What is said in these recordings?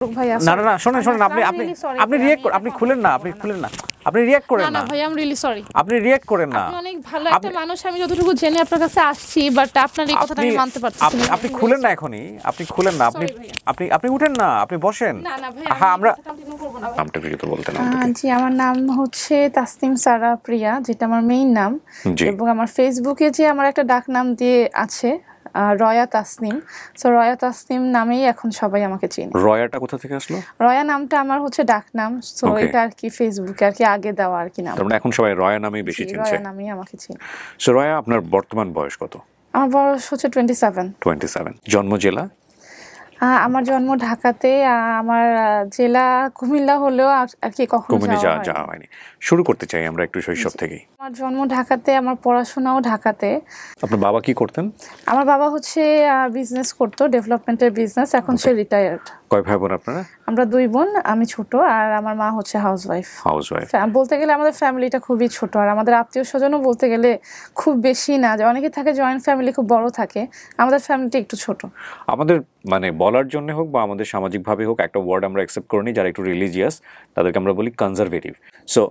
ভাইয়া না না না শুনুন শুনুন আপনি আপনি আপনি রিঅ্যাক্ট আপনি খুলেন না আপনি খুলেন না আপনি রিঅ্যাক্ট করেন না না ভাই আই এম রিয়েলি সরি আপনি রিঅ্যাক্ট করেন না আপনি অনেক ভালো একটা মানুষ আমি যতটুকু জেনে আপনার কাছে আসছি বাট আপনার এই কথাটা আমি মানতে পারছি না আপনি খুলেন না এখনি আপনি খুলেন না আপনি আপনি আপনি উঠেন না আপনি বসেন না না ভাই হ্যাঁ আমরা কন্টিনিউ করব না নামটা কি তো বলতেন জি আমার নাম হচ্ছে তাসনিম সারা প্রিয়া যেটা আমার মেইন নাম এবং আমার ফেসবুকে যে আমার একটা ডাক নাম দিয়ে আছে রয়া তাসনিম সো রয়া তাসনিম নামেই এখন সবাই আমাকে চেনে রয়াটা কোথা থেকে আসলো রয়া নামটা আমার হচ্ছে ডাক নাম সো এটা আর কি ফেসবুকে আর কি আগে দেওয়া আর কি নাম তার মানে এখন সবাই রয়া নামেই বেশি চিনছে রয়া নামেই আমাকে চেনে সো রয়া আপনার বর্তমান বয়স কত আমার বয়স হচ্ছে 27 জন্ম জেলা আমার জন্ম ঢাকাতে আমার জেলা কুমিল্লা হলেও আর কি কখনো যাওয়া হয়নি শুরু করতে চাই আমরা একটু শৈশব থেকেই আমার জন্ম ঢাকাতে আমার পড়াশোনাও ঢাকাতে আপনার বাবা কি করতেন আমার বাবা হচ্ছে বিজনেস করতো ডেভেলপমেন্টের বিজনেস এখন সে রিটায়ার্ড কয় ভাই বোন আপনারা আমরা দুই বোন আমি ছোট আর আমার মা হচ্ছে হাউসওয়াইফ বলতে গেলে আমাদের ফ্যামিলিটা খুবই ছোট আর আমাদের আত্মীয় স্বজনও বলতে গেলে খুব বেশি না যে অনেকে থাকে জয়েন্ট ফ্যামিলি খুব বড় থাকে আমাদের ফ্যামিলিটা একটু ছোট আমাদের মানে বলার জন্য হোক বা আমাদের সামাজিকভাবে হোক একটা ওয়ার্ড আমরা অ্যাকসেপ্ট করিনি যারা একটু রিলিজিয়াস তাদেরকে আমরা বলি কনজারভেটিভ সো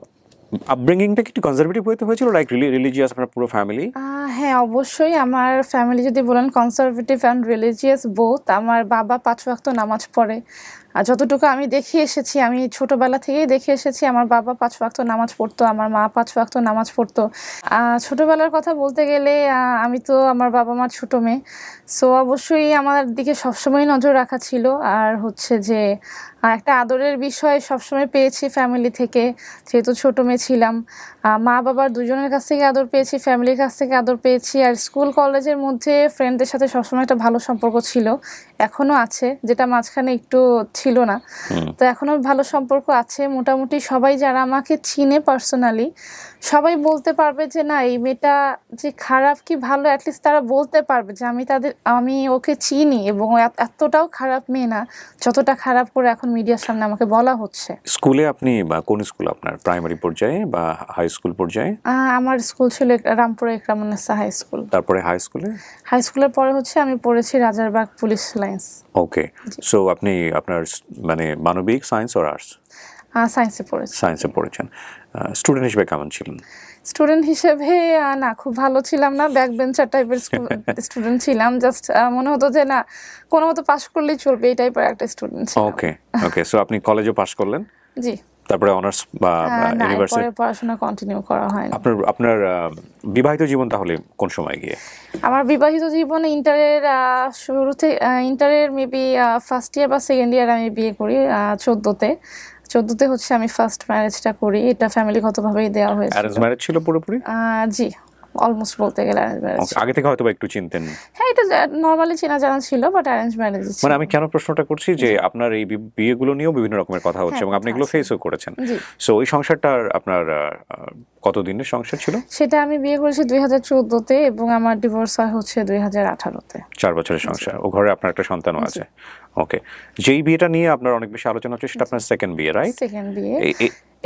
আপব্রিঙ্গিংটা কি একটু কনজারভেটিভ হতে হয়েছিল লাইক রিলিজিয়াস আপনার পুরো ফ্যামিলি হ্যাঁ অবশ্যই আমার ফ্যামিলি যদি বলেন কনজারভেটিভ অ্যান্ড রিলিজিয়াস বোথ আমার বাবা 5 ওয়াক্ত নামাজ পড়ে আর যতটুকু আমি দেখে এসেছি আমি ছোটবেলা থেকেই দেখে এসেছি আমার বাবা 5 ওয়াক্ত নামাজ পড়তো আমার মা 5 ওয়াক্ত নামাজ পড়তো ছোটবেলার কথা বলতে গেলে আমি তো আমার বাবা মার ছোট মেয়ে সো অবশ্যই আমার দিকে সবসময় নজর রাখা ছিল আর হচ্ছে যে একটা আদরের বিষয় সবসময় পেয়েছি ফ্যামিলি থেকে যেহেতু ছোট মেয়ে ছিলাম মা বাবার দুজনের কাছ থেকে আদর পেয়েছি ফ্যামিলির কাছ থেকে আদর পেয়েছি আর স্কুল কলেজের মধ্যে ফ্রেন্ডদের সাথে সবসময় একটা ভালো সম্পর্ক ছিল এখনো আছে যেটা মাঝখানে একটু ছিল না তো এখনো ভালো সম্পর্ক আছে মোটামুটি সবাই যারা আমাকে চিনে পার্সোনালি সবাই বলতে পারবে যে না এই মেয়েটা যে খারাপ কি ভালো অ্যাটলিস্ট তারা বলতে পারবে যে আমি ওকে চিনি এবং এতটাও খারাপ মেয়ে না যতটা খারাপ করে এখন মিডিয়ার সামনে আমাকে বলা হচ্ছে স্কুলে আপনি বা কোন স্কুল আপনার প্রাইমারি পর্যায়ে বা হাই স্কুল পর্যায়ে আমার স্কুল ছিল রামপুরা ইকরামুন্নেসা হাই স্কুল তারপরে হাই স্কুলের পরে হচ্ছে আমি পড়েছি Rajarbagh police lines okay so আপনি আপনার মানে মানবিক সায়েন্স আর আর্টস সায়েন্সে পড়েছেন স্টুডেন্ট হিসেবে কেমন ছিলেন স্টুডেন্ট হিসেবে না খুব ভালো ছিলাম না ব্যাক বেঞ্চার টাইপের স্টুডেন্ট ছিলাম জাস্ট মনে হতো যে না কোনো মতো পাস করলেই চলবে এই টাইপের একটা স্টুডেন্ট ছিলাম ওকে সো আপনি কলেজও পাস করলেন জি তারপরে অনার্স বা ইউনিভার্সিটি পড়াশোনা কন্টিনিউ করা হয় না আপনার বিবাহিত জীবন তাহলে কোন সময় গিয়ে আমার বিবাহিত জীবনে ইন্টারের শুরুতে ইন্টারের মেবি ফার্স্ট ইয়ার বা সেকেন্ড ইয়ার আমি বিয়ে করি 14তে হচ্ছে আমি ফার্স্ট ম্যারেজটা করি এটা ফ্যামিলিগতভাবেই দেওয়া হয়েছে অ্যারেঞ্জ ম্যারেজ ছিল পুরোপুরি জি অলমোস্ট বলতে গেলে অ্যারেঞ্জ ম্যারেজ আগে থেকে হয়তো একটু চিনতেন হ্যাঁ এটা নরমালি চেনা জানা ছিল বাট অ্যারেঞ্জ ম্যারেজ মানে আমি কেন প্রশ্নটা করছি যে আপনার এই বিয়েগুলো নিয়েও বিভিন্ন রকমের কথা হচ্ছে এবং আপনি এগুলো ফেসও করেছেন সো ওই সংসারটার আপনার কতদিনের সংসার ছিল সেটা আমি বিয়ে করেছি 2014তে এবং আমার ডিভোর্স হয় হচ্ছে 2018তে 4 বছরের সংসার ও ঘরে আপনার একটা সন্তানও আছে ওকে যেই বিয়েটা নিয়ে আপনার অনেক বেশি আলোচনা হচ্ছে সেটা আপনার সেকেন্ড বিয়ে রাইট সেকেন্ড বিয়ে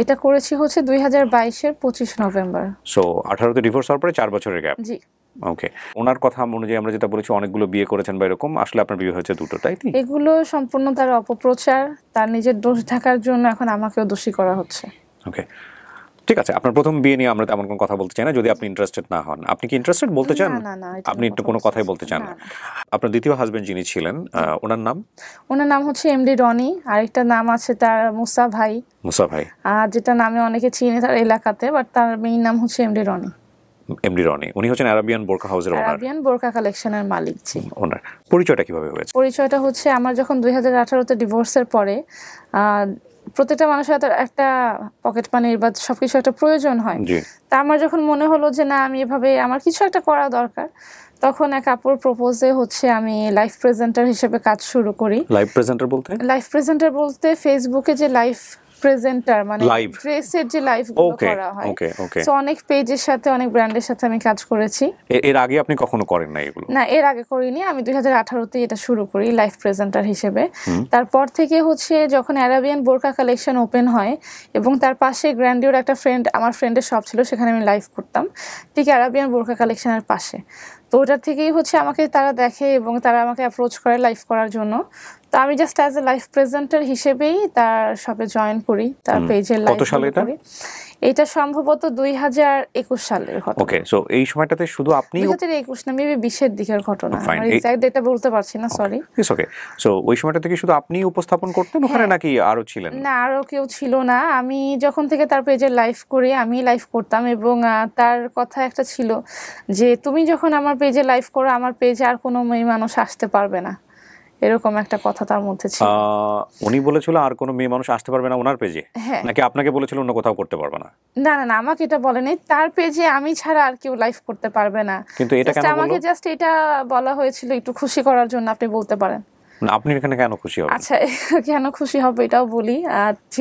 এটা করেছি হচ্ছে 2022-এর 25 নভেম্বর সো 18তে ডিভোর্স হওয়ার পরে 4 বছরের গ্যাপ জি ওকে ওনার কথা অনুযায়ী আমরা যেটা বলেছি অনেকগুলো বিয়ে করেছেন বা এরকম আসলে আপনার বিয়ে হয়েছে দুটো তাই কি এগুলো সম্পূর্ণ তার অপপ্রচার তার নিজের দোষ ঢাকার জন্য এখন আমাকেও দোষী করা হচ্ছে ওকে ঠিক আছে আপনার প্রথম বিয়ে নিয়ে আমরা তেমন কোনো কথা বলতে চাই না যদি আপনি ইন্টারেস্টেড না হন আপনি কি ইন্টারেস্টেড বলতে চান আপনি একটু কোনো কথাই বলতে চান না আপনার দ্বিতীয় হাজবেন্ড যিনি ছিলেন ওনার নাম হচ্ছে এমডি রনি আরেকটা নাম আছে তার মুসা ভাই যেটা নামে অনেকে চিনে তার এলাকাতে বাট তার মেইন নাম হচ্ছে এমডি রনি উনি হচ্ছেন আরাবিয়ান বোরকা হাউসের ওনার আরাবিয়ান বোরকা কালেকশনের মালিক জি ওনার পরিচয়টা কিভাবে হয়েছে পরিচয়টা হচ্ছে আমার যখন 2018তে ডিভোর্সের পরে প্রত্যেকটা মানুষের একটা পকেট মানির বা সবকিছু একটা প্রয়োজন হয় তা আমার যখন মনে হলো যে না আমি এভাবে আমার কিছু একটা করা দরকার তখন এক আপুর প্রপোজে হচ্ছে আমি লাইভ প্রেজেন্টার হিসেবে কাজ শুরু করি লাইভ প্রেজেন্টার বলতে ফেসবুকে যে লাইভ প্রেজেন্টার মানে ড্রেসের যে লাইভ করা হয় সো অনেক পেজের সাথে অনেক ব্র্যান্ডের সাথে আমি কাজ করেছি এর আগে আপনি কখনো করেন না এগুলো না এর আগে করিনি আমি 2018তে এটা শুরু করি লাইভ প্রেজেন্টার হিসেবে তারপর থেকে হচ্ছে যখন আরাবিয়ান বোরকা কালেকশন ওপেন হয় এবং তার পাশে গ্র্যান্ডিওর একটা আমার ফ্রেন্ডের শপ ছিল সেখানে আমি লাইভ করতাম ঠিক আরাবিয়ান বোরকা কালেকশনের পাশে তো ওটার থেকেই হচ্ছে আমাকে তারা দেখে এবং তারা আমাকে অ্যাপ্রোচ করে লাইভ করার জন্য তো আমি just as a life presenter হিসেবেই তার শপে জয়েন করি, তার পেজের লাইভ করি। এটা সম্ভবত 2021 সালের ঘটনা। ওকে, সো এই সময়টাতে শুধু আপনি 2021 না, মেবি 20 দিকের ঘটনা, আমি এক্সাক্ট ডেটা বলতে পারছি না, সরি। It's okay. সো ওই সময়টা থেকে শুধু আপনি উপস্থাপন করতেন ওখানে নাকি আরো ছিলেন? না, আরো কেউ ছিল না। আমি যখন থেকে তার পেজে লাইভ করি আমি লাইভ করতাম, এবং তার কথা একটা ছিল যে তুমি যখন আমার পেজে লাইভ করো আমার পেজে আর কোনো মেয়ে মানুষ আসতে পারবে না, এরকম একটা কথা তার মধ্যে ছিল। উনি বলেছিল আর কোনো মেয়ে মানুষ আসতে পারবে না ওনার পেজে, নাকি আপনাকে বলেছিল অন্য কোথাও করতে পারবে না? না না না, আমাকে এটা বলেনি, তার পেজে আমি ছাড়া আর কেউ লাইভ করতে পারবে না। কিন্তু এটা কেন বলল? আমাকে জাস্ট এটা বলা হয়েছিল একটু খুশি করার জন্য, আপনি বলতে পারেন। আপনি এখানে কেন খুশি হবেন? আচ্ছা, কেন খুশি হবে এটাও বলি।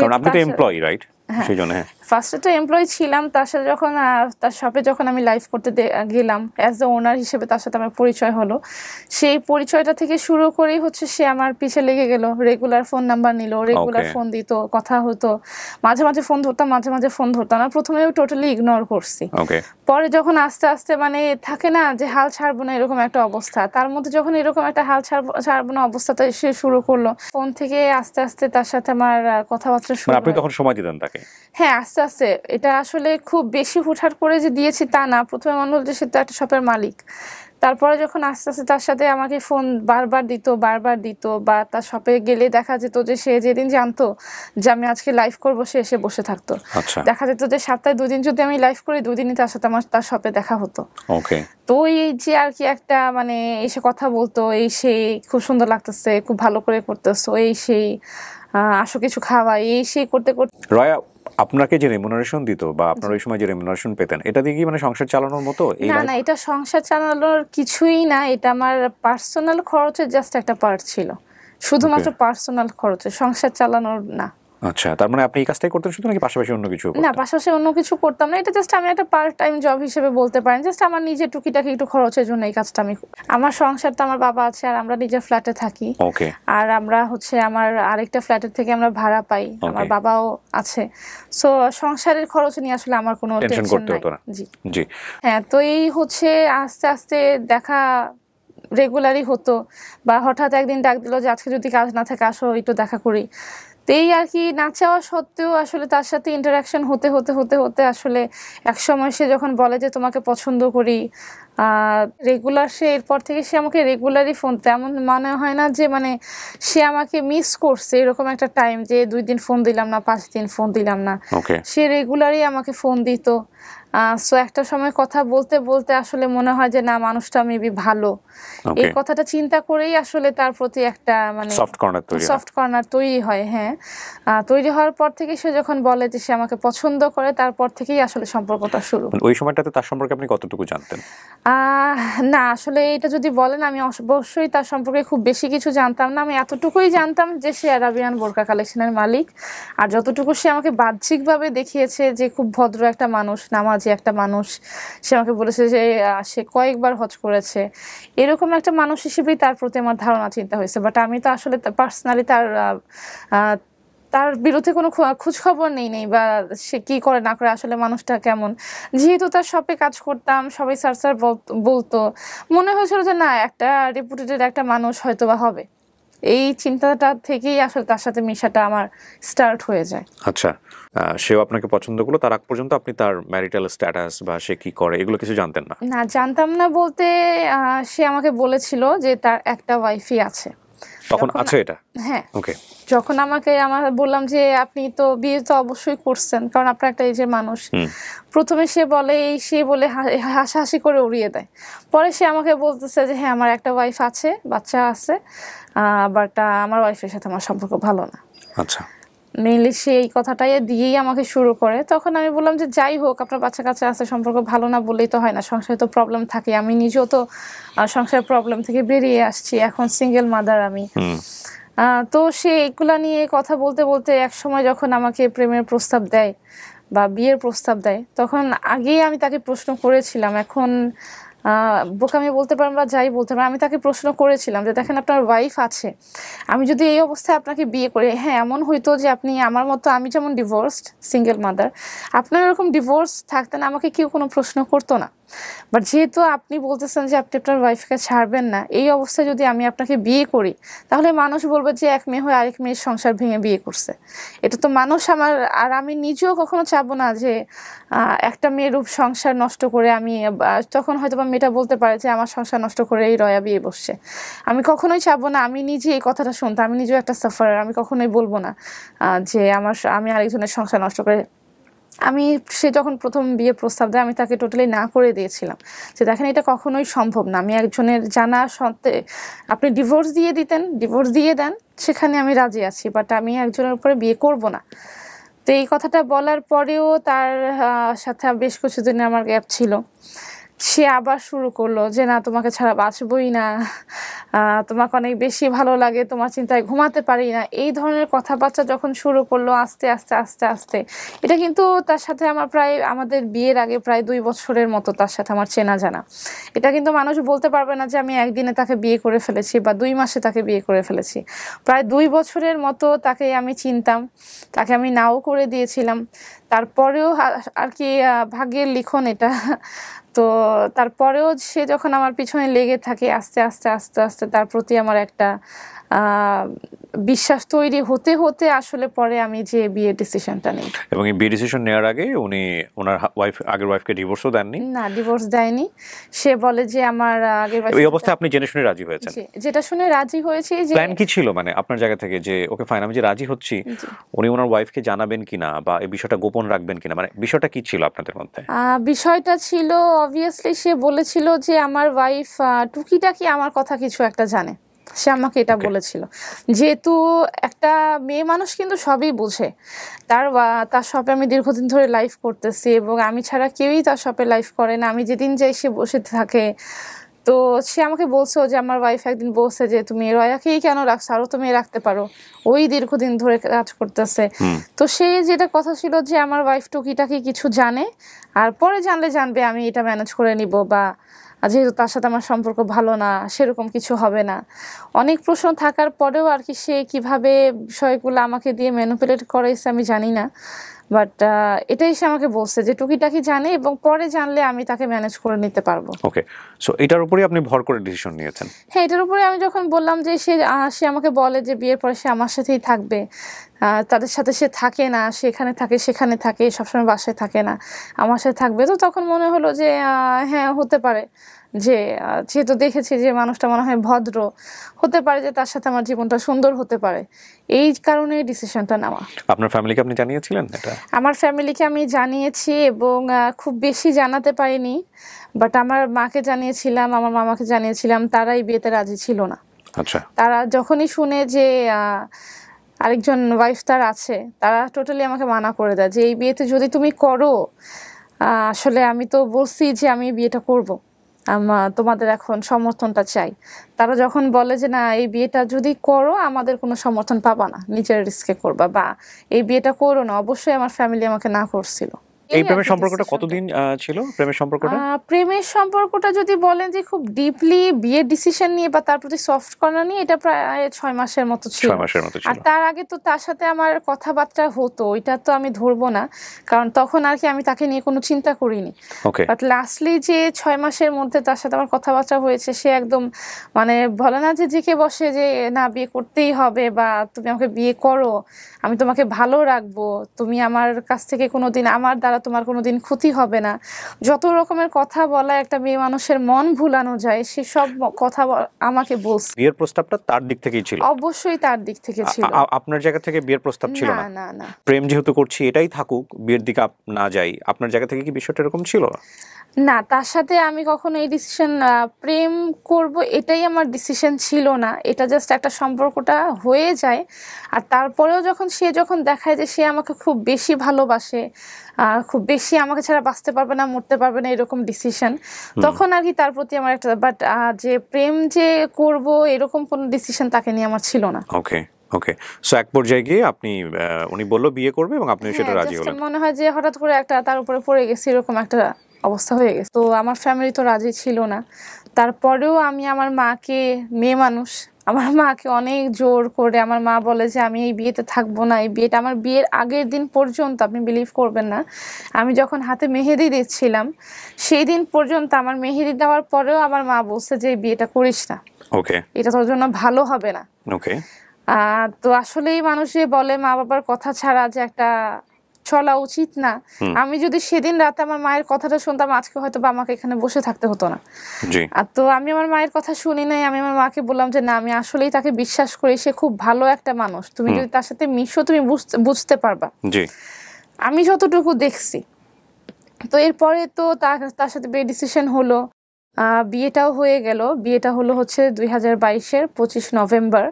কারণ আপনি তো এমপ্লয়ি, রাইট? সেজন্য ফার্স্টে তো এমপ্লয়ি ছিলাম, তার সাথে যখন তার শপে যখন আমি লাইভ করতে গেলাম অ্যাজ দ্য ওনার হিসেবে, তার সাথে আমার পরিচয় হলো। সেই পরিচয়টা থেকে শুরু করেই হচ্ছে সে আমার পিছে লেগে গেল, রেগুলার ফোন নাম্বার নিল, রেগুলার ফোন দিত, কথা হতো, মাঝে মাঝে ফোন ধরতাম, মাঝে মাঝে ফোন ধরতাম না। প্রথমে টোটালি ইগনোর করছি, পরে যখন আস্তে আস্তে মানে থাকে না যে হাল ছাড়বো না এরকম একটা অবস্থা, তার মধ্যে যখন এরকম একটা হাল ছাড়বো না অবস্থাটা সে শুরু করলো, ফোন থেকে আস্তে আস্তে তার সাথে আমার কথাবার্তা শুরু। আপনি তখন সময় দিতেন তাকে? হ্যাঁ, আস্তে আস্তে। এটা আসলে খুব বেশি হুটহাট করে যে দিয়েছি তা না, প্রথমে মনে হলো যে সে তো একটা শপের মালিক। তারপরে যখন আস্তে আস্তে তার সাথে আমাকে ফোন বারবার দিত, বা তার শপে গেলে দেখা যেত যে সে যেদিন জানতো যে আমি আজকে লাইভ করবো সে এসে বসে থাকতো। দেখা যেত যে সপ্তাহে 2 দিন যদি আমি লাইভ করি 2 দিনই তার সাথে আমার তার শপে দেখা হতো। তো এই যে আর কি একটা মানে এসে কথা বলতো, এই সেই খুব সুন্দর লাগতেছে, খুব ভালো করে করতেছো, এই সেই আসো কিছু খাওয়া, এই সেই করতে করতে। রয়া, আপনাকে যে রেমুনারেশন দিত বা আপনার ওই সময় যে রেমুনারেশন পেতেন, এটা দিয়ে কি মানে সংসার চালানোর মতো? না না, এটা সংসার চালানোর কিছুই না, এটা আমার পার্সোনাল খরচের জাস্ট একটা পার্ট ছিল, শুধুমাত্র পার্সোনাল খরচে, সংসার চালানোর না। আচ্ছা, তার মানে আপনি এই কাজটাই করতেন শুধু, নাকি পাশাপাশি অন্য কিছু? না, পাশাপাশি অন্য কিছু করতাম না, এটা জাস্ট আমি একটা পার্ট টাইম জব হিসেবে বলতে পারেন, জাস্ট আমার নিজের টুকিটাকি একটু খরচের জন্য এই কাজটা আমি। আমার সংসারটা, আমার বাবা আছে আর আমরা নিজের ফ্ল্যাটে থাকি, আর আমরা হচ্ছে আমার আরেকটা ফ্ল্যাটের থেকে আমরা ভাড়া পাই, আমার বাবাও আছে। সো সংসারের খরচ নিয়ে আসলে আমার কোনো টেনশন করতে হতো না। জি জি। হ্যাঁ, তো এই হচ্ছে আস্তে আস্তে দেখা রেগুলারই হতো, বা হঠাৎ একদিন ডাক দিল যে আজকে যদি কাজ না থাকে আসো একটু দেখা করি। তো এই আর কি, না চাওয়া সত্ত্বেও আসলে তার সাথে ইন্টারাকশন হতে হতে হতে হতে আসলে এক সময় সে যখন বলে যে তোমাকে পছন্দ করি রেগুলার, সে এরপর থেকে সে আমাকে রেগুলারই ফোন, তেমন মনে হয় না যে মানে সে আমাকে মিস করছে এরকম একটা টাইম যে 2 দিন ফোন দিলাম না, 5 দিন ফোন দিলাম না, সে রেগুলারই আমাকে ফোন দিত। সো একটা সময় কথা বলতে বলতে আসলে মনে হয় যে না, মানুষটা মেবি ভালো, এই কথাটা চিন্তা করেই আসলে তার প্রতি একটা মানে সফট কর্নার তৈরি হয়। হ্যাঁ, তৈরি হওয়ার পর থেকে সে যখন বলে যে সে আমাকে পছন্দ করে, তারপর থেকেই আসলে সম্পর্কটা শুরু। ওই সময়টাতে তার সম্পর্কে আপনি কতটুকু জানতেন? না, আসলে এটা যদি বলেন আমি অবশ্যই তার সম্পর্কে খুব বেশি কিছু জানতাম না। আমি এতটুকুই জানতাম যে সে আরাবিয়ান বোরকা কালেকশনের মালিক, আর যতটুকু সে আমাকে বাহ্যিকভাবে দেখিয়েছে যে খুব ভদ্র একটা মানুষ, নামাজি একটা মানুষ। সে আমাকে বলেছে যে সে কয়েকবার হজ করেছে, এরকম একটা মানুষ হিসেবেই তার প্রতি আমার ধারণা চিন্তা হয়েছে। বাট আমি তো আসলে পার্সোনালি তার বিরুদ্ধে কোনো খোঁজ খবর নেই, বা সে কি করে না করে, আসলে মানুষটা কেমন। যেহেতু তার শপে কাজ করতাম, সবাই স্যার বলতো, মনে হয়েছিল যে না, একটা রেপুটেটেড একটা মানুষ হয়তো বা হবে। এই চিন্তাটা থেকেই আসলে তার সাথে মেশাটা আমার স্টার্ট হয়ে যায়। আচ্ছা, সেও আপনাকে পছন্দ করলো, তার আগ পর্যন্ত আপনি তার ম্যারিটাল স্ট্যাটাস বা সে কি করে এগুলো কিছু জানতেন না? না, জানতাম না বলতে সে আমাকে বলেছিল যে তার একটা ওয়াইফই আছে। তখন আছে এটা? হ্যাঁ, ওকে। যখন আমার বললাম যে আপনি তো বিয়ে তো অবশ্যই করছেন, কারণ আপনার একটা এজের মানুষ। প্রথমে সে বলে হাসাহাসি করে উড়িয়ে দেয়। পরে সে আমাকে বলতেছে যে হ্যাঁ, আমার একটা ওয়াইফ আছে, বাচ্চা আছে, বাট আমার ওয়াইফের সাথে আমার সম্পর্ক ভালো না। আচ্ছা, মেইনলি সে এই কথাটাই দিয়েই আমাকে শুরু করে। তখন আমি বললাম যে যাই হোক, আপনার বাচ্চা কাচ্চা আছে, সম্পর্ক ভালো না বললেই তো হয় না, সংসারে তো প্রবলেম থাকে, আমি নিজেও তো সংসারের প্রবলেম থেকে বেরিয়ে আসছি, এখন সিঙ্গেল মাদার আমি। তো সে এগুলা নিয়ে কথা বলতে বলতে এক সময় যখন আমাকে প্রেমের প্রস্তাব দেয় বা বিয়ের প্রস্তাব দেয়, তখন আগেই আমি তাকে প্রশ্ন করেছিলাম, এখন বোকামি বলতে পারেন বা যাই বলতে পারেন, আমি তাকে প্রশ্ন করেছিলাম যে দেখেন আপনার ওয়াইফ আছে, আমি যদি এই অবস্থায় আপনাকে বিয়ে করি, হ্যাঁ এমন হইতো যে আপনি আমার মতো, আমি যেমন ডিভোর্সড সিঙ্গেল মাদার, আপনার এরকম ডিভোর্স থাকতেন, আমাকে কেউ কোনো প্রশ্ন করতো না। বাট যেহেতু আপনি বলতেছেন যে আপনি আপনার ওয়াইফকে ছাড়বেন না, এই অবস্থায় যদি আমি আপনাকে বিয়ে করি তাহলে মানুষ বলবে যে এক মেয়ে হয়ে আরেক মেয়ের সংসার ভেঙে বিয়ে করছে। এটা তো মানুষ আমার, আর আমি নিজেও কখনো চাবো না যে একটা মেয়ের রূপ সংসার নষ্ট করে আমি তখন হয়তো বা মেয়েটা বলতে পারে যে আমার সংসার নষ্ট করে এই রয়া বিয়ে বসছে। আমি কখনোই চাবো না, আমি নিজে এই কথাটা শুনতে, আমি নিজেও একটা সাফারার, আমি কখনোই বলবো না যে আমি আরেকজনের সংসার নষ্ট করে। সে যখন প্রথম বিয়ে প্রস্তাব দেয় আমি তাকে টোটালি না করে দিয়েছিলাম যে দেখেন এটা কখনোই সম্ভব না, আমি একজনের জানা সত্ত্বে আপনি ডিভোর্স দিয়ে দেন, সেখানে আমি রাজি আছি, বাট আমি একজনের উপরে বিয়ে করব না। তো এই কথাটা বলার পরেও তার সাথে বেশ কিছুদিন আমার গ্যাপ ছিল। সে আবার শুরু করলো যে না তোমাকে ছাড়া বাঁচবই না, তোমাকে অনেক বেশি ভালো লাগে, তোমার চিন্তায় ঘুমাতে পারি না, এই ধরনের কথাবার্তা যখন শুরু করলো আস্তে আস্তে আস্তে আস্তে। এটা কিন্তু তার সাথে আমাদের বিয়ের আগে প্রায় 2 বছরের মতো তার সাথে আমার চেনা জানা। এটা কিন্তু মানুষ বলতে পারবে না যে আমি একদিনে তাকে বিয়ে করে ফেলেছি বা 2 মাসে তাকে বিয়ে করে ফেলেছি। প্রায় 2 বছরের মতো তাকে আমি চিনতাম, তাকে আমি নাও করে দিয়েছিলাম। তারপরেও আর কি ভাগ্যের লিখন এটা। তো তারপরেও সে যখন আমার পিছনে লেগে থাকে আস্তে আস্তে আস্তে আস্তে তার প্রতি আমার একটা বিশ্বাস তৈরি হতে হতে আসলে পরে আমি যে বিয়ের ডিসিশনটা নিই। এবং এই বিয়ে ডিসিশন নেওয়ার আগে উনি ওনার আগের ওয়াইফকে ডিভোর্সও দেননি? না, ডিভোর্স দেয়নি। সে বলে যে আমার আগের ওই অবস্থায় আপনি জেনে শুনে রাজি হয়েছেন? যেটা শুনে রাজি হয়েছি। যে প্ল্যান কি ছিল মানে আপনার জায়গা থেকে যে ওকে ফাইন আমি যে রাজি হচ্ছি, উনি ওনার ওয়াইফকে জানাবেন কিনা বা এই বিষয়টা গোপন রাখবেন কিনা, মানে বিষয়টা কি ছিল আপনাদের মধ্যে? বিষয়টা ছিল অবভিয়াসলি সে বলেছিল যে আমার ওয়াইফ টুকিটাকি আমার কথা কিছু একটা জানে, সে আমাকে এটা বলেছিল। যেহেতু একটা মেয়ে মানুষ কিন্তু সবই বুঝে, তার শপে আমি দীর্ঘদিন ধরে লাইভ করতেছি এবং আমি ছাড়া কেউই তার শপে লাইভ করে না, আমি যেদিন যাই সে বসে থাকে। তো সে আমাকে বলছো যে আমার ওয়াইফ একদিন বলছে যে তুমি রয়াকেই কেন রাখছো, আরো তুমি রাখতে পারো, ওই দীর্ঘদিন ধরে কাজ করতেছে। তো সে যেটা কথা ছিল যে আমার ওয়াইফ টুকিটাকি কিছু জানে, আর পরে জানবে আমি এটা ম্যানেজ করে নিব, বা যেহেতু তার সাথে আমার সম্পর্ক ভালো না সেরকম কিছু হবে না। অনেক প্রশ্ন থাকার পরেও আর কি সে কিভাবে বিষয়গুলো আমাকে দিয়ে ম্যানিপুলেট করাইছে আমি জানি না, বাট এটাই সে আমাকে বলছে যে টুকিটাকি জানে এবং পরে জানলে আমি তাকে ম্যানেজ করে নিতে পারবো। ওকে, সো এটার উপরেই আপনি ভর করে ডিসিশন নিয়েছেন? হ্যাঁ, এটার উপরে আমি যখন বললাম যে সে আমাকে বলে যে বিয়ের পরে সে আমার সাথেই থাকবে, তাদের সাথে সে থাকে না, সেখানে থাকে সেখানে থাকে, সবসময় বাসায় থাকে না, আমার সাথে থাকবে। তো তখন মনে হলো যে হ্যাঁ হতে পারে, যে যেহেতু দেখেছি যে মানুষটা মনে হয় ভদ্র, হতে পারে যে তার সাথে আমার জীবনটা সুন্দর হতে পারে, এই কারণে ডিসিশনটা নেওয়া। আপনার ফ্যামিলিকে আপনি জানিয়েছিলেন এটা? আমার ফ্যামিলিকে আমি জানিয়েছি এবং খুব বেশি জানাতে পারিনি, বাট আমার মাকে জানিয়েছিলাম, আমার মামাকে জানিয়েছিলাম, তারা এই বিয়েতে রাজি ছিল না। আচ্ছা। তারা যখনই শুনে যে আরেকজন ওয়াইফ তার আছে, তারা টোটালি আমাকে মানা করে দেয় যে এই বিয়েতে যদি তুমি করো, আসলে আমি তো বলছি যে আমি বিয়েটা করব, তোমাদের এখন সমর্থনটা চাই। তারা যখন বলে যে না এই বিয়েটা যদি করো আমাদের কোনো সমর্থন পাবা না, নিজের রিস্কে করবা, বা এই বিয়েটা করো না, অবশ্যই আমার ফ্যামিলি আমাকে না করছিল। এই প্রেমের সম্পর্কটা কতদিন ছিল? প্রেমের সম্পর্কটা যদি বলেন যে খুব ডিপলি বিয়ের ডিসিশন নিয়ে বা তার প্রতি সফট কর্নার নিয়ে, এটা প্রায় 6 মাসের মতো ছিল। আর তার আগে তো তার সাথে আমার কথাবার্তা হতো, ওইটা তো আমি ধরবো না, কারণ তখন আর কি আমি তাকে নিয়ে কোনো চিন্তা করিনি। বাট লাস্টলি যে 6 মাসের মধ্যে তার সাথে আমার কথাবার্তা হয়েছে, সে একদম মানে বলে না যে জিকে বসে যে না বিয়ে করতেই হবে বা তুমি আমাকে বিয়ে করো, আমি তোমাকে ভালো রাখবো, তুমি আমার কাছ থেকে কোনোদিন, আমার দ্বারা তোমার কোনোদিন ক্ষতি হবে না, যত রকমের কথা বলা একটা মেয়ে মানুষের মন ভুলানো যায়, সে সব কথা আমাকে বলছে। বিয়ের প্রস্তাবটা তার দিক থেকেই ছিল? অবশ্যই তার দিক থেকে ছিল। আপনার জায়গা থেকে বিয়ের প্রস্তাব ছিল না? না না, প্রেম যেহেতু করছি এটাই থাকুক, বিয়ের দিকে না যাই, আপনার জায়গা থেকে কি বিষয়টা এরকম ছিল? না, তার সাথে আমি কখনো এই ডিসিশন প্রেম করব এটাই আমার ডিসিশন ছিল না, এটা জাস্ট একটা সম্পর্কটা হয়ে যায়। আর তারপরেও যখন দেখায় যে সে আমাকে খুব বেশি ভালোবাসে, খুব বেশি আমাকে ছাড়া বাঁচতে পারবে না, মরতে পারবে না, এরকম ডিসিশন, তখন আর কি তার প্রতি আমার একটা, বাট যে প্রেম যে করব এরকম কোনো ডিসিশন তাকে নিয়ে আমার ছিল না। ওকে, সো এক পর্যায়ে গিয়ে উনি বললো বিয়ে করবে এবং আপনি সেটা রাজি হলেন? মনে হয় যে হঠাৎ করে একটা তার উপরে পড়ে গেছে, এরকম একটা অবস্থা হয়ে গেছে। তো আমার ফ্যামিলি তো রাজি ছিল না, তারপরেও আমি আমার মাকে, মেয়ে মানুষ, আমার মাকে অনেক জোর করে আমার মা বলে যে আমি এই বিয়েতে থাকবো না, এই বিয়েটা আমার বিয়ের আগের দিন পর্যন্ত, আপনি বিলিভ করবেন না, আমি যখন হাতে মেহেদি দিচ্ছিলাম সেই দিন পর্যন্ত, আমার মেহেদি দেওয়ার পরেও আমার মা বলছে যে এই বিয়েটা করিস না, ওকে এটা তোর জন্য ভালো হবে না। ওকে তো আসলেই মানুষে বলে মা বাবার কথা ছাড়া যে একটা চলা উচিত না। আমি যদি সেদিন রাতে আমার মায়ের কথাটা শুনতাম, আজকে হয়তো বা আমাকে এখানে বসে থাকতে হতো না। জি তো আমি আমার মায়ের কথা শুনি নাই। আমি আমার মাকে বললাম যে না, আমি আসলেই তাকে বিশ্বাস করি, সে খুব ভালো একটা মানুষ, তুমি যদি তার সাথে মিশো তুমি বুঝতে পারবা। জি আমি যতটুকু দেখছি। তো এরপরে তো তার সাথে বিয়ে ডিসিশন হলো, বিয়েটাও হয়ে গেল। বিয়েটা হলো হচ্ছে 2022-এর 25 নভেম্বর।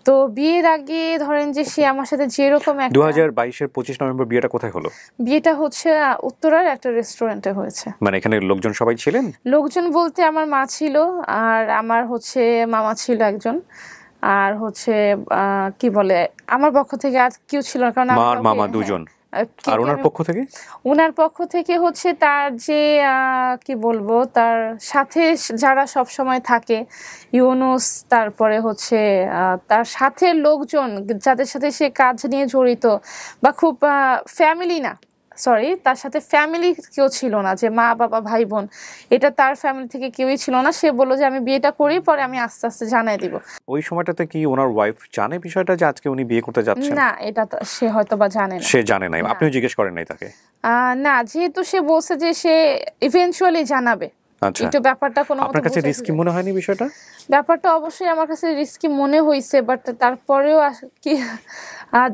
তো বিয়ের আগে ধরেন যে সে আমার সাথে যেরকম 2022-এর 25 নভেম্বর বিয়েটা কোথায় হলো? বিয়েটা হচ্ছে উত্তরার একটা রেস্টুরেন্টে হয়েছে। মানে এখানে লোকজন সবাই ছিলেন? লোকজন বলতে আমার মা ছিল, আর আমার হচ্ছে মামা ছিল একজন, আর হচ্ছে কি বলে আমার পক্ষ থেকে আর কেউ ছিল না, কারণ মা আর মামা দুজন। আর ওনার পক্ষ থেকে? ওনার পক্ষ থেকে হচ্ছে তার যে কি বলবো, তার সাথে যারা সব সময় থাকে, ইউনুস, তারপরে হচ্ছে তার সাথে লোকজন যাদের সাথে সে কাজ নিয়ে জড়িত, বা খুব ফ্যামিলি না, সরি, তার সাথে ফ্যামিলি কেউ ছিল না, যে মা বাবা ভাই বোন, এটা তার ফ্যামিলি থেকে কেউই ছিল না। সে বললো যে আমি বিয়েটা করি, পরে আমি আস্তে আস্তে জানাই দিব। ওই সময়টাতে কি ওনার ওয়াইফ জানে বিষয়টা যে আজকে উনি বিয়ে করতে যাচ্ছেন? না, এটা সে হয়তো বা জানে না। সে জানে নাই? আপনিও জিজ্ঞেস করেন নাই তাকে? না, যেহেতু সে বলছে যে সে ইভেন্চুয়ালি জানাবে। আচ্ছা, একটু ব্যাপারটা কোনো আপনার কাছে রিস্কি মনে হয়নি বিষয়টা? ব্যাপারটা অবশ্যই আমার কাছে রিস্কি মনে হয়েছে, বাট তারপরেও কি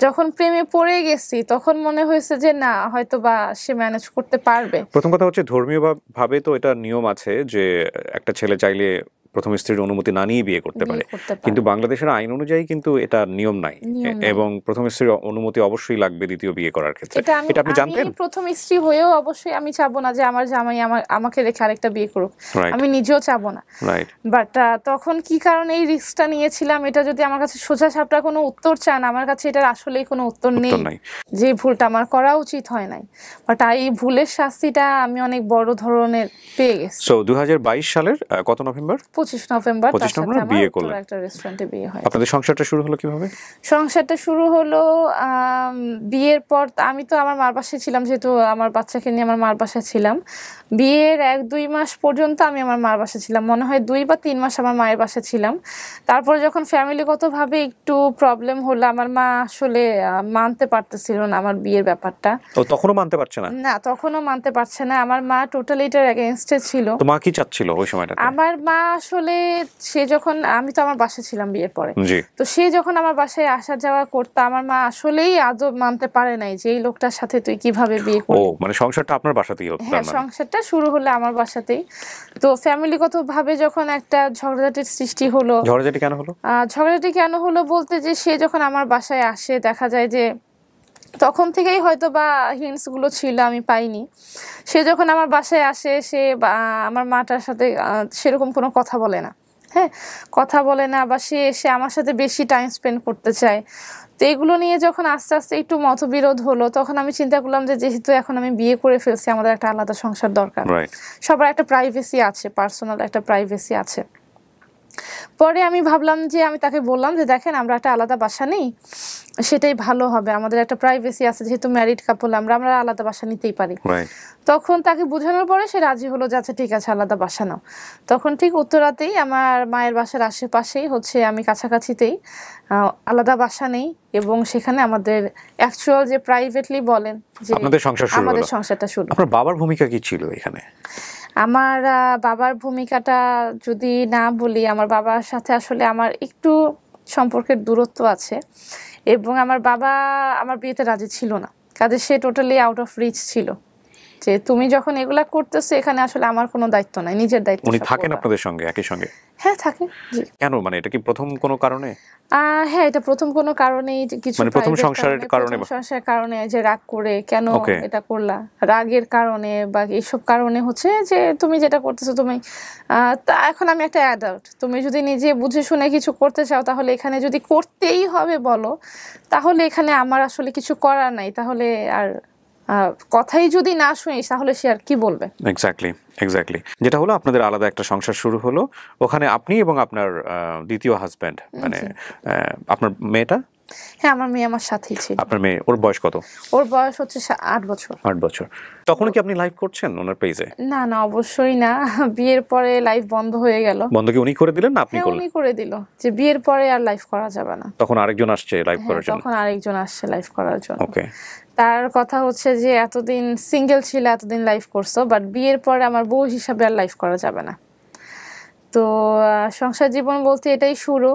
যখন প্রেমে পড়ে গেছি তখন মনে হয়েছে যে না, হয়তো বা সে ম্যানেজ করতে পারবে। প্রথম কথা হচ্ছে ধর্মীয় ভাবে তো এটা নিয়ম আছে যে একটা ছেলে চাইলে প্রথম স্ত্রীর অনুমতি না নিয়ে বিয়ে করতে পারে, কিন্তু বাংলাদেশের আইন অনুযায়ী কিন্তু এটা নিয়ম নাই, এবং প্রথম স্ত্রীর অনুমতি অবশ্যই লাগবে দ্বিতীয় বিয়ে করার ক্ষেত্রে। এটা আপনি জানতেন? প্রথম স্ত্রী হয়েও অবশ্যই আমি চাবো না যে আমার জামাই আমাকে রেখে আরেকটা বিয়ে করুক, আমি নিজেও চাবো না। বাট তখন কি কারণে এই রিস্কটা নিয়েছিলাম, এটা যদি আমার কাছে সোজা সাপটা কোনো উত্তর চান, আমার কাছে এটার আসলেই কোনো উত্তর নেই। যে ভুলটা আমার করা উচিত হয় নাই, বাট এই ভুলের শাস্তিটা আমি অনেক বড় ধরনের পেয়ে গেছি। সো 2022 সালের কত নভেম্বর? 25 নভেম্বর বিয়ে করলেন। একটা রেস্টুরেন্টে বিয়ে হয়। আপনাদের সংসারটা শুরু হলো কিভাবে? সংসারটা শুরু হলো বিয়ের পর। আমি তো আমার মার বাসায় ছিলাম, যেহেতু আমার বাচ্চাকে নিয়ে আমার মার বাসায় ছিলাম। বিয়ের 1-2 মাস পর্যন্ত আমি আমার মার বাসায় ছিলাম, মনে হয় 2 বা 3 মাস আমার মায়ের বাসায় ছিলাম। তারপরে যখন ফ্যামিলিগতভাবে একটু প্রবলেম হলো, আমার মা আসলে মানতে পারতেছিল না আমার বিয়ের ব্যাপারটা। তখনও মানতে পারছে না? না, তখনও মানতে পারছে না। আমার মা টোটালি এটার এগেইনস্টে ছিল। তো মা কি চাচ্ছিল ওই সময়টাতে? আমার মা আসলে সে যখন, আমি তো আমার বাসায় ছিলাম বিয়ের পরে, তো সে যখন আমার বাসায় আসা যাওয়া করতো, আমার মা আসলেই আদৌ মানতে পারে নাই যে এই লোকটার সাথে তুই কিভাবে বিয়ে করলি। মানে সংসারটা আপনার বাসাতেই হতো? হ্যাঁ, সংসারটা শুরু হলো আমার বাসাতেই। তো ফ্যামিলিগত ভাবে যখন একটা ঝগড়াঝাটির সৃষ্টি হলো। ঝগড়াঝাটি কেন হলো? ঝগড়াঝাটি কেন হলো বলতে, যে সে যখন আমার বাসায় আসে, দেখা যায় যে তখন থেকেই হয়তো বা হিন্টস গুলো ছিল, আমি পাইনি। সে যখন আমার বাসায় আসে, সে আমার মাটার সাথে সেরকম কোনো কথা বলে না, হ্যাঁ, কথা বলে না, বা সে এসে আমার সাথে বেশি টাইম স্পেন্ড করতে চায়। তো এগুলো নিয়ে যখন আস্তে আস্তে একটু মতবিরোধ হলো, তখন আমি চিন্তা করলাম যে যেহেতু এখন আমি বিয়ে করে ফেলছি, আমাদের একটা আলাদা সংসার দরকার। সবার একটা প্রাইভেসি আছে, পার্সোনাল একটা প্রাইভেসি আছে। পরে আমি ভাবলাম যে, আমি তাকে বললাম যে দেখেন, আমরা একটা আলাদা বাসা নেই, সেটাই ভালো হবে, আমাদের একটা প্রাইভেসি আছে, যেহেতু ম্যারিড কাপল, আমরা আলাদা বাসা নিতেই পারি। তখন তাকে বোঝানোর পরে সে রাজি হলো, যে আচ্ছা ঠিক আছে, আলাদা বাসা নাও। তখন ঠিক উত্তরাতেই, আমার মায়ের বাসার আশেপাশেই হচ্ছে, আমি কাছাকাছিতেই আলাদা বাসা নেই, এবং সেখানে আমাদের অ্যাকচুয়াল যে প্রাইভেটলি বলেন যে আমাদের সংসারটা শুরু। আপনার বাবার ভূমিকা কি ছিল এখানে? আমার বাবার ভূমিকাটা যদি না বলি, আমার বাবার সাথে আসলে আমার একটু সম্পর্কের দূরত্ব আছে, এবং আমার বাবা আমার বিয়েতে রাজি ছিল না, কাজে সে টোটালি আউট অফ রিচ ছিল, যে তুমি যখন এগুলা করতেছো, এখানে আসলে আমার কোনো দায়িত্ব নাই, নিজের দায়িত্ব। উনি থাকেন আপনাদের সঙ্গে একই সঙ্গে? হ্যাঁ, থাকে। কেন, মানে এটা কি প্রথম কোনো কারণে? হ্যাঁ, এটা প্রথম কোনো কারণেই, কিছু মানে প্রথম সংসারের কারণে যে রাগ করে কেন এটা করলা, রাগের কারণে বা এইসব কারণে হচ্ছে যে তুমি যেটা করতেছো, তুমি এখন আমি একটা অ্যাডাল্ট, তুমি যদি নিজে বুঝে শুনে কিছু করতে চাও, তাহলে এখানে যদি করতেই হবে বলো, তাহলে এখানে আমার আসলে কিছু করার নাই, তাহলে আর কথাই যদি না শুনিস তাহলে সে আর কি বলবে। এক্স্যাক্টলি যেটা হলো আপনাদের আলাদা একটা সংসার শুরু হলো, ওখানে আপনি এবং আপনার দ্বিতীয় হাজব্যান্ড মানে আপনার মেয়েটা। হ্যাঁ, আমার মেয়ে আমার সাথেই ছিল। আপনার মেয়ে, ওর বয়স কত? ওর বয়স হচ্ছে 8 বছর। 8 বছর। তখন কি আপনি লাইভ করছেন ওনার পেজে? না না, অবশ্যই না। বিয়ের পরে লাইভ বন্ধ হয়ে গেল। বন্ধ কি উনি করে দিলেন না আপনি করলেন? উনি করে দিল যে বিয়ের পরে আর লাইভ করা যাবে না। তখন আরেকজন আসছে লাইভ করার জন্য? তখন আরেকজন আসছে লাইভ করার জন্য। ওকে। তার কথা হচ্ছে যে এতদিন সিঙ্গেল ছিল, এতদিন লাইভ করছো, বাট বিয়ের পরে আমার বউ হিসাবে আর লাইভ করা যাবে না। তো সংসার জীবন বলতে এটাই শুরু।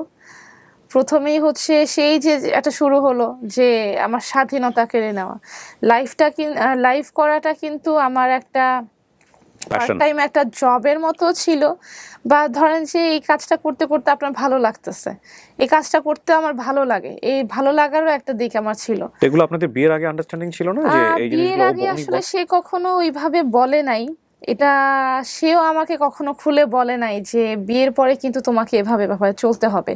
প্রথমেই হচ্ছে সেই যে একটা শুরু হলো যে আমার স্বাধীনতা কেড়ে নেওয়া। লাইভ করাটা কিন্তু আমার একটা পার্ট টাইম একটা জবের মতো ছিল, বা ধরেন যে এই কাজটা করতে করতে আপনার ভালো লাগতেছে, এই কাজটা করতে আমার ভালো লাগে, এই ভালো লাগারও একটা দিক আমার ছিল। এগুলো আপনাদের বিয়ের আগে আন্ডারস্ট্যান্ডিং ছিল না যে এই জিনিসগুলো? বিয়ের আগে আসলে সে কখনো ওইভাবে বলে নাই, এটা সেও আমাকে কখনো খুলে বলে নাই যে বিয়ের পরে কিন্তু তোমাকে এভাবে এভাবে চলতে হবে।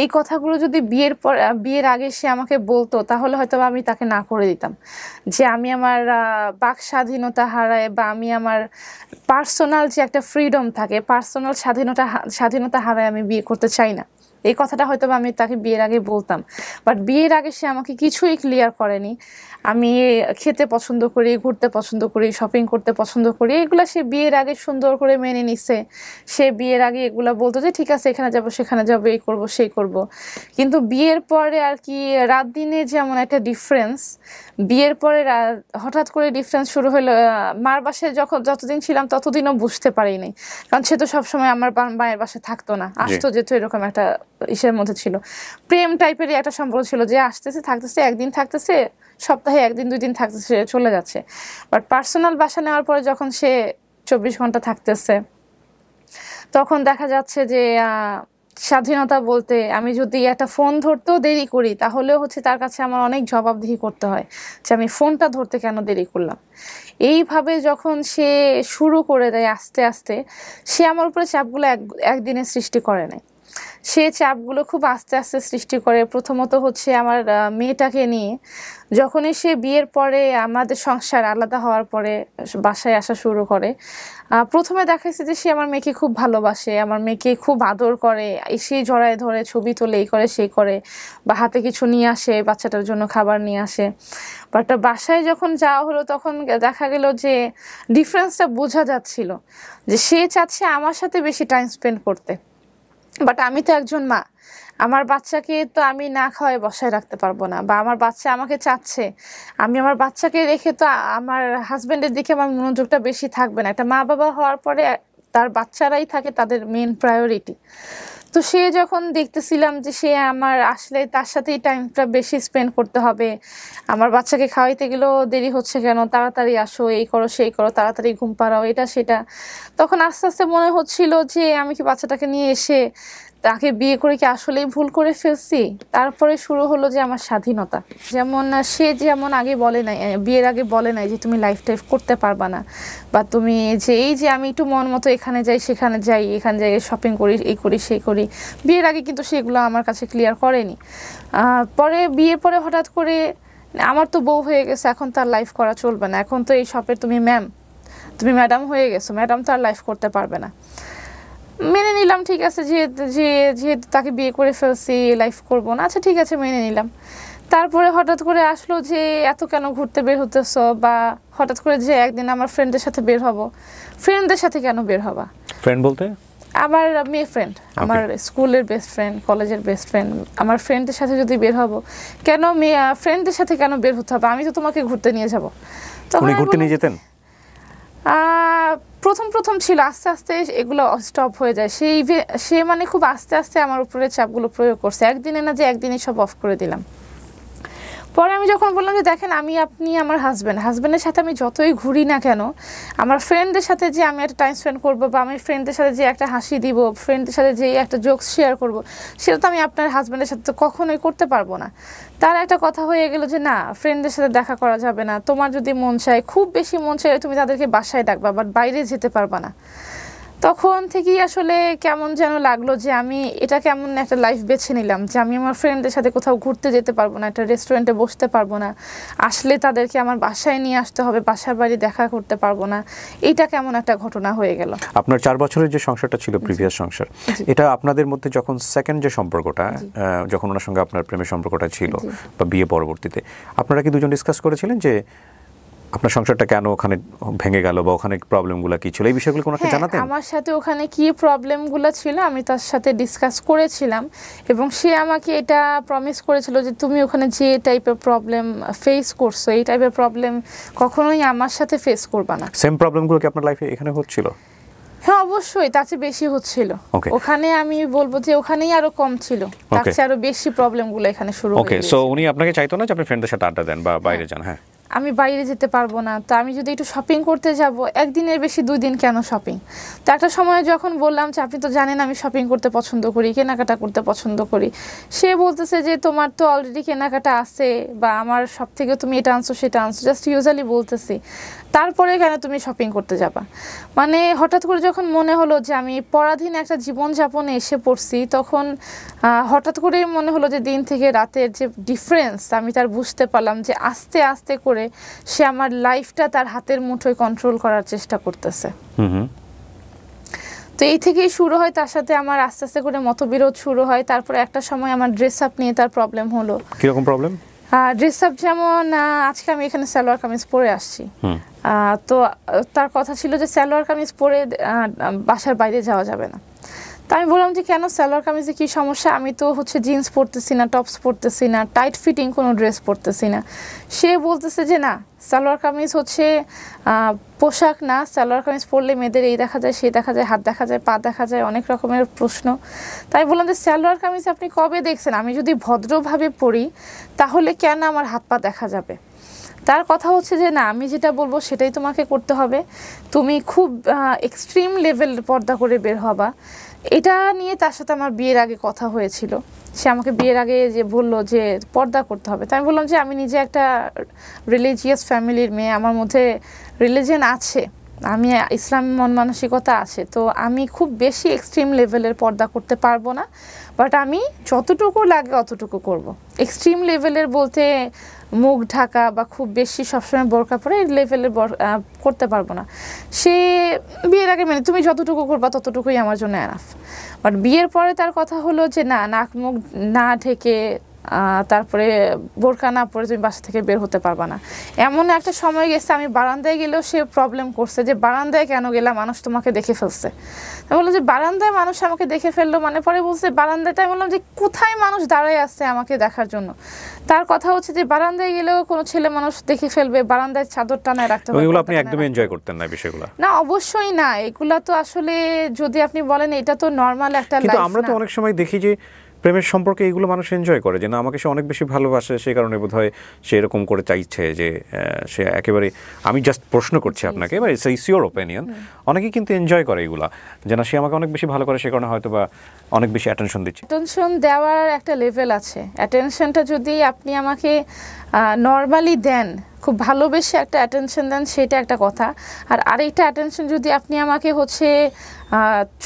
এই কথাগুলো যদি বিয়ের আগে সে আমাকে বলতো তাহলে হয়তো আমি তাকে না করে দিতাম, যে আমি আমার বাক স্বাধীনতা হারায় বা আমি আমার পার্সোনাল যে একটা ফ্রিডম থাকে, পার্সোনাল স্বাধীনতা হারায় আমি বিয়ে করতে চাই না। এই কথাটা হয়তো আমি তাকে বিয়ের আগে বলতাম, বাট বিয়ের আগে সে আমাকে কিছুই ক্লিয়ার করেনি। আমি খেতে পছন্দ করি, ঘুরতে পছন্দ করি, শপিং করতে পছন্দ করি, এগুলো সে বিয়ের আগে সুন্দর করে মেনে নিছে। সে বিয়ের আগে এগুলো বলতো যে ঠিক আছে এখানে যাব সেখানে যাব, এই করব সেই করব। কিন্তু বিয়ের পরে আর কি রাত দিনে যেমন একটা ডিফারেন্স, বিয়ের পরে হঠাৎ করে ডিফারেন্স শুরু হলো। মার বাসায় যতদিন ছিলাম ততদিনও বুঝতে পারিনি, কারণ সে তো সবসময় আমার মায়ের বাসায় থাকতো না, আসতো যেত, এরকম একটা ইসের মধ্যে ছিল। প্রেম টাইপেরই একটা সম্পর্ক ছিল যে আসতেছে থাকতেছে, একদিন থাকতেছে, সপ্তাহে 1 দিন 2 দিন থাকতেছে, চলে যাচ্ছে। বাট পার্সোনাল বাসা নেওয়ার পরে যখন সে 24 ঘন্টা থাকতেছে, তখন দেখা যাচ্ছে যে স্বাধীনতা বলতে আমি যদি একটা ফোন ধরতেও দেরি করি তাহলেও হচ্ছে তার কাছে আমার অনেক জবাবদিহি করতে হয় যে আমি ফোনটা ধরতে কেন দেরি করলাম। এইভাবে যখন সে শুরু করে দেয় আস্তে আস্তে, সে আমার উপরে চাপগুলো একদিনে সৃষ্টি করে নাই, সে চাপগুলো খুব আস্তে আস্তে সৃষ্টি করে। প্রথমত হচ্ছে আমার মেয়েটাকে নিয়ে, যখনই সে বিয়ের পরে আমাদের সংসার আলাদা হওয়ার পরে বাসায় আসা শুরু করে, প্রথমে দেখাচ্ছে যে সে আমার মেয়েকে খুব ভালোবাসে, আমার মেয়েকে খুব আদর করে, এসে জড়ায় ধরে ছবি তোলে, এই করে সেই করে, বা হাতে কিছু নিয়ে আসে, বাচ্চাটার জন্য খাবার নিয়ে আসে। বাট বাসায় যখন যাওয়া হলো তখন দেখা গেল যে ডিফারেন্সটা বোঝা যাচ্ছিল, যে সে চাচ্ছে আমার সাথে বেশি টাইম স্পেন্ড করতে, বাট আমি তো একজন মা, আমার বাচ্চাকে তো আমি না খাওয়ায় বসায় রাখতে পারবো না, বা আমার বাচ্চা আমাকে চাচ্ছে, আমি আমার বাচ্চাকে রেখে তো আমার হাজবেন্ডের দিকে আমার মনোযোগটা বেশি থাকবে না। একটা মা বাবা হওয়ার পরে তার বাচ্চারাই থাকে তাদের মেন প্রায়োরিটি। তো সে যখন দেখতেছিলাম যে সে আমার আসলে তার সাথেই টাইমটা বেশি স্পেন্ড করতে হবে, আমার বাচ্চাকে খাওয়াইতে গেলেও দেরি হচ্ছে কেন, তাড়াতাড়ি আসো, এই করো সেই করো, তাড়াতাড়ি ঘুম পাড়াও, এটা সেটা, তখন আস্তে আস্তে মনে হচ্ছিল যে আমি কি বাচ্চাটাকে নিয়ে এসে তাকে বিয়ে করে কি আসলেই ভুল করে ফেলছি। তারপরে শুরু হলো যে আমার স্বাধীনতা, যেমন সে যেমন আগে বলে নাই, বিয়ের আগে বলে নাই যে তুমি লাইফ টাইফ করতে পারবা না, বা তুমি যে এই যে আমি একটু মন মতো এখানে যাই সেখানে যাই, এখানে যাই শপিং করি, এই করি সেই করি, বিয়ের আগে কিন্তু সেগুলো আমার কাছে ক্লিয়ার করেনি। পরে বিয়ের পরে হঠাৎ করে আমার তো বউ হয়ে গেছে, এখন তার লাইফ করা চলবে না, এখন তো এই শপের তুমি ম্যাডাম হয়ে গেছো, ম্যাডাম তো আর লাইফ করতে পারবে না। মেনে নিলাম, ঠিক আছে, যেহেতু তাকে বিয়ে করে ফেলছি লাইফ করবো না, আচ্ছা ঠিক আছে মেনে নিলাম। তারপরে হঠাৎ করে আসলো যে এত কেন ঘুরতে বের হতেছো, বা হঠাৎ করে যে একদিন আমার ফ্রেন্ডের সাথে বের হব, ফ্রেন্ডদের সাথে কেন বের হবা? ফ্রেন্ড বলতে আমার মেয়ে ফ্রেন্ড, আমার স্কুলের বেস্ট ফ্রেন্ড, কলেজের বেস্ট ফ্রেন্ড, আমার ফ্রেন্ডের সাথে যদি বের হব, কেন ফ্রেন্ডদের সাথে কেন বের হতে হবে, আমি তো তোমাকে ঘুরতে নিয়ে যাব। উনি ঘুরতে নিয়ে যেতেন? প্রথম ছিল, আস্তে আস্তে এগুলো স্টপ হয়ে যায়। সে মানে খুব আস্তে আস্তে আমার উপরে চাপগুলো প্রয়োগ করছে, একদিনে না যে একদিনে সব অফ করে দিলাম। পরে আমি যখন বললাম যে দেখেন আপনি আমার হাজব্যান্ডের সাথে আমি যতই ঘুরি না কেন, আমার ফ্রেন্ডদের সাথে যে আমি একটা টাইম স্পেন্ড করবো, বা আমি ফ্রেন্ডদের সাথে যে একটা হাসি দিব, ফ্রেন্ডদের সাথে যে একটা জোকস শেয়ার করব, সেটা তো আমি আপনার হাজব্যান্ডের সাথে তো কখনোই করতে পারবো না। তার একটা কথা হয়ে গেল যে না, ফ্রেন্ডদের সাথে দেখা করা যাবে না, তোমার যদি মন চায়, খুব বেশি মন চায়, তুমি তাদেরকে বাসায় ডাকবা, বাট বাইরে যেতে পারবা না। তখন থেকেই আসলে কেমন যেন লাগলো যে আমি এটা কেমন একটা লাইফ বেছে নিলাম, যে আমি আমার ফ্রেন্ডদের সাথে কোথাও ঘুরতে যেতে পারবো না, একটা রেস্টুরেন্টে বসতে পারবো না, আসলে তাদেরকে আমার বাসায় নিয়ে আসতে হবে, বাসার বাড়ি দেখা করতে পারবো না। এটা কেমন একটা ঘটনা হয়ে গেল। আপনার 4 বছরের যে সংসারটা ছিল, প্রিভিয়াস সংসার, এটা আপনাদের মধ্যে যখন সেকেন্ড যে সম্পর্কটা, যখন ওনার সঙ্গে আপনার প্রেমের সম্পর্কটা ছিল বা বিয়ে পরবর্তীতে, আপনারা কি দুজন ডিসকাস করেছিলেন যে আপনার সংসারটা কেন ওখানে ভেঙে গেল বা ওখানে প্রবলেমগুলো কি ছিল, এই বিষয়গুলো কোনাকে জানাতেন? আমার সাথে ওখানে কি প্রবলেমগুলো ছিল আমি তার সাথে ডিসকাস করেছিলাম, এবং সে আমাকে এটা প্রমিস করেছিল যে তুমি ওখানে যে টাইপের প্রবলেম ফেস করছো, এই টাইপের প্রবলেম কখনোই আমার সাথে ফেস করবা না। সেম প্রবলেমগুলো কি আপনার লাইফে এখানে হচ্ছিল? হ্যাঁ অবশ্যই, তার চেয়ে বেশি হচ্ছিল। ওখানে আমি বলবো যে ওখানেই আরো কম ছিল, তার চেয়ে আরো বেশি প্রবলেমগুলো এখানে শুরু হয়ে গেছে। ওকে, সো উনি আপনাকে চাইতো না যে আপনি ফ্রেন্ডদের সাথে আড্ডা দেন বা বাইরে যান? হ্যাঁ, আমি বাইরে যেতে পারবো না, তো আমি যদি একটু শপিং করতে যাব, একদিনের বেশি 2 দিন কেন শপিং? তো একটা সময় যখন বললাম যে আপনি তো জানেন আমি শপিং করতে পছন্দ করি, কেনাকাটা করতে পছন্দ করি, সে বলতেছে যে তোমার তো অলরেডি কেনাকাটা আছে, বা আমার সব থেকে তুমি এটা আনছো সেটা আনছো, জাস্ট ইউজুয়ালি বলতেছি, তারপরে কেন তুমি শপিং করতে যাবা? মানে হঠাৎ করে যখন মনে হলো যে আমি পরাধীন একটা জীবনযাপনে এসে পড়ছি, তখন হঠাৎ করেই মনে হলো যে দিন থেকে রাতের যে ডিফারেন্স আমি তার বুঝতে পারলাম, যে আস্তে আস্তে করে সে আমার লাইফটা তার হাতের মুঠোয় কন্ট্রোল করার চেষ্টা করতেছে। তো এই থেকেই শুরু হয় তার সাথে আমার আস্তে আস্তে করে মতবিরোধ শুরু হয়। তারপরে একটা সময় আমার ড্রেস আপ নিয়ে তার প্রবলেম হলো। কিরকম প্রবলেম? ড্রেস আপ যেমন আজকে আমি এখানে সালোয়ার কামিজ পরে আসছি, তো তার কথা ছিল যে সালোয়ার কামিজ পরে বাসার বাইরে যাওয়া যাবে না। তো আমি বললাম যে কেন, সালোয়ার কামিজে কি সমস্যা? আমি তো হচ্ছে জিন্স পরতেছি না, টপস পরতেছি না, টাইট ফিটিং কোনো ড্রেস পরতেছি না। সে বলতেছে যে না, সালোয়ার কামিজ হচ্ছে পোশাক না, সালোয়ার কামিজ পরলে মেয়েদের এই দেখা যায়, সেই দেখা যায়, হাত দেখা যায়, পা দেখা যায়, অনেক রকমের প্রশ্ন। তাই বললাম যে সালোয়ার কামিজ আপনি কবে দেখছেন? আমি যদি ভদ্রভাবে পরি তাহলে কেন আমার হাত পা দেখা যাবে? তার কথা হচ্ছে যে না, আমি যেটা বলবো সেটাই তোমাকে করতে হবে, তুমি খুব এক্সট্রিম লেভেল পর্দা করে বের হবা। এটা নিয়ে তার সাথে আমার বিয়ের আগে কথা হয়েছিল। সে আমাকে বিয়ের আগে যে বললো যে পর্দা করতে হবে, তাই আমি বললাম যে আমি নিজে একটা রিলিজিয়াস ফ্যামিলির মেয়ে, আমার মধ্যে রিলিজিয়ন আছে, আমি ইসলাম মন মানসিকতা আছে, তো আমি খুব বেশি এক্সট্রিম লেভেলের পর্দা করতে পারবো না, বাট আমি যতটুকু লাগে অতটুকু করব। এক্সট্রিম লেভেলের বলতে মুখ ঢাকা বা খুব বেশি সবসময় বোরকা পরে এই লেভেলের করতে পারবো না। সে বিয়ের আগে মানে তুমি যতটুকু করবা ততটুকুই আমার জন্য এনাফ। বাট বিয়ের পরে তার কথা হলো যে না, নাক মুখ না ঢেকে তারপরে বোরকা না পরে তুমি বাসা থেকে বের হতে পারবা না। এমন একটা সময় গেছে আমি বারান্দায় গেলেও সে প্রবলেম করছে যে বারান্দায় কেন গেলাম, মানুষ তোমাকে দেখে ফেলছে। আমি বললাম যে বারান্দায় মানুষ আমাকে দেখে ফেললো মানে? পরে বলছে বারান্দায়। তাই বললাম যে কোথায় মানুষ দাঁড়ায় আছে আমাকে দেখার জন্য? তার কথা হচ্ছে যে বারান্দায় গেলেও কোনো ছেলে মানুষ দেখে ফেলবে, বারান্দায় চাদর টানায় রাখতে হবে। এগুলো আপনি একদম এনজয় করতেন না বিষয়গুলো? না, অবশ্যই না। এগুলা তো আসলে যদি আপনি বলেন এটা তো নরমাল একটা লাইফ। কিন্তু আমরা তো অনেক সময় দেখি যে প্রেমের সম্পর্কে এগুলো মানুষ এনজয় করে, যে না আমাকে সে অনেক বেশি ভালোবাসে, সেই কারণে বোধহয় সে এরকম করে চাইছে যে সে একেবারে, আমি জাস্ট প্রশ্ন করছি আপনাকে, এবার ইটস ইউর ওপিনিয়ন, অনেকেই কিন্তু এনজয় করে এগুলা, যে না সে আমাকে অনেক বেশি ভালো করে, সে কারণে হয়তো বা অনেক বেশি অ্যাটেনশন দিচ্ছে। অ্যাটেনশন দেওয়ার একটা লেভেল আছে। অ্যাটেনশনটা যদি আপনি আমাকে নর্মালি দেন, খুব ভালোবেসে একটা অ্যাটেনশন দেন, সেটা একটা কথা। আর আরেকটা অ্যাটেনশন যদি আপনি আমাকে হচ্ছে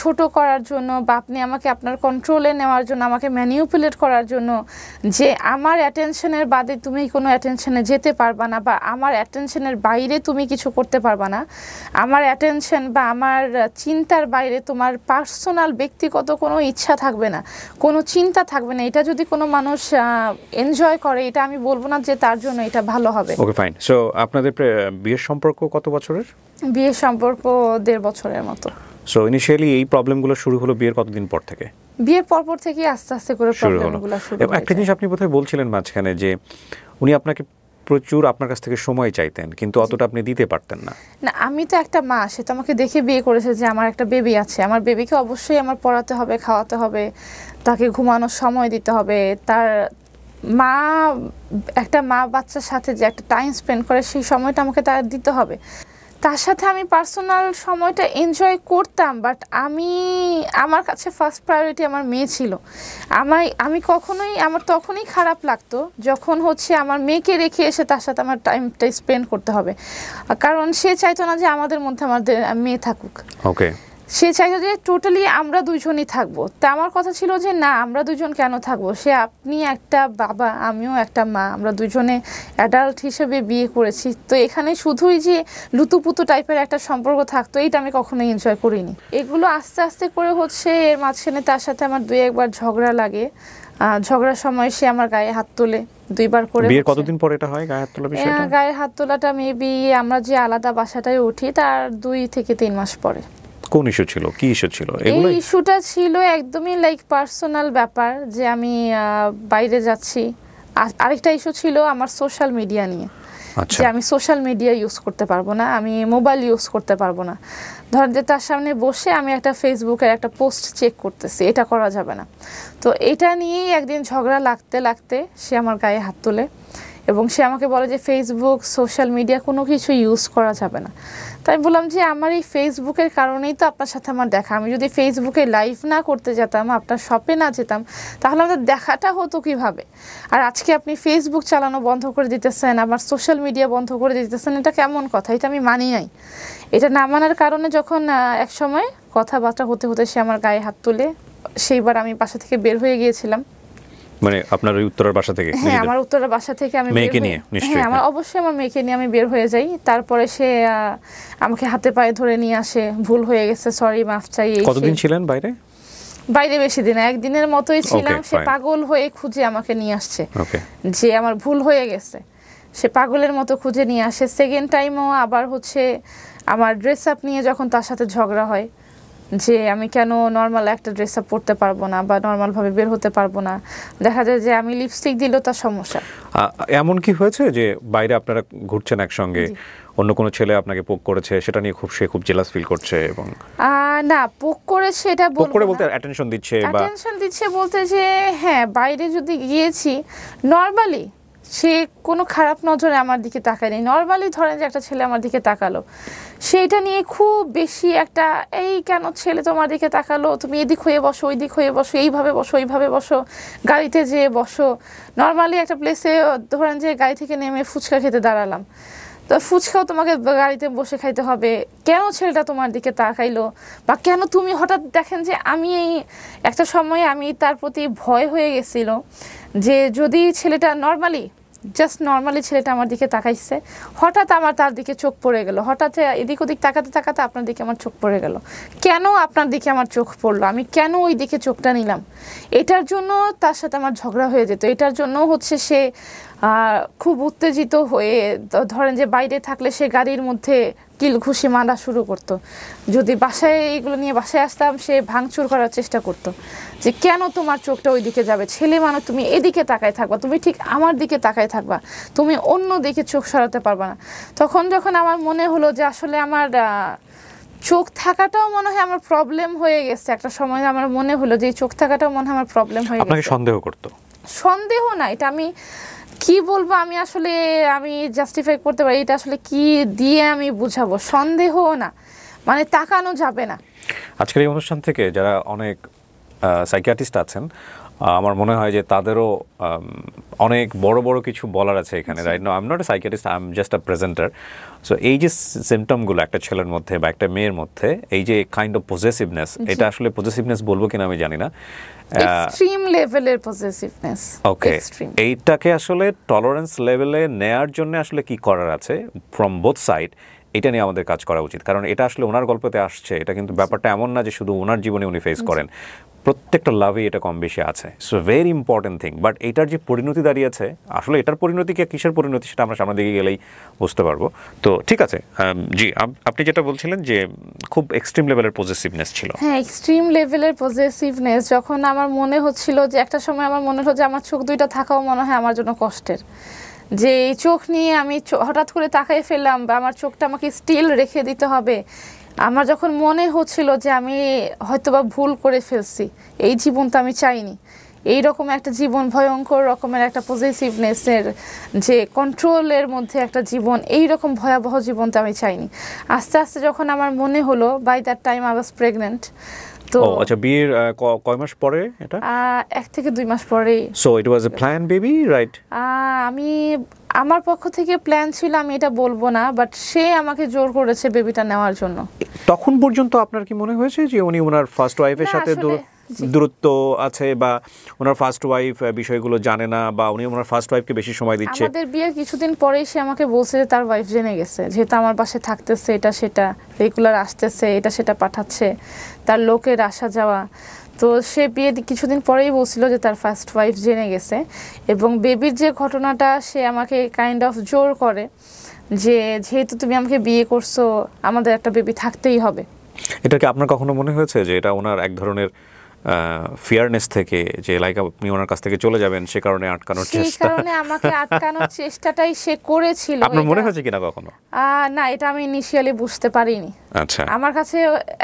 ছোট করার জন্য, বা আপনি আমাকে আপনার কন্ট্রোলে নেওয়ার জন্য, আমাকে ম্যানিপুলেট করার জন্য, যে আমার অ্যাটেনশনের বাদে তুমি কোনো অ্যাটেনশনে যেতে পারবা না, বা আমার অ্যাটেনশনের বাইরে তুমি কিছু করতে পারবা না, আমার অ্যাটেনশন বা আমার চিন্তার বাইরে তোমার পার্সোনাল ব্যক্তিগত কোনো ইচ্ছা থাকবে না, কোনো চিন্তা থাকবে না, এটা যদি কোনো মানুষ এনজয় করে, এটা আমি বলবো না যে তার জন্য এটা ভালো হবে। ওকে, ফাইন। সো আপনাদের বিয়ের সম্পর্ক কত বছরের? বিয়ের সম্পর্ক 1.5 বছরের মতো। সো ইনিশিয়ালি এই প্রবলেমগুলো শুরু হলো বিয়ের কতদিন পর থেকে? বিয়ের পরপর থেকে আস্তে আস্তে করে প্রবলেমগুলো শুরু হলো। একটা জিনিস আপনি বোধহয় বলছিলেন মাঝখানে যে উনি আপনাকে প্রচুর আপনার কাছ থেকে সময় চাইতেন, কিন্তু অতটা আপনি দিতে পারতেন না। না, আমি তো একটা মা, সে তো আমাকে দেখে বিয়ে করেছে, যে আমার একটা বেবি আছে, আমার বেবিকে অবশ্যই আমার পড়াতে হবে, খাওয়াতে হবে, তাকে ঘুমানোর সময় দিতে হবে। তার মা, একটা মা বাচ্চার সাথে যে একটা টাইম স্পেন্ড করে, সেই সময়টা আমাকে তার দিতে হবে। তার সাথে আমি পার্সোনাল সময়টা এনজয় করতাম, বাট আমার কাছে ফার্স্ট প্রায়োরিটি আমার মেয়ে ছিল। আমি কখনোই, আমার তখনই খারাপ লাগতো যখন হচ্ছে আমার মেয়েকে রেখে এসে তার সাথে আমার টাইমটা স্পেন্ড করতে হবে, কারণ সে চাইতো না যে আমাদের মধ্যে আমাদের মেয়ে থাকুক। ওকে। সে চাইতো যে টোটালি আমরা দুইজনই থাকবো। তা আমার কথা ছিল যে না, আমরা দুজন কেন থাকবো, সে আপনি একটা বাবা, আমিও একটা মা, আমরা দুজনে অ্যাডাল্ট হিসেবে বিয়ে করেছি, তো এখানে শুধুই যে লুতুপুতু টাইপের একটা সম্পর্ক থাকতো এইটা আমি কখনোই এনজয় করিনি। এগুলো আস্তে আস্তে করে হচ্ছে, এর মাঝখানে তার সাথে আমার 2-1 বার ঝগড়া লাগে। ঝগড়ার সময় সে আমার গায়ে হাত তোলে 2বার করে। বিয়ের কতদিন পরে এটা হয় গায়ে হাত তোলা বিষয়টা? গায়ে হাত তোলাটা মেবি আমরা যে আলাদা বাসাটায় উঠি তার 2 থেকে 3 মাস পরে। কোন ইস্যু ছিল, কি ইস্যু ছিল? এই ইস্যুটা ছিল একদমই লাইক পার্সোনাল ব্যাপার, যে আমি বাইরে যাচ্ছি। আরেকটা ইস্যু ছিল আমার সোশ্যাল মিডিয়া নিয়ে, যে আমি সোশ্যাল মিডিয়া ইউজ করতে পারবো না, আমি মোবাইল ইউজ করতে পারবো না। ধরেন যে তার সামনে বসে আমি একটা ফেসবুকের একটা পোস্ট চেক করতেছি, এটা করা যাবে না। তো এটা নিয়েই একদিন ঝগড়া লাগতে লাগতে সে আমার গায়ে হাত তোলে এবং সে আমাকে বলে যে ফেসবুক, সোশ্যাল মিডিয়া কোনো কিছু ইউজ করা যাবে না। তাই বললাম যে আমার এই ফেসবুকের কারণেই তো আপনার সাথে আমার দেখা, আমি যদি ফেসবুকে লাইভ না করতে যেতাম, আপনার শপে না যেতাম, তাহলে আমাদের দেখাটা হতো কিভাবে? আর আজকে আপনি ফেসবুক চালানো বন্ধ করে দিতেছেন, আমার সোশ্যাল মিডিয়া বন্ধ করে দিতেছেন, এটা কেমন কথা? এটা আমি মানি নাই। এটা না মানার কারণে যখন এক সময় কথাবার্তা হতে হতে সে আমার গায়ে হাত তুলে, সেইবার আমি বাসা থেকে বের হয়ে গিয়েছিলাম। মানে আপনার ওই উত্তরার বাসা থেকে? হ্যাঁ, আমার উত্তরার বাসা থেকে আমি মেয়েকে নিয়ে নিশ্চয়ই? হ্যাঁ, আমার অবশ্যই আমার মেয়েকে নিয়ে আমি বের হয়ে যাই। তারপরে সে আমাকে হাতে পায়ে ধরে নিয়ে আসে, ভুল হয়ে গেছে, সরি, মাফ চাই। কতদিন ছিলেন বাইরে? বাইরে বেশি দিন, একদিনের মতোই ছিলাম। সে পাগল হয়ে খুঁজে আমাকে নিয়ে আসছে, যে আমার ভুল হয়ে গেছে। সে পাগলের মতো খুঁজে নিয়ে আসে। সেকেন্ড টাইমও আবার হচ্ছে আমার ড্রেস আপ নিয়ে যখন তার সাথে ঝগড়া হয়, যে আমি কেন নর্মাল একটা ড্রেস আপ পরতে পারবো না বা নর্মালভাবে বের হতে পারবো না। দেখা যায় যে আমি লিপস্টিক দিলেও তার সমস্যা। এমন কি হয়েছে যে বাইরে আপনারা ঘুরছেন একসঙ্গে, অন্য কোনো ছেলে আপনাকে পোক করেছে, সেটা নিয়ে সে খুব জেলাস ফিল করছে? এবং না, পোক করেছে এটা পোক করে বলতে অ্যাটেনশন দিচ্ছে বা অ্যাটেনশন দিচ্ছে বলতে যে হ্যাঁ, বাইরে যদি গিয়েছি নর্মালি সে কোনো খারাপ নজরে আমার দিকে তাকায়নি। নর্মালি ধরেন যে একটা ছেলে আমার দিকে তাকালো, সেইটা নিয়ে খুব বেশি একটা এই কেন ছেলে তোমার দিকে তাকালো, তুমি এদিক হয়ে বসো, ওই দিক হয়ে বসো, এইভাবে বসো, ওইভাবে বসো, গাড়িতে যেয়ে বসো। নর্মালি একটা প্লেসে ধরেন যে গাড়ি থেকে নেমে ফুচকা খেতে দাঁড়ালাম, তো ফুচকাও তোমাকে গাড়িতে বসে খাইতে হবে, কেন ছেলেটা তোমার দিকে তাকাইলো? বা কেন তুমি হঠাৎ দেখেন যে আমি এই একটা সময় আমি তার প্রতি ভয় হয়ে গেছিল, যে যদি ছেলেটা জাস্ট নর্মালি ছেলেটা আমার দিকে তাকাইছে, হঠাৎ আমার তার দিকে চোখ পড়ে গেল, হঠাৎ এদিক ওদিক তাকাতে তাকাতে আপনার দিকে আমার চোখ পড়ে গেল। কেন আপনার দিকে আমার চোখ পড়লো, আমি কেন ওই দিকে চোখটা নিলাম? এটার জন্য তার সাথে আমার ঝগড়া হয়ে যেত। এটার জন্য হচ্ছে সে খুব উত্তেজিত হয়ে, ধরেন যে বাইরে থাকলে সে গাড়ির মধ্যে কিল ঘুষি মারা শুরু করতো। যদি বাসায় এইগুলো নিয়ে বাসায় আসতাম, সে ভাঙচুর করার চেষ্টা করতো, যে কেন তোমার চোখটা ওই দিকে যাবে, ছেলে মানুষ তুমি এদিকে তাকায় থাকবা, তুমি ঠিক আমার দিকে তাকায় থাকবা, তুমি অন্য দিকে চোখ সরাতে পারবা না। তখন যখন আমার মনে হলো যে আসলে আমার চোখ থাকাটাও মনে হয় আমার প্রবলেম হয়ে গেছে, একটা সময় আমার মনে হলো যে চোখ থাকাটাও মনে হয় আমার প্রবলেম হয়ে গেছে। আপনাকে সন্দেহ করতো? সন্দেহ না, এটা আমি কি বলবো, আমি জাস্টিফাই করতে পারি, এটা আসলে কি দিয়ে আমি বুঝাবো? সন্দেহ না, মানে তাকানো যাবে না। আজকের এই অনুষ্ঠান থেকে যারা অনেক সাইকিয়াট্রিস্ট আছেন, আমার মনে হয় যে তাদেরও অনেক বড় বড় কিছু বলার আছে এখানে। Right now I am not a psychiatrist, I am just a presenter. So এই যে সিমটমগুলো একটা ছেলের মধ্যে বা একটা মেয়ের মধ্যে, এই যে কাইন্ড অফ পজেসিভনেস, এটা আসলে পজেসিভনেস বলবো কিনা আমি জানি না, এক্সট্রিম লেভেলের পজেসিভনেস। ওকে, এইটাকে আসলে টলারেন্স লেভেলে নেয়ার জন্য আসলে কি করার আছে ফ্রম বোথ সাইড, এটা নিয়ে আমাদের কাজ করা উচিত। কারণ এটা আসলে ওনার গল্পতে আসছে, এটা কিন্তু ব্যাপারটা এমন না যে শুধু ওনার জীবনে উনি ফেস করেন, প্রত্যেকটা লাভে এটা কম বেশি আছে। So very important thing. But এটার যে পরিণতি দাঁড়িয়েছে, আসলে এটার পরিণতি কি কিসের পরিণতি সেটা আমরা সামনের দিকে গেলেই বুঝতে পারবো। তো ঠিক আছে, জি আপনি যেটা বলছিলেন যে খুব এক্সট্রিম লেভেলের পজেসিভনেস ছিল। হ্যাঁ, এক্সট্রিম লেভেলের পজেসিভনেস, যখন আমার মনে হচ্ছিল যে একটা সময় আমার মনে হলো যে আমার চোখ দুইটা থাকাও মনে হয় আমার জন্য কষ্টের, যে এই চোখ নিয়ে আমি হঠাৎ করে তাকিয়ে ফেললাম বা আমার চোখটা আমাকে স্টিল রেখে দিতে হবে। আমার যখন মনে হচ্ছিল যে আমি হয়তোবা ভুল করে ফেলছি, এই জীবনটা আমি চাইনি, এই রকম একটা জীবন, ভয়ঙ্কর রকমের একটা পজেসিভনেসের যে কন্ট্রোলের মধ্যে একটা জীবন, এই রকম ভয়াবহ জীবনটা আমি চাইনি। আস্তে আস্তে যখন আমার মনে হলো, by that time I was pregnant. তো আচ্ছা, বিয়ের কয় মাস পরে এটা? 1 থেকে 2 মাস পরেই। So it was A plan baby, right? আমার পক্ষ থেকে প্ল্যান ছিল, আমি এটা বলবো না, বাট সে আমাকে জোর করেছে বেবিটা নেওয়ার জন্য। তখন পর্যন্ত আপনার কি মনে হয়েছে যে উনি ওনার ফার্স্ট ওয়াইফের না, সাথে আসলে, জি। দূরত্ব আছে, বা ওনার ফার্স্ট ওয়াইফ বিষয়গুলো জানে না, বা উনি ওনার ফার্স্ট ওয়াইফকে বেশি সময় দিচ্ছে? আমাদের বিয়ের কিছুদিন পরেই সে আমাকে বলছে যে তার ওয়াইফ জেনে গেছে, যেহেতু আমার বাসায় থাকতেছে, এটা সেটা রেগুলার আসতেছে, এটা সেটা পাঠাচ্ছে, তার লোকের আসা যাওয়া। তো সে বিয়ে কিছুদিন পরেই বলছিল যে তার ফার্স্ট ওয়াইফ জেনে গেছে, এবং বেবির যে ঘটনাটা সে আমাকে কাইন্ড অফ জোর করে যে যেহেতু তুমি আমাকে বিয়ে করছো, আমাদের একটা বেবি থাকতেই হবে। এটা কি আপনার কখনো মনে হয়েছে যে এটা ওনার এক ধরনের ফিয়ারনেস থেকে, যে লাইক আপনি ওনার কাছ থেকে চলে যাবেন সে কারণে আটকানোর সেই চেষ্টা? কারণে আমাকে আটকানোর চেষ্টাটাই সে করেছিল। আপনার মনে হয়েছে কিনা কখনো? না, এটা আমি ইনিশিয়ালি বুঝতে পারিনি। আচ্ছা, আমার কাছে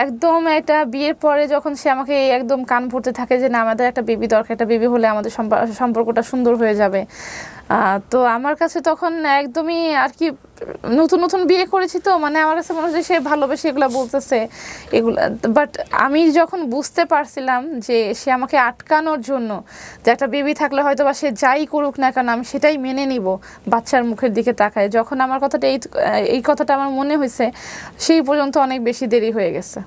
একদম এটা বিয়ের পরে যখন সে আমাকে একদম কান পড়তে থাকে যে না, আমাদের একটা বেবি দরকার, একটা বেবি হলে আমাদের সম্পর্কটা সুন্দর হয়ে যাবে। তো আমার কাছে তখন একদমই আর কি, নতুন নতুন বিয়ে করেছি তো, মানে আমার কাছে মনে হচ্ছে সে ভালোবেসে এগুলো বলতেছে এগুলা। বাট আমি যখন বুঝতে পারছিলাম যে সে আমাকে আটকানোর জন্য, যে একটা বেবি থাকলে হয়তো বা সে যাই করুক না কেন আমি সেটাই মেনে নিব বাচ্চার মুখের দিকে তাকায়, যখন আমার কথাটা এই কথাটা আমার মনে হয়েছে, সেই পর্যন্ত অনেক বেশি দেরি হয়ে গেছে।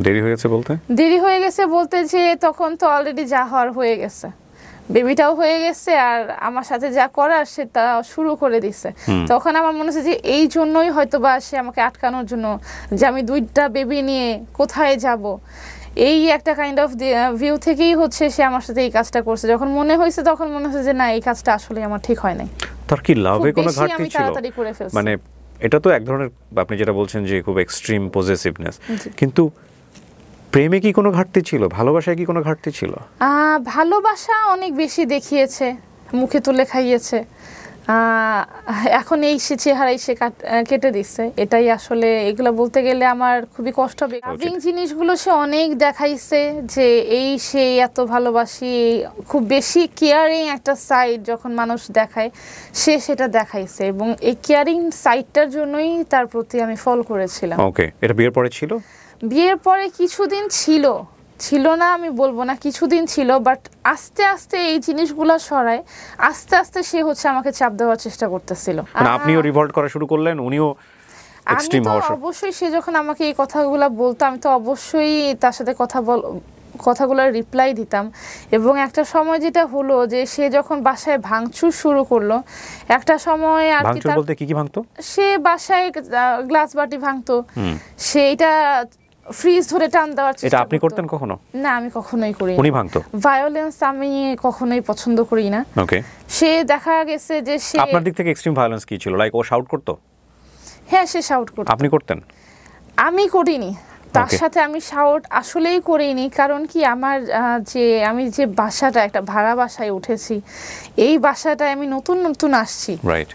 দেরি হয়েছে বলতে? দেরি হয়ে গেছে বলতে যে তখন তো অলরেডি যা হওয়ার হয়ে গেছে, বেবিটাও হয়ে গেছে, আর আমার সাথে যা করার সে তা শুরু করে দিছে। তখন আমার মনে হচ্ছে যে এই জন্যই হয়তো বা সে আমাকে আটকানোর জন্য, যে আমি দুইটা বেবি নিয়ে কোথায় যাব, এই একটা কাইন্ড অফ ভিউ থেকেই হচ্ছে সে আমার সাথে এই কাজটা করছে। যখন মনে হয়েছে তখন মনে হচ্ছে যে না, এই কাজটা আসলে আমার ঠিক হয় নাই। তার কি লাভে কোনো ঘাটতি আমি ছিল? তাড়াতাড়ি করে ফেলছি। মানে এটা তো এক ধরনের, আপনি যেটা বলছেন যে খুব এক্সট্রিম পজেসিভনেস, কিন্তু প্রেমে কি কোনো ঘাটতি ছিল? ভালোবাসায় কি কোনো ঘাটতি ছিল? ভালোবাসা অনেক বেশি দেখিয়েছে, মুখে তুলে খাইয়েছে। এখন এই সে চেহারাই সে কেটে দিচ্ছে, এটাই আসলে, এগুলো বলতে গেলে আমার খুবই কষ্ট হবে। লাভিং জিনিসগুলো সে অনেক দেখাইছে, যে এই সেই এত ভালোবাসি, খুব বেশি কেয়ারিং একটা সাইড যখন মানুষ দেখায়, সে সেটা দেখাইছে, এবং এই কেয়ারিং সাইডটার জন্যই তার প্রতি আমি ফল করেছিলাম। ওকে, এটা বিয়ের পরে ছিল? বিয়ের পরে কিছুদিন ছিল না আমি বলবো না, কিছুদিন ছিল, বাট আস্তে আস্তে এই জিনিসগুলো সরায়, আস্তে আস্তে সে হচ্ছে আমাকে চাপ দেওয়ার চেষ্টা করতেছিল। মানে আপনিও রিভল্ট করা শুরু করলেন, উনিও আমি এক্সট্রিম তো হওয়া? অবশ্যই, সে যখন আমাকে এই কথাগুলো বলতো আমি তো অবশ্যই তার সাথে কথাগুলোর রিপ্লাই দিতাম। এবং একটা সময় যেটা হলো যে সে যখন বাসায় ভাঙচুর শুরু করলো, একটা সময় আর কি, ভাঙচুর বলতে কি কি ভাঙতো? সে বাসায় গ্লাস বাটি ভাঙতো, সেইটা ফ্রিজ ধরে টান দেওয়ার চেষ্টা। এটা আপনি করতেন কখনো? না, আমি কখনোই করি না। উনি ভাঙতো? ভায়োলেন্স আমি কখনোই পছন্দ করি না। ওকে, সে দেখা গেছে যে সে, আপনার দিক থেকে এক্সট্রিম ভায়োলেন্স কি ছিল? লাইক ও শাউট করতো? হ্যাঁ, সে শাউট করতো। আপনি করতেন? আমি করিনি, তার সাথে আমি শাউট আসলেই করিনি। কারণ কি, আমি যে বাসাটা, একটা ভাড়া বাসায় উঠেছি, এই বাসাটায় আমি নতুন নতুন আসছি, রাইট।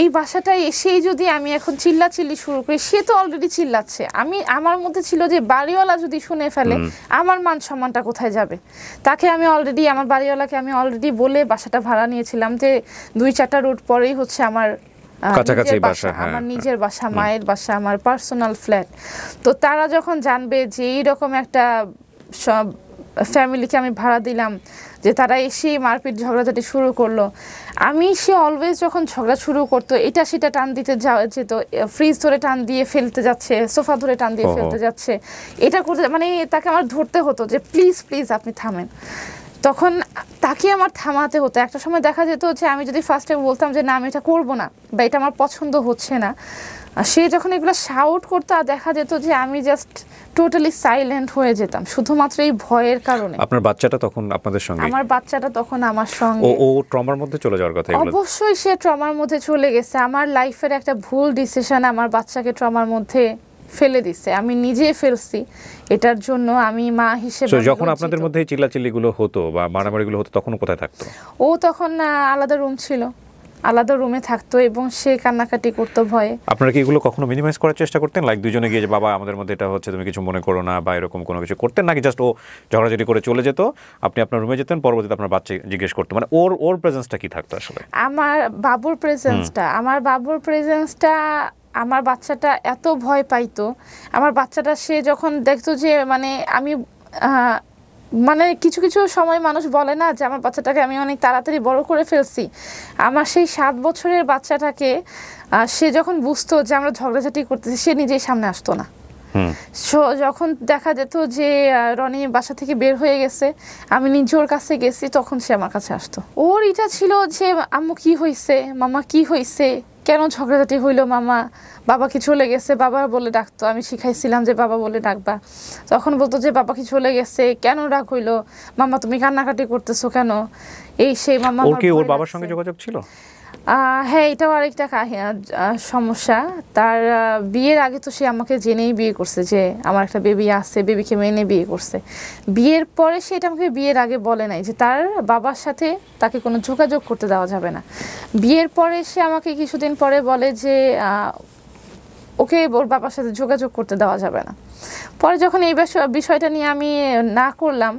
এই বাসাটায় এসেই যদি আমি এখন চিল্লাচিল্লি শুরু করি, সে তো অলরেডি চিল্লাচ্ছে, আমার মধ্যে ছিল যে বাড়িওয়ালা যদি শুনে ফেলে আমার মান সম্মানটা কোথায় যাবে। তাকে আমি অলরেডি, আমার বাড়িওয়ালাকে আমি অলরেডি বলে বাসাটা ভাড়া নিয়েছিলাম যে 2-4টা রোড পরেই হচ্ছে আমার কাছাকাছি নিজের বাসা, হ্যাঁ, আমার নিজের বাসা, মায়ের বাসা, আমার পার্সোনাল ফ্ল্যাট। তো তারা যখন জানবে যে এইরকম একটা ফ্যামিলিকে আমি ভাড়া দিলাম, যে তারা এসে মারপিট ঝগড়াঝাটি শুরু করলো, সে অলওয়েজ যখন ঝগড়া শুরু করতো, এটা সেটা টান দিতে যেত, ফ্রিজ ধরে টান দিয়ে ফেলতে যাচ্ছে, সোফা ধরে টান দিয়ে ফেলতে যাচ্ছে, এটা করতে, মানে তাকে আমার ধরতে হতো যে প্লিজ প্লিজ আপনি থামেন। তখন তাকে আমার থামাতে হতো। একটা সময় দেখা যেত যে আমি যদি ফার্স্টে বলতাম যে না, আমি এটা করবো না, বা এটা আমার পছন্দ হচ্ছে না, সে যখন এগুলো শাউট করতো, আর দেখা যেত যে আমি জাস্ট টোটালি সাইলেন্ট হয়ে যেতাম, শুধুমাত্র এই ভয়ের কারণে। আপনার বাচ্চাটা তখন আপনাদের সঙ্গে? আমার বাচ্চাটা তখন আমার সঙ্গে। ও ট্রমার মধ্যে চলে যাওয়ার কথা? অবশ্যই সে ট্রমার মধ্যে চলে গেছে। আমার লাইফের একটা ভুল ডিসিশন আমার বাচ্চাকে ট্রমার মধ্যে ফেলে দিছে, আমি নিজে ফেলছি। এটার জন্য আমি মা হিসেবে, যখন আপনাদের মধ্যে চিল্লাচিল্লিগুলো হতো বা মারামারিগুলো হতো, তখন কোথায় থাকতো ও? তখন আলাদা রুম ছিল, আলাদা রুমে থাকতো, এবং সে কান্নাকাটি করতো ভয়ে। আপনারা কি এগুলো কখনো মিনিমাইজ করার চেষ্টা করতেন? লাইক দুজনে গিয়ে যে বাবা আমাদের মধ্যে এটা হচ্ছে, তুমি কিছু মনে করো না, বা এরকম কোনো কিছু করতেন নাকি জাস্ট ও ঝগড়াঝাটি করে চলে যেত, আপনি আপনার রুমে যেতেন, পরবর্তীতে আপনার বাচ্চা জিজ্ঞেস করতো? মানে ওর প্রেজেন্সটা কি থাকতো আসলে? আমার বাবুর প্রেজেন্সটা আমার বাচ্চাটা এত ভয় পাইতো। আমার বাচ্চাটা, সে যখন দেখতো যে মানে আমি মানে কিছু কিছু সময় মানুষ বলে না যে আমার বাচ্চাটাকে আমি অনেক তাড়াতাড়ি বড় করে ফেলছি। আমার সেই 7 বছরের বাচ্চাটাকে সে যখন বুঝতো যে আমরা ঝগড়াঝাটি করতেছি, সে নিজেই সামনে আসতো না। যখন দেখা যেত যে রনি বাসা থেকে বের হয়ে গেছে, আমি নিজে ওর কাছে গেছি, তখন সে আমার কাছে আসতো। ওর এটা ছিল যে আম্মু কি হয়েছে, মামা কি হয়েছে, কেন ঝগড়াঝাটি হইলো মামা, বাবা কি চলে গেছে, বাবা বলে ডাকতো। আমি শিখাইছিলাম যে বাবা বলে ডাকবা, তখন বলতো যে বাবা কি চলে গেছে, কেন রাগ হইলো মামা, তুমি কান্নাকাটি করতেছো কেন, এই সেই মামা। ওর বাবার সঙ্গে যোগাযোগ ছিল? হ্যাঁ, এটাও আরেকটা সমস্যা। তার বিয়ের আগে তো সে আমাকে জেনেই বিয়ে করছে যে আমার একটা বেবি আছে, বেবিকে মেনে বিয়ে করছে। বিয়ের পরে সে এটা আমাকে বিয়ের আগে বলে নাই যে তার বাবার সাথে তাকে কোনো যোগাযোগ করতে দেওয়া যাবে না। বিয়ের পরে সে আমাকে কিছুদিন পরে বলে যে ওকে ওর বাবার সাথে যোগাযোগ করতে দেওয়া যাবে না। পরে যখন এই বিষয়টা নিয়ে আমি না করলাম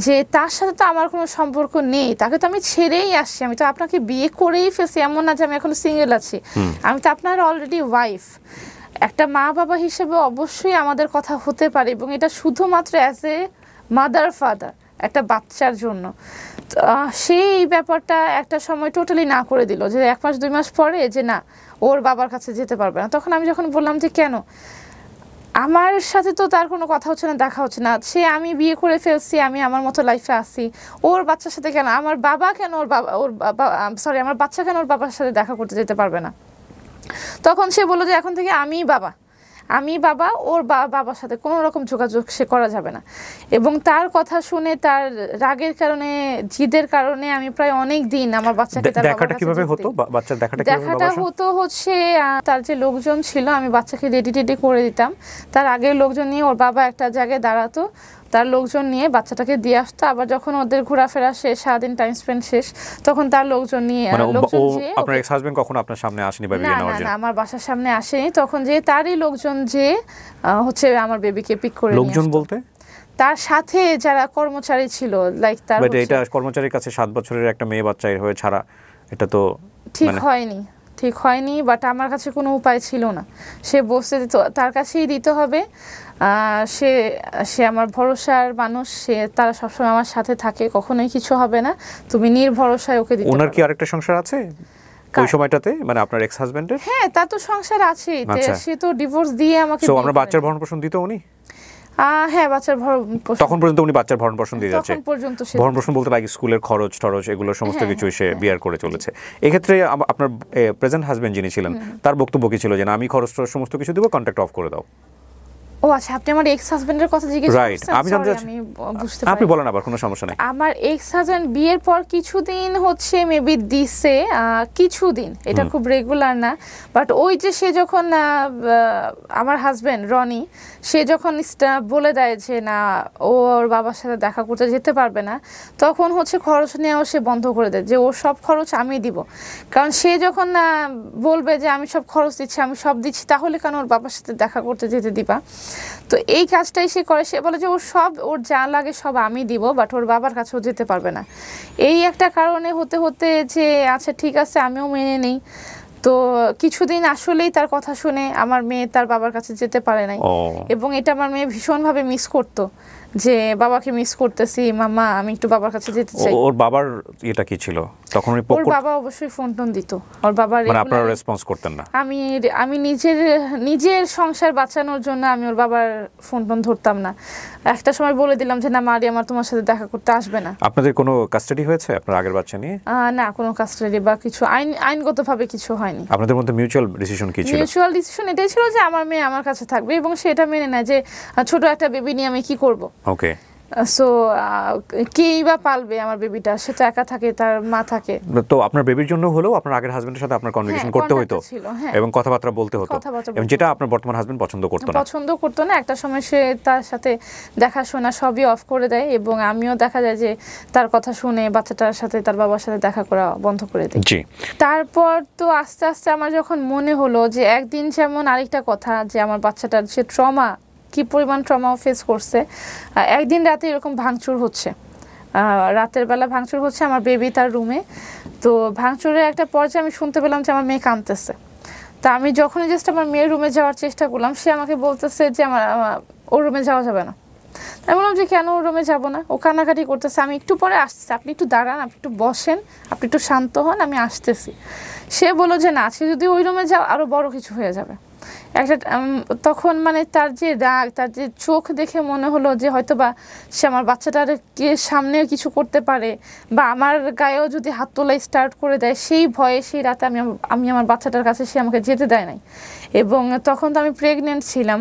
যে তার সাথে তো আমার কোনো সম্পর্ক নেই, তাকে তো আমি ছেড়েই আসছি, আমি তো আপনাকে বিয়ে করেই ফেলছি, এমন না যে আমি এখন সিঙ্গেল আছি, আমি তো আপনার অলরেডি ওয়াইফ। একটা মা বাবা হিসেবে অবশ্যই আমাদের কথা হতে পারে, এবং এটা শুধুমাত্র অ্যাজ এ মাদার ফাদার একটা বাচ্চার জন্য। সেই ব্যাপারটা একটা সময় টোটালি না করে দিল যে 1 মাস 2 মাস পরে যে না, ওর বাবার কাছে যেতে পারবে না। তখন আমি যখন বললাম যে কেন, আমার সাথে তো তার কোনো কথা হচ্ছে না, দেখা হচ্ছে না, সে আমি বিয়ে করে ফেলছি, আমি আমার মতো লাইফে আছি, ওর বাচ্চার সাথে কেন, আমার বাবা কেন আমার বাচ্চা কেন ওর বাবার সাথে দেখা করতে যেতে পারবে না। তখন সে বললো যে এখন থেকে আমি বাবা, ওর বাবার সাথে কোনো রকম যোগাযোগ সে করা যাবে না। এবং তার কথা শুনে, তার রাগের কারণে, জিদের কারণে আমি প্রায় অনেক দিন আমার বাচ্চাকে দেখাটা কিভাবে হতো, বাচ্চার দেখাটা হতো হচ্ছে তার যে লোকজন ছিল, আমি বাচ্চাকে রেডি করে দিতাম, তার আগের লোকজন নিয়ে ওর বাবা একটা জায়গায় দাঁড়াতো, তার লোকজন নিয়ে বাচ্চাটাকে দিয়ে আসতো। আবার যখন ওদের ঘোরাফেরা শেষ, সারাদিন টাইম স্পেন্ড শেষ, তখন তার লোকজন নিয়ে আপনার এক্স হাজবেন্ড কখনো আপনার সামনে আসেনি বা বিয়ে নেওয়ার জন্য? না, আমার বাসার সামনে আসেনি। তখন যে তারই লোকজন যে হচ্ছে আমার বেবিকে পিক করে নিয়ে আসতো। লোকজন বলতে তার সাথে যারা কর্মচারী ছিল, লাইক তার এটা কর্মচারীর কাছে 7 বছরের একটা মেয়ে বাচ্চা হয়ে ছাড়া, এটা তো ঠিক হয়নি। বাট আমার কাছে কোনো উপায় ছিল না, সে বসতে দিত, তার কাছেই দিতে হবে। সে আমার ভরসার মানুষ, তারা সবসময় আমার সাথে থাকে, কখনোই কিছু হবে না, তুমি নির্ভরসায় ওকে দিতে। ওনার কি আরেকটা সংসার আছে ওই সময়টাতে, মানে আপনার এক্স হাজবেন্ডের? হ্যাঁ, তার তো সংসার আছেই, সে তো ডিভোর্স দিয়ে আমাকে। সো আমরা বাচ্চার ভরণ পোষণ দিত উনি? হ্যাঁ, বাচ্চার তখন পর্যন্ত উনি বাচ্চার ভরণ পোষণ দিয়ে যাচ্ছে? ভরণ পোষণ বলতে লাইক স্কুলের খরচ টরচ এগুলো সমস্ত কিছু সে বিয়ার করে চলেছে। এক্ষেত্রে আপনার প্রেজেন্ট হাজবেন্ড যিনি ছিলেন, তার বক্তব্য কি ছিল যে আমি খরচ সমস্ত কিছু দিব, কন্ট্যাক্ট অফ করে দাও? ও আচ্ছা, আপনি আমার এক্স হাজবেন্ডের কথা জিজ্ঞেস করছেন। আমি জানতে চাচ্ছি, আপনি বলেন, আবার কোনো সমস্যা নাই। আমার এক্স হাজবেন্ড বিয়ের পর কিছুদিন হচ্ছে মেবি দিছে, কিছুদিন, এটা খুব রেগুলার না, বাট ওই যে সে যখন আমার হাজবেন্ড রনি, সে যখন বলে দেয় যে না, ওর বাবার সাথে দেখা করতে যেতে পারবে না, তখন হচ্ছে খরচ নেওয়া সে বন্ধ করে দেয়, যে ওর সব খরচ আমি দিব। কারণ সে যখন বলবে যে আমি সব খরচ দিচ্ছি, আমি সব দিচ্ছি, তাহলে কেন ওর বাবার সাথে দেখা করতে যেতে দিবা? তো এই কাজটাই সে করে, সে বলে যে ওর যা লাগে সব আমি দিব, বাট ওর বাবার কাছেও যেতে পারবে না। এই একটা কারণে হতে হতে যে আচ্ছা ঠিক আছে, আমিও মেনে নেই। তো কিছুদিন আসলেই তার কথা শুনে আমার মেয়ে তার বাবার কাছে যেতে পারে নাই, এবং এটা আমার মেয়ে ভীষণভাবে মিস করতো, যে বাবাকে মিস করতেছি, মামা আমি একটু বাবার কাছে যেতে চাই। ওর বাবার এটা কি ছিল তখন? ওর বাবা অবশ্যই ফোন টোন দিত, ওর বাবা আপনারা রেসপন্স করতেন না? আমি নিজের সংসার বাঁচানোর জন্য আমি ওর বাবার ফোন টোন ধরতাম না। একটা সময় বলে দিলাম যে না মারি, আমার তোমার সাথে দেখা করতে আসবে না। আপনাদের কোনো কাস্টাডি হয়েছে আপনার আগের বাচ্চা নিয়ে? না, কোনো কাস্টাডি বা কিছু আইনগতভাবে কিছু হয়নি। আপনাদের মধ্যে মিউচুয়াল ডিসিশন কি ছিল? মিউচুয়াল ডিসিশন এটাই ছিল যে আমার মেয়ে আমার কাছে থাকবে, এবং সেটা মেনে নেয় যে ছোট একটা বেবি নিয়ে আমি কি করব। ওকে, সো কেই বা পালবে আমার বেবিটা, সে তো একা থাকে, তার মা থাকে। তো আপনার বেবির জন্য হলেও আপনার আগের হাজবেন্ডের সাথে আপনার কনভারসেশন করতে হতো এবং কথাবার্তা বলতে হতো, এবং যেটা আপনার বর্তমান হাজবেন্ড পছন্দ করতো না। একটা সময় সে তার সাথে দেখাশোনা সবই অফ করে দেয়, এবং আমিও দেখা যায় যে তার কথা শুনে বাচ্চাটার সাথে, তার বাবার সাথে দেখা করা বন্ধ করে দেয়। তারপর তো আস্তে আস্তে আমার যখন মনে হলো যে একদিন, যেমন আরেকটা কথা, যে আমার বাচ্চাটার যে ট্রমা, কি পরিমাণ ট্রমা ফেস করছে, একদিন রাতে এরকম ভাঙচুর হচ্ছে, রাতের বেলা ভাঙচুর হচ্ছে আমার বেবি তার রুমে। তো ভাঙচুরের একটা পর্যায়ে আমি শুনতে পেলাম যে আমার মেয়ে কাঁদতেছে। তা আমি যখনই জাস্ট আমার মেয়ের রুমে যাওয়ার চেষ্টা করলাম, সে আমাকে বলতেছে যে ওর রুমে যাওয়া যাবে না। আমি বললাম যে কেন রুমে যাব না, ও কান্নাকাটি করতেছে, আমি একটু পরে আসতেছি, আপনি একটু দাঁড়ান, আপনি একটু বসেন, আপনি একটু শান্ত হন, আমি আসতেছি। সে বললো যে না, আজকে যদি ওই রুমে যাও আরও বড় কিছু হয়ে যাবে। একটা তখন মানে তার যে রাগ, তার যে চোখ দেখে মনে হলো যে হয়তো বা সে আমার বাচ্চাটার সামনেও কিছু করতে পারে, বা আমার গায়েও যদি হাত তোলাই স্টার্ট করে দেয়, সেই ভয়ে সেই রাতে আমি আমার বাচ্চাটার কাছে সে আমাকে যেতে দেয় নাই। এবং তখন তো আমি প্রেগনেন্ট ছিলাম,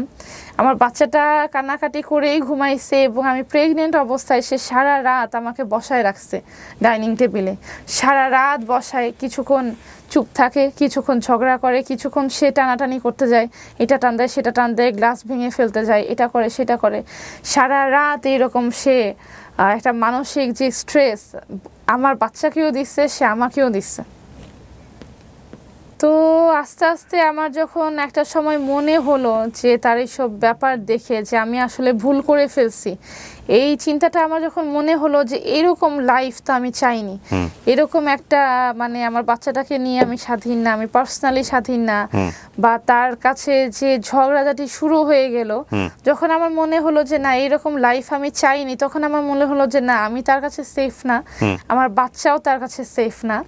আমার বাচ্চাটা কান্নাকাটি করেই ঘুমাইছে, এবং আমি প্রেগনেন্ট অবস্থায় সে সারা রাত আমাকে বসায় রাখছে ডাইনিং টেবিলে, সারা রাত বসায়, কিছুক্ষণ চুপ থাকে, কিছুক্ষণ ঝগড়া করে, কিছুক্ষণ সে টানাটানি করতে যায়, এটা টান দেয় সেটা টান দেয়, গ্লাস ভেঙে ফেলতে যায়, এটা করে সেটা করে, সারা রাত এইরকম সে একটা মানসিক যে স্ট্রেস আমার বাচ্চাকেও দিচ্ছে, সে আমাকেও দিচ্ছে। তো আস্তে আস্তে আমার যখন একটা সময় মনে হলো যে তার এইসব ব্যাপার দেখে যে আমি আসলে ভুল করে ফেলছি, এই চিন্তাটা আমার যখন মনে হলো যে এরকম লাইফ তো আমি চাইনি, এরকম একটা মানে আমার বাচ্চাটাকে নিয়ে আমি স্বাধীন না, আমি পার্সোনালি স্বাধীন না, বা তার কাছে যে ঝগড়াঝাটি শুরু হয়ে গেল, যখন আমার মনে হলো যে না এরকম লাইফ আমি চাইনি, তখন আমার মনে হলো যে না আমি তার কাছে সেফ না, আমার বাচ্চাও তার কাছে সেফ না।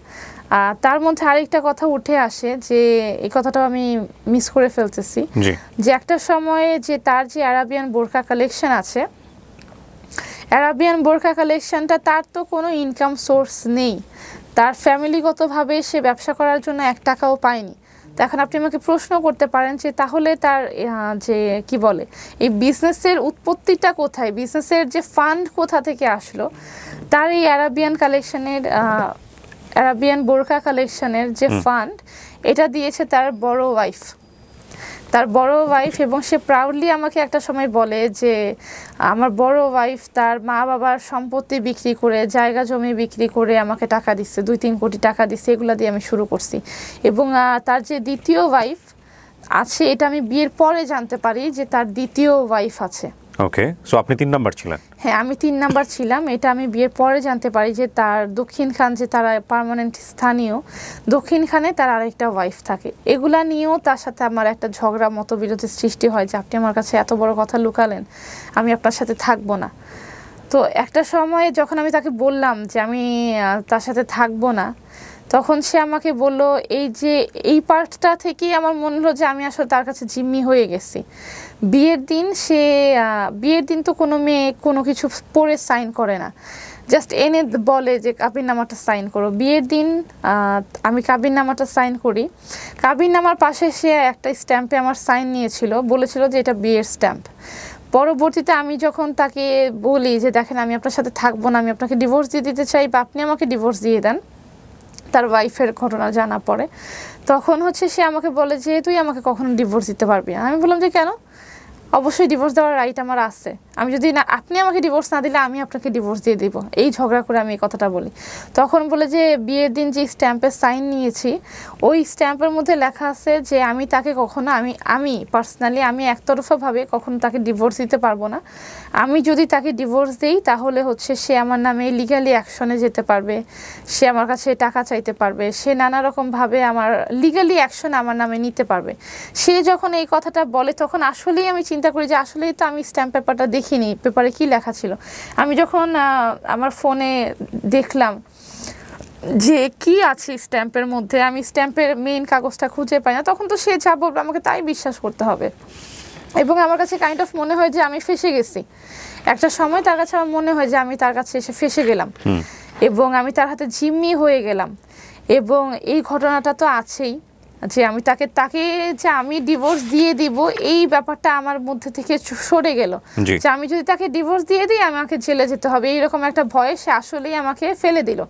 তার মধ্যে আরেকটা কথা উঠে আসে যে এই কথাটাও আমি মিস করে ফেলতেছি, যে একটা সময়ে যে তার যে আরাবিয়ান বোরকা কালেকশন আছে, আরাবিয়ান বোরকা কালেকশনটা তার তো কোনো ইনকাম সোর্স নেই, তার ফ্যামিলিগতভাবে সে ব্যবসা করার জন্য 1 টাকাও পায়নি। তো এখন আপনি আমাকে প্রশ্ন করতে পারেন যে তাহলে তার যে কি বলে এই বিজনেসের উৎপত্তিটা কোথায়, বিজনেসের যে ফান্ড কোথা থেকে আসলো। তার এই আরাবিয়ান কালেকশনের আরাবিয়ান বোরকা কালেকশনের যে ফান্ড, এটা দিয়েছে তার বড় ওয়াইফ, তার বড় ওয়াইফ। এবং সে প্রাউডলি আমাকে একটা সময় বলে যে আমার বড় ওয়াইফ তার মা বাবার সম্পত্তি বিক্রি করে, জায়গা জমি বিক্রি করে আমাকে টাকা দিচ্ছে, 2-3 কোটি টাকা দিচ্ছে, এগুলো দিয়ে আমি শুরু করছি। এবং তার যে দ্বিতীয় ওয়াইফ আছে, এটা আমি বিয়ের পরে জানতে পারি যে তার দ্বিতীয় ওয়াইফ আছে। ওকে, সো আপনি 3 নাম্বার ছিলেন? হ্যাঁ, আমি 3 নাম্বার ছিলাম। এটা আমি বিয়ের পরে জানতে পারি যে তার দক্ষিণ খান, যে তারা পার্মানেন্ট স্থানীয় দক্ষিণ খানে তার আরেকটা ওয়াইফ থাকে। এগুলা নিয়েও তার সাথে আমার একটা ঝগড়া মতবিরোধের সৃষ্টি হয় যে আপনি আমার কাছে এত বড় কথা লুকালেন, আমি আপনার সাথে থাকবো না। তো একটা সময়ে যখন আমি তাকে বললাম যে আমি তার সাথে থাকবো না, তখন সে আমাকে বলল এই যে এই পার্টটা থেকেই আমার মনে হলো যে আমি আসলে তার কাছে জিম্মি হয়ে গেছি। বিয়ের দিন তো কোনো মেয়ে কোনো কিছু পড়ে সাইন করে না, জাস্ট এনে বলে যে কাবিননামাটা সাইন করো। বিয়ের দিন আমি কাবিননামাটা সাইন করি, কাবিননামার পাশে সে একটা স্ট্যাম্পে আমার সাইন নিয়েছিল, বলেছিল যে এটা বিয়ের স্ট্যাম্প। পরবর্তীতে আমি যখন তাকে বলি যে দেখেন আমি আপনার সাথে থাকবো না, আমি আপনাকে ডিভোর্স দিয়ে দিতে চাই, বা আপনি আমাকে ডিভোর্স দিয়ে দেন, তার ওয়াইফের ঘটনা জানা পড়ে, তখন হচ্ছে সে আমাকে বলে যে তুই আমাকে কখনো ডিভোর্স দিতে পারবি না। আমি বললাম যে কেন, অবশ্যই ডিভোর্স দেওয়ার রাইট আমার আছে, আমি যদি না, আপনি আমাকে ডিভোর্স না দিলে আমি আপনাকে ডিভোর্স দিয়ে দিব, এই ঝগড়া করে আমি এই কথাটা বলি। তখন বলে যে বিয়ের দিন যে স্ট্যাম্পের সাইন নিয়েছি, ওই স্ট্যাম্পের মধ্যে লেখা আছে যে আমি তাকে কখনো আমি পার্সোনালি আমি একতরফাভাবে কখনো তাকে ডিভোর্স দিতে পারবো না। আমি যদি তাকে ডিভোর্স দিই তাহলে হচ্ছে সে আমার নামে লিগালি অ্যাকশনে যেতে পারবে, সে আমার কাছে টাকা চাইতে পারবে, সে নানা রকমভাবে আমার লিগালি অ্যাকশন আমার নামে নিতে পারবে। সে যখন এই কথাটা বলে তখন আসলেই আমি চিন্তা করি যে আসলেই তো আমি স্ট্যাম্প পেপারটা দেখিনি, পেপারে কি লেখা ছিল। আমি যখন আমার ফোনে দেখলাম যে কি আছে স্ট্যাম্পের মধ্যে, আমি স্ট্যাম্পের মেইন কাগজটা খুঁজে পাই না, তখন তো সে যা বলবে আমাকে তাই বিশ্বাস করতে হবে। এবং আমার কাছে কাইন্ড অফ মনে হয় যে আমি ফেঁসে গেছি। একটা সময় তার কাছে আমার মনে হয় যে আমি তার কাছে এসে ফেঁসে গেলাম এবং আমি তার হাতে জিম্মি হয়ে গেলাম। এবং এই ঘটনাটা তো আছেই যে আমি তাকে যে আমি ডিভোর্স দিয়ে দিব, এই ব্যাপারটা আমার মধ্যে থেকে সরে গেল যে আমি যদি তাকে ডিভোর্স দিয়ে দিই আমাকে জেলে যেতে হবে, এইরকম একটা ভয়ে সে আসলেই আমাকে ফেলে দিল।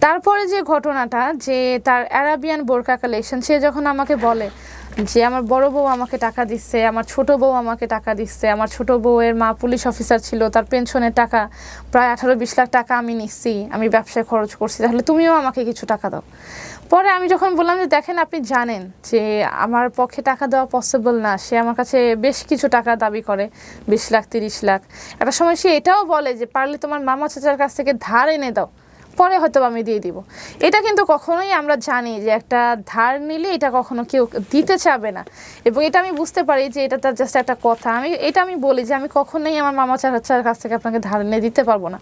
তারপরে যে ঘটনাটা, যে তার আরাবিয়ান বোরকা কালেকশন, সে যখন আমাকে বলে যে আমার বড় বউ আমাকে টাকা দিচ্ছে, আমার ছোট বউ আমাকে টাকা দিচ্ছে, আমার ছোট বউয়ের মা পুলিশ অফিসার ছিল, তার পেনশনের টাকা প্রায় 18-20 লাখ টাকা আমি নিচ্ছি, আমি ব্যবসায় খরচ করছি, তাহলে তুমিও আমাকে কিছু টাকা দাও। পরে আমি যখন বললাম যে দেখেন আপনি জানেন যে আমার পক্ষে টাকা দেওয়া পসিবল না, সে আমার কাছে বেশ কিছু টাকা দাবি করে, 20 লাখ 30 লাখ। একটা সময় সে এটাও বলে যে পারলে তোমার মামা চাচার কাছ থেকে ধার এনে দাও, পরে হয়তো আমি দিয়ে দিব। এটা কিন্তু কখনোই আমরা জানি যে একটা ধার নিলে এটা কখনো কেউ দিতে চাবে না, এবং এটা আমি বুঝতে পারি যে এটা তার জাস্ট একটা কথা। আমি বলি যে আমি কখনোই আমার মামা চাচার কাছ থেকে আপনাকে ধার নিয়ে দিতে পারবো না।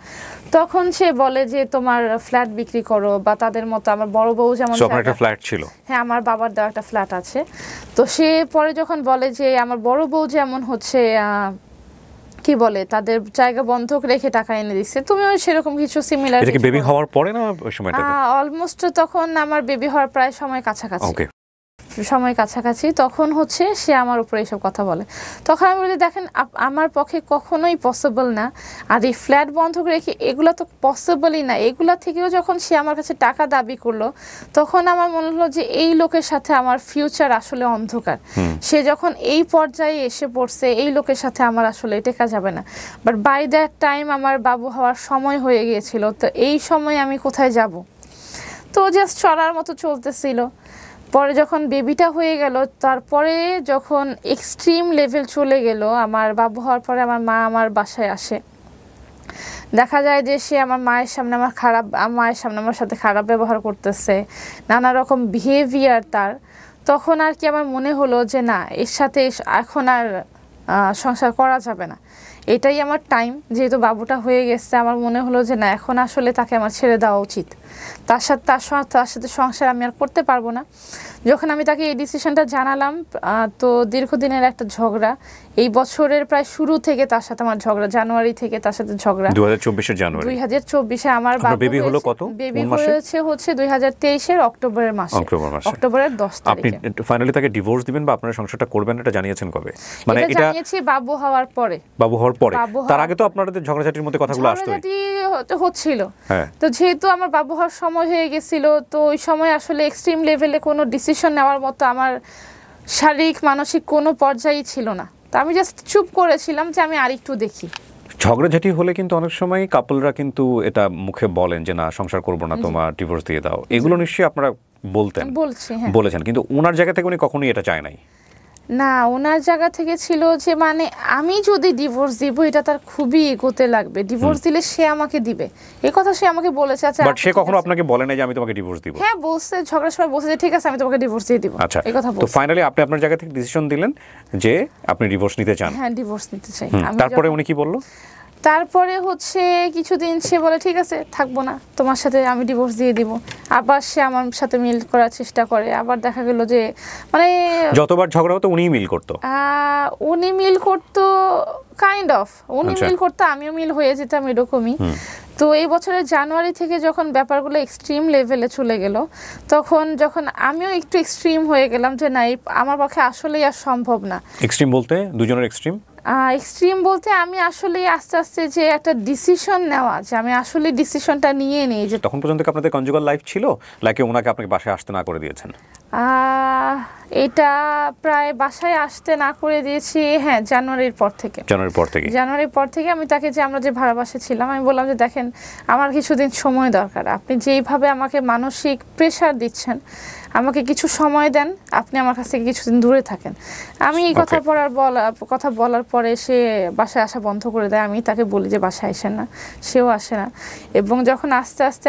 তখন সে বলে যে তোমার ফ্ল্যাট বিক্রি করো, বা তাদের মতো আমার বড় বউ যেমন একটা ফ্ল্যাট ছিল, হ্যাঁ আমার বাবার দেওয়া একটা ফ্ল্যাট আছে, তো সে পরে যখন বলে যে আমার বড় বউ যেমন হচ্ছে কি বলে তাদের জায়গা বন্ধক রেখে টাকা এনে দিচ্ছে, তুমিও সেরকম কিছু সিমিলার। এটা কি বেবি হওয়ার পরে না ওই সময়টাতে? অলমোস্ট তখন আমার বেবি হওয়ার প্রায় সময় কাছাকাছি, তখন হচ্ছে সে আমার উপরে এইসব কথা বলে। তখন আমি বলি দেখেন আমার পক্ষে কখনোই পসিবল না, আর এই ফ্ল্যাট বন্ধক রেখে এগুলো তো পসিবলই না। এগুলা থেকেও যখন সে আমার কাছে টাকা দাবি করলো, তখন আমার মনে হলো যে এই লোকের সাথে আমার ফিউচার আসলে অন্ধকার। সে যখন এই পর্যায়ে এসে পড়ছে, এই লোকের সাথে আমার আসলে টেকা যাবে না। বাট বাই দ্যাট টাইম আমার বাবু হওয়ার সময় হয়ে গিয়েছিল, তো এই সময় আমি কোথায় যাব? তো জাস্ট চলার মতো চলতেছিল। পরে যখন বেবিটা হয়ে গেল, তারপরে যখন এক্সট্রিম লেভেল চলে গেল, আমার বাবু হওয়ার পরে আমার মা আমার বাসায় আসে। দেখা যায় যে সে আমার মায়ের সামনে আমার সাথে খারাপ ব্যবহার করতেছে, নানা রকম বিহেভিয়ার তার। তখন আর কি আমার মনে হলো যে না, এর সাথে এখন আর সংসার করা যাবে না, এটাই আমার টাইম। যেহেতু বাবুটা হয়ে গেছে, আমার মনে হলো যে না, এখন আসলে তাকে আমার ছেড়ে দেওয়া উচিত। তার সাথে সংসার আমি আর করতে পারবো না। যখন আমি তাকে এই ডিসিশনটা জানালাম, তো দীর্ঘদিনের একটা ঝগড়া, এই বছরের প্রায় শুরু থেকে তার সাথে আমার ঝগড়া, জানুয়ারি থেকে তার সাথে ঝগড়া। 2024 জানুয়ারি, 2024 আমার বেবি হলো কত? বেবি হয়েছে হচ্ছে 2023 অক্টোবরের মাসে, অক্টোবরের 10 তারিখে। আপনি ফাইনালি তাকে ডিভোর্স দিবেন বা আপনারা সংসারটা করবেন, এটা জানিয়েছেন কবে? মানে এটা জানিয়েছি বাবু হওয়ার পরে। তার আগে তো আপনাদের ঝগড়াঝাটির মধ্যে কথাগুলো আসতো, হচ্ছিল। তো যেহেতু আমার বাবু হওয়ার সময় হয়ে গেছিল, তো ওই সময় আসলে এক্সট্রিম লেভেলে কোনো ডিসিশন নেওয়ার মতো আমার শারীরিক মানসিক কোনো পর্যায়ই ছিল না। তো আমি জাস্ট চুপ করেছিলাম যে আমি আরেকটু দেখি। ঝগড়াঝাটি হলে কিন্তু অনেক সময় কাপলরা কিন্তু এটা মুখে বলেন যে না, সংসার করবো না, তোমার ডিভোর্স দিয়ে দাও। এগুলো নিশ্চয়ই আপনারা বলেছেন, কিন্তু ওনার জায়গা থেকে উনি কখনোই এটা চায় নাই? না, ওনার জায়গা থেকে ছিল যে মানে আমি যদি ডিভোর্স দিব, এটা তার খুবই এগোতে লাগবে, ডিভোর্স দিলে সে আমাকে দিবে, এই কথা সে আমাকে বলেছে। আচ্ছা, বাট সে কখনো আপনাকে বলে নাই যে আমি তোমাকে ডিভোর্স দিব? হ্যাঁ বলছে, ঝগড়ার সময় বলছে যে ঠিক আছে আমি তোমাকে ডিভোর্স দিয়ে দিব। আচ্ছা, এই কথা বলছে। তো ফাইনালি আপনি আপনার জায়গা থেকে ডিসিশন দিলেন যে আপনি ডিভোর্স নিতে চান? হ্যাঁ, ডিভোর্স নিতে চাই। তারপরে উনি কি বললো? তারপরে হচ্ছে কিছুদিন সে বলে ঠিক আছে থাকবো না, তোমার সাথে আমি ডিভোর্স দিয়ে দিব। আবার সে আমার সাথে মিল করার চেষ্টা করে। আবার দেখা গেল যে মানে যতবার ঝগড়া হতো উনিই মিল করতো? উনি মিল করতো, কাইন্ড অফ উনি মিল করতো, আমিও মিল হয়ে যেতাম, এরকমই। তো এই বছরের জানুয়ারি থেকে যখন ব্যাপারগুলো এক্সট্রিম লেভেলে চলে গেল, যখন আমিও একটু এক্সট্রিম হয়ে গেলাম যে না, আমার পক্ষে আসলেই আর সম্ভব না। এক্সট্রিম বলতে দুজনের এক্সট্রিম? এক্সট্রিম বলতে আমি আসলে আস্তে আস্তে যে একটা ডিসিশন নেওয়া, যে আমি আসলে ডিসিশনটা নিয়ে নেই। যে তখন পর্যন্ত কি আপনাদের কনজুগাল লাইফ ছিল, নাকি ওনাকে আপনাকে বাসায় আসতে না করে দিয়েছেন? এটা প্রায় বাসায় আসতে না করে দিয়েছি, হ্যাঁ, জানুয়ারির পর থেকে আমি তাকে, যে আমরা যে ভাড়া বাসায় ছিলাম, আমি বললাম যে দেখেন আমার কিছুদিন সময় দরকার, আপনি যেইভাবে আমাকে মানসিক প্রেশার দিচ্ছেন, আমাকে কিছু সময় দেন, আপনি আমার কাছ থেকে কিছুদিন দূরে থাকেন। আমি এই কথা বলার পরে সে বাসায় আসা বন্ধ করে দেয়। আমি তাকে বলি যে বাসায় আসেন না, সেও আসে না। এবং যখন আস্তে আস্তে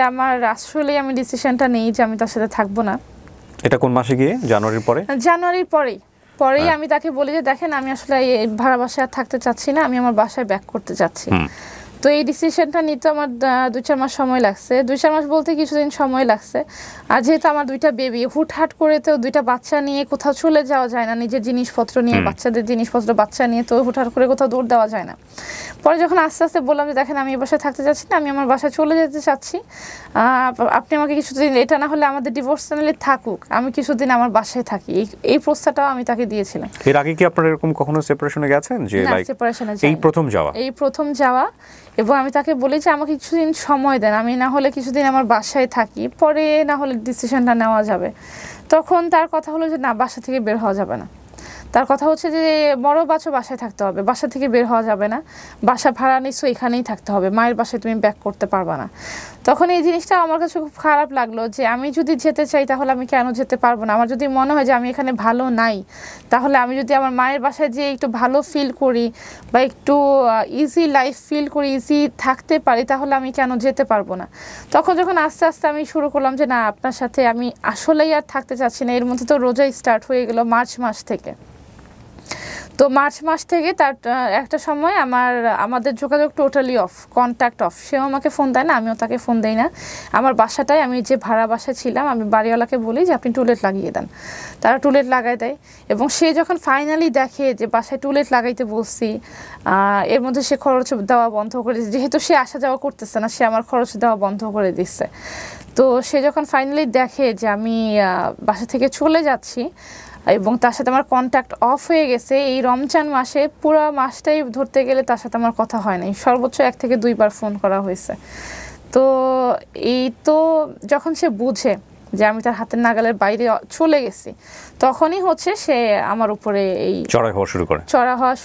আসলেই আমি ডিসিশনটা নেই যে আমি তার সাথে থাকবো না। এটা কোন মাসে গিয়ে? জানুয়ারির পরেই আমি তাকে বলি যে দেখেন আমি আসলে এই ভাড়া বাসায় আর থাকতে চাচ্ছি না, আমি আমার বাসায় ব্যাক করতে চাচ্ছি। তো এই ডিসিশনটা নিতে আমার 2-4 মাস সময় লাগছে। 2-4 মাস বলতে কিছুদিন সময় লাগছে। আর যেহেতু আমার 2টা বেবি, হুটহাট করে তো 2টা বাচ্চা নিয়ে কোথাও চলে যাওয়া যায় না, নিজের জিনিসপত্র নিয়ে, বাচ্চাদের জিনিসপত্র বাচ্চা নিয়ে তো হুটহাট করে কোথাও দৌড় দেওয়া যায় না। পরে যখন আস্তে আস্তে বললাম যে দেখেন আমি এই বাসায় থাকতে চাচ্ছি না, আমি আমার বাসায় চলে যেতে চাচ্ছি, আপনি আমাকে কিছুদিন, এটা না হলে আমাদের ডিভোর্স নিলে থাকুক, আমি কিছুদিন আমার বাসায় থাকি, এই প্রস্তাবটাও আমি তাকে দিয়েছিলাম। এর আগে কি আপনারা এরকম কখনো সেপারেশনে গেছেন? যে লাইক সেপারেশনে এই প্রথম যাওয়া। এবং আমি তাকে বলি যে আমাকে কিছুদিন সময় দেন, আমি না হলে কিছুদিন আমার বাসায় থাকি, পরে না হলে ডিসিশনটা নেওয়া যাবে। তখন তার কথা হলো যে না, বাসা থেকে বের হওয়া যাবে না। তার কথা হচ্ছে যে বড় বাচ্চা বাসায় থাকতে হবে, বাসা থেকে বের হওয়া যাবে না, বাসা ভাড়া নিচ্ছ এখানেই থাকতে হবে, মায়ের বাসায় তুমি ব্যাক করতে পারবা না। তখন এই জিনিসটা আমার কাছে খুব খারাপ লাগলো যে আমি যদি যেতে চাই তাহলে আমি কেন যেতে পারবো না। আমার যদি মনে হয় যে আমি এখানে ভালো নাই, তাহলে আমি যদি আমার মায়ের বাসায় যেয়ে একটু ভালো ফিল করি বা একটু ইজি লাইফ ফিল করি, ইজি থাকতে পারি, তাহলে আমি কেন যেতে পারবো না। তখন যখন আস্তে আস্তে আমি শুরু করলাম যে না, আপনার সাথে আমি আসলেই আর থাকতে চাচ্ছি না। এর মধ্যে তো রোজাই স্টার্ট হয়ে গেল মার্চ মাস থেকে। তো মার্চ মাস থেকে তার একটা সময় আমাদের যোগাযোগ টোটালি অফ, কন্ট্যাক্ট অফ। সেও আমাকে ফোন দেয় না, আমিও তাকে ফোন দেই না। আমার বাসাটায়, আমি যে ভাড়া বাসায় ছিলাম, আমি বাড়িওয়ালাকে বলি যে আপনি টুলেট লাগিয়ে দেন, তারা টুলেট লাগাই দেয়। এবং সে যখন ফাইনালি দেখে যে বাসায় টুলেট লাগাইতে বলছি, এর মধ্যে সে খরচ দেওয়া বন্ধ করে দিচ্ছে, যেহেতু সে আসা যাওয়া করতেছে না, সে আমার খরচ দেওয়া বন্ধ করে দিচ্ছে। তো সে যখন ফাইনালি দেখে যে আমি বাসা থেকে চলে যাচ্ছি এবং তার সাথে আমার কন্ট্যাক্ট অফ হয়ে গেছে, এই রমজান মাসে পুরো মাসটাই ধরতে গেলে তার সাথে আমার কথা হয় নাই, সর্বোচ্চ 1 থেকে 2 বার ফোন করা হয়েছে। তো এই তো যখন সে বুঝে যে আমি তার হাতের নাগালের বাইরে চলে গেছি, তখনই হচ্ছে সে আমার উপরে এই চড়া হওয়া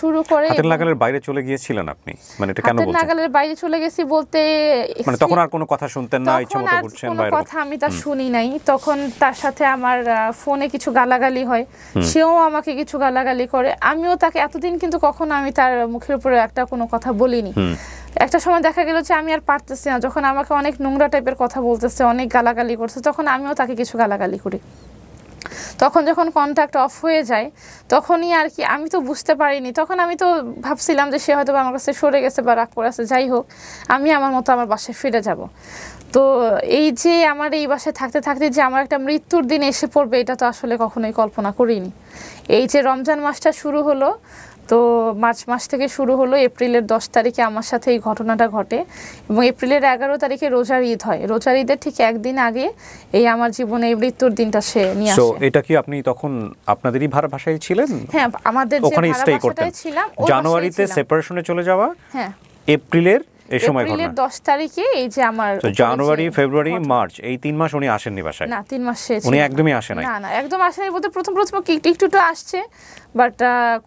শুরু করে। হাতের নাগালের বাইরে চলে গিয়েছিলেন আপনি, মানে এটা কেন বলছেন? হাতের নাগালের বাইরে চলে গেছি বলতে মানে তখন আর কোনো কথা শুনতেন না, ইচ্ছা মতো ঘুরছেন বাইরে? কোনো কথা আমি তার শুনি নাই। তখন তার সাথে আমার ফোনে কিছু গালাগালি হয়, সেও আমাকে কিছু গালাগালি করে, আমিও তাকে। এতদিন কিন্তু কখনো আমি তার মুখের উপরে একটা কোনো কথা বলিনি। একটা সময় দেখা গেল যে আমি আর পারতেছি না, যখন আমাকে অনেক নোংরা টাইপের কথা বলতেছে, অনেক গালাগালি করছে, তখন আমিও তাকে কিছু গালাগালি করি। তখন যখন কন্ট্যাক্ট অফ হয়ে যায়, তখনই আর কি আমি তো বুঝতে পারিনি। তখন আমি তো ভাবছিলাম যে সে হয়তো আমার কাছে সরে গেছে বা রাগ করে আছে, যাই হোক, আমি আমার মতো আমার বাসায় ফিরে যাব। তো এই যে আমার এই বাসায় থাকতে থাকতে যে আমার একটা মৃত্যুর দিন এসে পড়বে, এটা তো আসলে কখনোই কল্পনা করিনি। এই যে রমজান মাসটা শুরু হলো, তো মার্চ মাস থেকে শুরু হলো, এপ্রিলের 10 তারিখে আমার সাথে এই ঘটনাটা ঘটে এবং এপ্রিলের 11 তারিখে রোজার ঈদ হয়। রোজার ঈদের ঠিক একদিন আগে এই আমার জীবনে এই মৃত্যুর দিনটা সে নিয়ে আসে। এটা কি আপনি তখন আপনাদেরই ভাড়া বাসায় ছিলেন? হ্যাঁ, আমাদের যে ভাড়া বাসায় ছিলাম, জানুয়ারিতে সেপারেশনে চলে যাওয়া, হ্যাঁ, এপ্রিলের এই সময় ঘটনা। এপ্রিলের 10 তারিখে এই যে আমার জানুয়ারি, ফেব্রুয়ারি, মার্চ, এই 3 মাস উনি আসেননি বাসায়? না, 3 মাস সে উনি একদমই আসে নাই? না, একদম আসেনি বলতে প্রথম একটু আসছে, বাট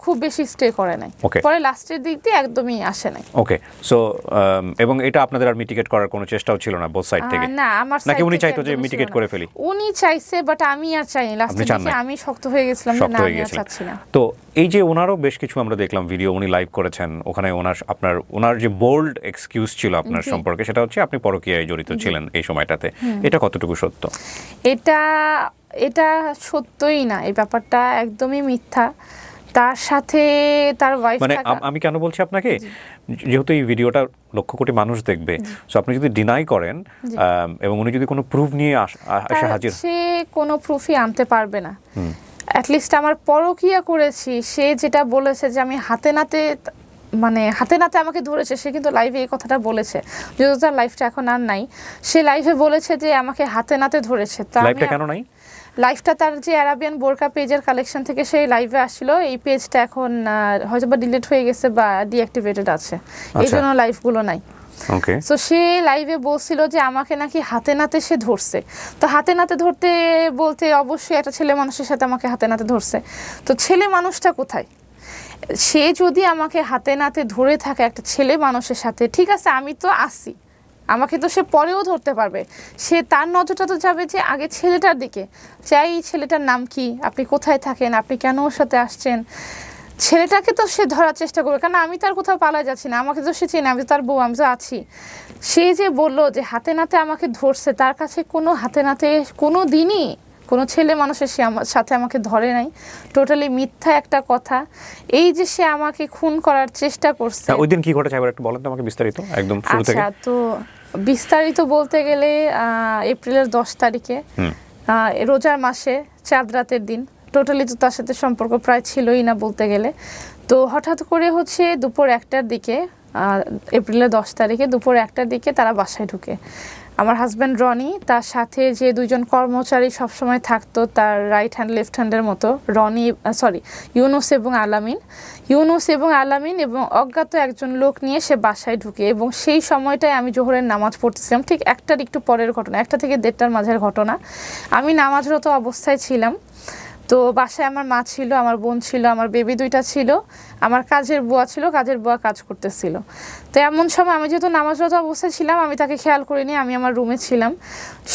খুব বেশি স্টে করে নাই। পরে লাস্টের দিক দিয়ে একদমই আসে নাই। ওকে, সো এবং এটা আপনাদের আর মিটিগেট করার কোনো চেষ্টাও ছিল না বোথ সাইড থেকে? না, আমার সাইড নাকি উনি চাইতো যে মিটিগেট করে ফেলি? উনি চাইছে, বাট আমি আর চাইনি। লাস্টের দিকে আমি শক্ত হয়ে গেছিলাম যে না, আমি আর চাচ্ছি না। তো এই যে ওনারও বেশ কিছু আমরা দেখলাম ভিডিও উনি লাইভ করেছেন, ওখানে ওনার যে বোল্ড এক্সকিউজ ছিল আপনার সম্পর্কে, সেটা হচ্ছে আপনি পরকীয়ায় জড়িত ছিলেন এই সময়টাতে। এটা কতটুকু সত্য? এটা সত্যই না, এই ব্যাপারটা একদমই মিথ্যা। তার সাথে তার ওয়াইফ, মানে আমি কেন বলছি আপনাকে, যেহেতু এই ভিডিওটা লক্ষ কোটি মানুষ দেখবে, সো আপনি যদি ডিনাই করেন এবং উনি যদি কোনো প্রুফ নিয়ে আসে হাজির, সে কোনো প্রুফই আনতে পারবে না। অ্যাটলিস্ট আমার পরকীয়া করেছি, সে যেটা বলেছে যে আমি হাতে নাতে আমাকে ধরেছে, সে কিন্তু লাইভে এই কথাটা বলেছে। যদিও তার লাইফটা এখন আর নাই, সে লাইভে বলেছে যে আমাকে হাতে নাতে ধরেছে। লাইভটা কেন নাই? লাইভটা তার যে আরাবিয়ান বোরকা পেজের কালেকশন থেকে সেই লাইভে আসছিল, এই পেজটা এখন হয়তো বা ডিলিট হয়ে গেছে বা ডিঅ্যাক্টিভেটেড আছে, এই জন্য লাইভগুলো নাই। তো সে লাইভে বলছিল যে আমাকে নাকি হাতে নাতে সে ধরছে। তো হাতে নাতে ধরতে বলতে অবশ্যই একটা ছেলে মানুষের সাথে আমাকে হাতে নাতে ধরছে। তো ছেলে মানুষটা কোথায়? সে যদি আমাকে হাতে নাতে ধরে থাকে একটা ছেলে মানুষের সাথে, ঠিক আছে, আমি তো আসি, আমাকে তো সে পরেও ধরতে পারবে। সে তার নজরটা তো যাবে যে আগে ছেলেটার দিকে, চাই ছেলেটার নাম কি, আপনি কোথায় থাকেন, আপনি কেন ওর সাথে আসছেন। ছেলেটাকে তো সে ধরার চেষ্টা করবে, কারণ আমি তার কোথাও পালায় যাচ্ছি না, আমাকে তো সে চেনে, আমি তো তার বউ, আমি তো আছি। সে যে বললো যে হাতে নাতে আমাকে ধরছে, তার কাছে কোনো হাতে নাতে কোনো দিনই কোনো ছেলে মানুষের সে আমার সাথে আমাকে ধরে নাই, টোটালি মিথ্যা একটা কথা। এই যে সে আমাকে খুন করার চেষ্টা করছে। ওই দিন কি ঘটেছে একবার একটু বলেন তো আমাকে বিস্তারিত, একদম শুরু থেকে। আচ্ছা, তো বিস্তারিত বলতে গেলে এপ্রিলের 10 তারিখে রোজার মাসে চাঁদ রাতের দিন, টোটালি তো তার সাথে সম্পর্ক প্রায় ছিলই না বলতে গেলে। তো হঠাৎ করে হচ্ছে দুপুর 1টার দিকে, এপ্রিলের 10 তারিখে দুপুর 1টার দিকে তারা বাসায় ঢুকে। আমার হাজব্যান্ড রনি, তার সাথে যে 2জন কর্মচারী সবসময় থাকতো, তার রাইট হ্যান্ড লেফট হ্যান্ডের মতো, ইউনুস এবং আলামিন এবং অজ্ঞাত একজন লোক নিয়ে সে বাসায় ঢুকে। এবং সেই সময়টায় আমি জোহরের নামাজ পড়তেছিলাম, ঠিক 1টার একটু পরের ঘটনা, 1টা থেকে 1:30টার মাঝের ঘটনা। আমি নামাজরত অবস্থায় ছিলাম। তো বাসায় আমার মা ছিল, আমার বোন ছিল, আমার বেবি 2টা ছিল, আমার কাজের বুয়া ছিল, কাজের বুয়া কাজ করতেছিল। তো এমন সময় আমি যেহেতু নামাজরত অবস্থায় ছিলাম, আমি তাকে খেয়াল করিনি, আমি আমার রুমে ছিলাম।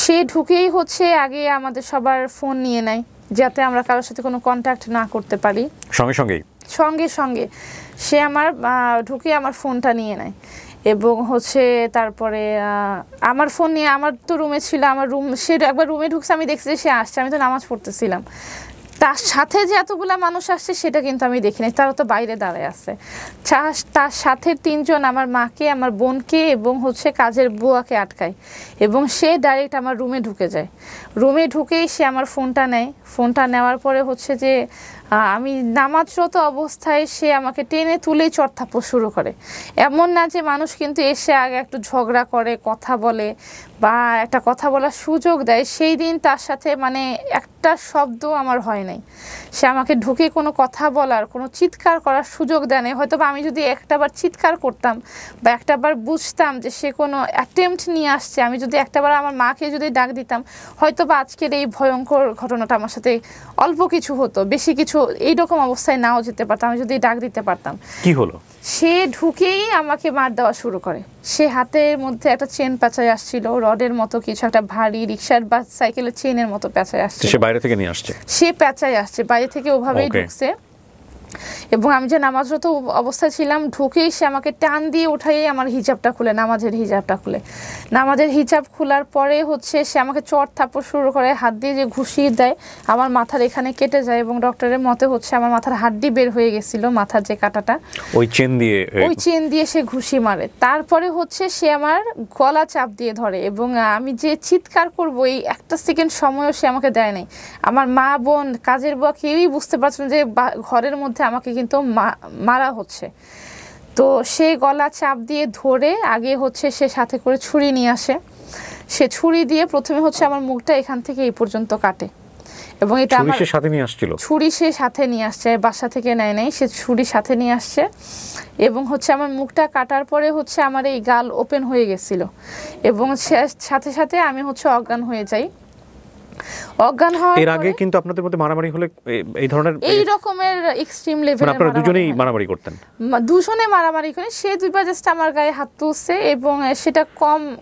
সে ঢুকেই হচ্ছে আগে আমাদের সবার ফোন নিয়ে নেয়, যাতে আমরা কারোর সাথে কোনো কন্ট্যাক্ট না করতে পারি। সঙ্গে সঙ্গে সে আমার ঢুকে আমার ফোনটা নিয়ে নেয় এবং হচ্ছে তারপরে আমার ফোন নিয়ে, আমার তো রুমে ছিল, আমার রুম, সে একবার রুমে ঢুকছে, আমি দেখছি যে সে আসছে, আমি তো নামাজ পড়তেছিলাম। তার সাথে যে এতগুলা মানুষ আসছে সেটা কিন্তু আমি দেখিনি, তারা তো বাইরে দাঁড়ায় আছে। তার সাথে 3 জন আমার মাকে, আমার বোনকে এবং হচ্ছে কাজের বুয়াকে আটকায় এবং সে ডাইরেক্ট আমার রুমে ঢুকে যায়। রুমে ঢুকেই সে আমার ফোনটা নেয়। ফোনটা নেওয়ার পরে হচ্ছে যে আমি নামাজরত অবস্থায় সে আমাকে টেনে তুলেই চড়থাপ্পড় শুরু করে। এমন না যে মানুষ কিন্তু এসে আগে একটু ঝগড়া করে, কথা বলে বা একটা কথা বলার সুযোগ দেয়, সেই দিন তার সাথে মানে একটা শব্দ আমার হয় নাই। সে আমাকে ঢুকে কোনো কথা বলার, কোনো চিৎকার করার সুযোগ দেয় নাই। হয়তো বা আমি যদি একটাবার চিৎকার করতাম বা একটাবার বুঝতাম যে সে কোনো অ্যাটেম্পট নিয়ে আসছে, আমি যদি একটাবার আমার মাকে যদি ডাক দিতাম, হয়তো বা আজকের এই ভয়ঙ্কর ঘটনাটা আমার সাথে অল্প কিছু হতো, বেশি কিছু এইরকম অবস্থায় নাও যেতে পারতাম, আমি যদি ডাক দিতে পারতাম। কি হলো? সে ঢুকেই আমাকে মার দেওয়া শুরু করে। সে হাতের মধ্যে একটা চেন পেঁচায় আসছিল, রডের মতো কিছু, একটা ভারী রিক্সার বা সাইকেলের চেনের মতো পেঁচায় আসছে। সে বাইরে থেকে নিয়ে আসছে? সে পেঁচায় আসছে, বাইরে থেকে ওভাবেই ঢুকছে। এবং আমি যে নামাজরত অবস্থায় ছিলাম, ঢুকেই সে আমাকে টান দিয়ে উঠাই আমার হিজাবটা খুলে, নামাজের হিজাবটা খুলে। নামাজের হিজাব খোলার পরে হচ্ছে সে আমাকে চড়থাপ্পড় শুরু করে, হাত দিয়ে যে ঘুষি দেয়, আমার মাথার এখানে কেটে যায় এবং ডক্টরের মতে হচ্ছে আমার মাথার হাড্ডি বের হয়ে গেছিল, মাথার যে কাটাটা, ওই চেন দিয়ে সে ঘুষি মারে। তারপরে হচ্ছে সে আমার গলা চাপ দিয়ে ধরে এবং আমি যে চিৎকার করব এই একটা সেকেন্ড সময়ও সে আমাকে দেয় নাই। আমার মা, বোন, কাজের বুয়া কেউই বুঝতে পারছেন যে ঘরের মধ্যে আমাকে কিন্তু মারা হচ্ছে। তো সে গলা চাপ দিয়ে ধরে আগে হচ্ছে সে সাথে করে ছুরি নিয়ে আসে। সে ছুরি দিয়ে প্রথমে হচ্ছে আমার মুখটা এখান থেকে এই পর্যন্ত কাটে এবং এটা আমার সাথে নিয়ে আসছিল। ছুরি সে সাথে নিয়ে আসছে, বাসা থেকে নেয় নাই, সে ছুরি সাথে নিয়ে আসছে এবং হচ্ছে আমার মুখটা কাটার পরে হচ্ছে আমার এই গাল ওপেন হয়ে গেছিল এবং সাথে সাথে আমি হচ্ছে অজ্ঞান হয়ে যাই। অজ্ঞান হওয়ার এর আগে কিন্তু আপনাদের মধ্যে মারামারি হলে এই ধরনের এই রকমের এক্সট্রিম লেভেলে আপনারা দুজনেই মারামারি করতেন? দুজনে মারামারি করে, সে দুইবার জাস্ট আমার গায়ে হাত তুলছে এবং সেটা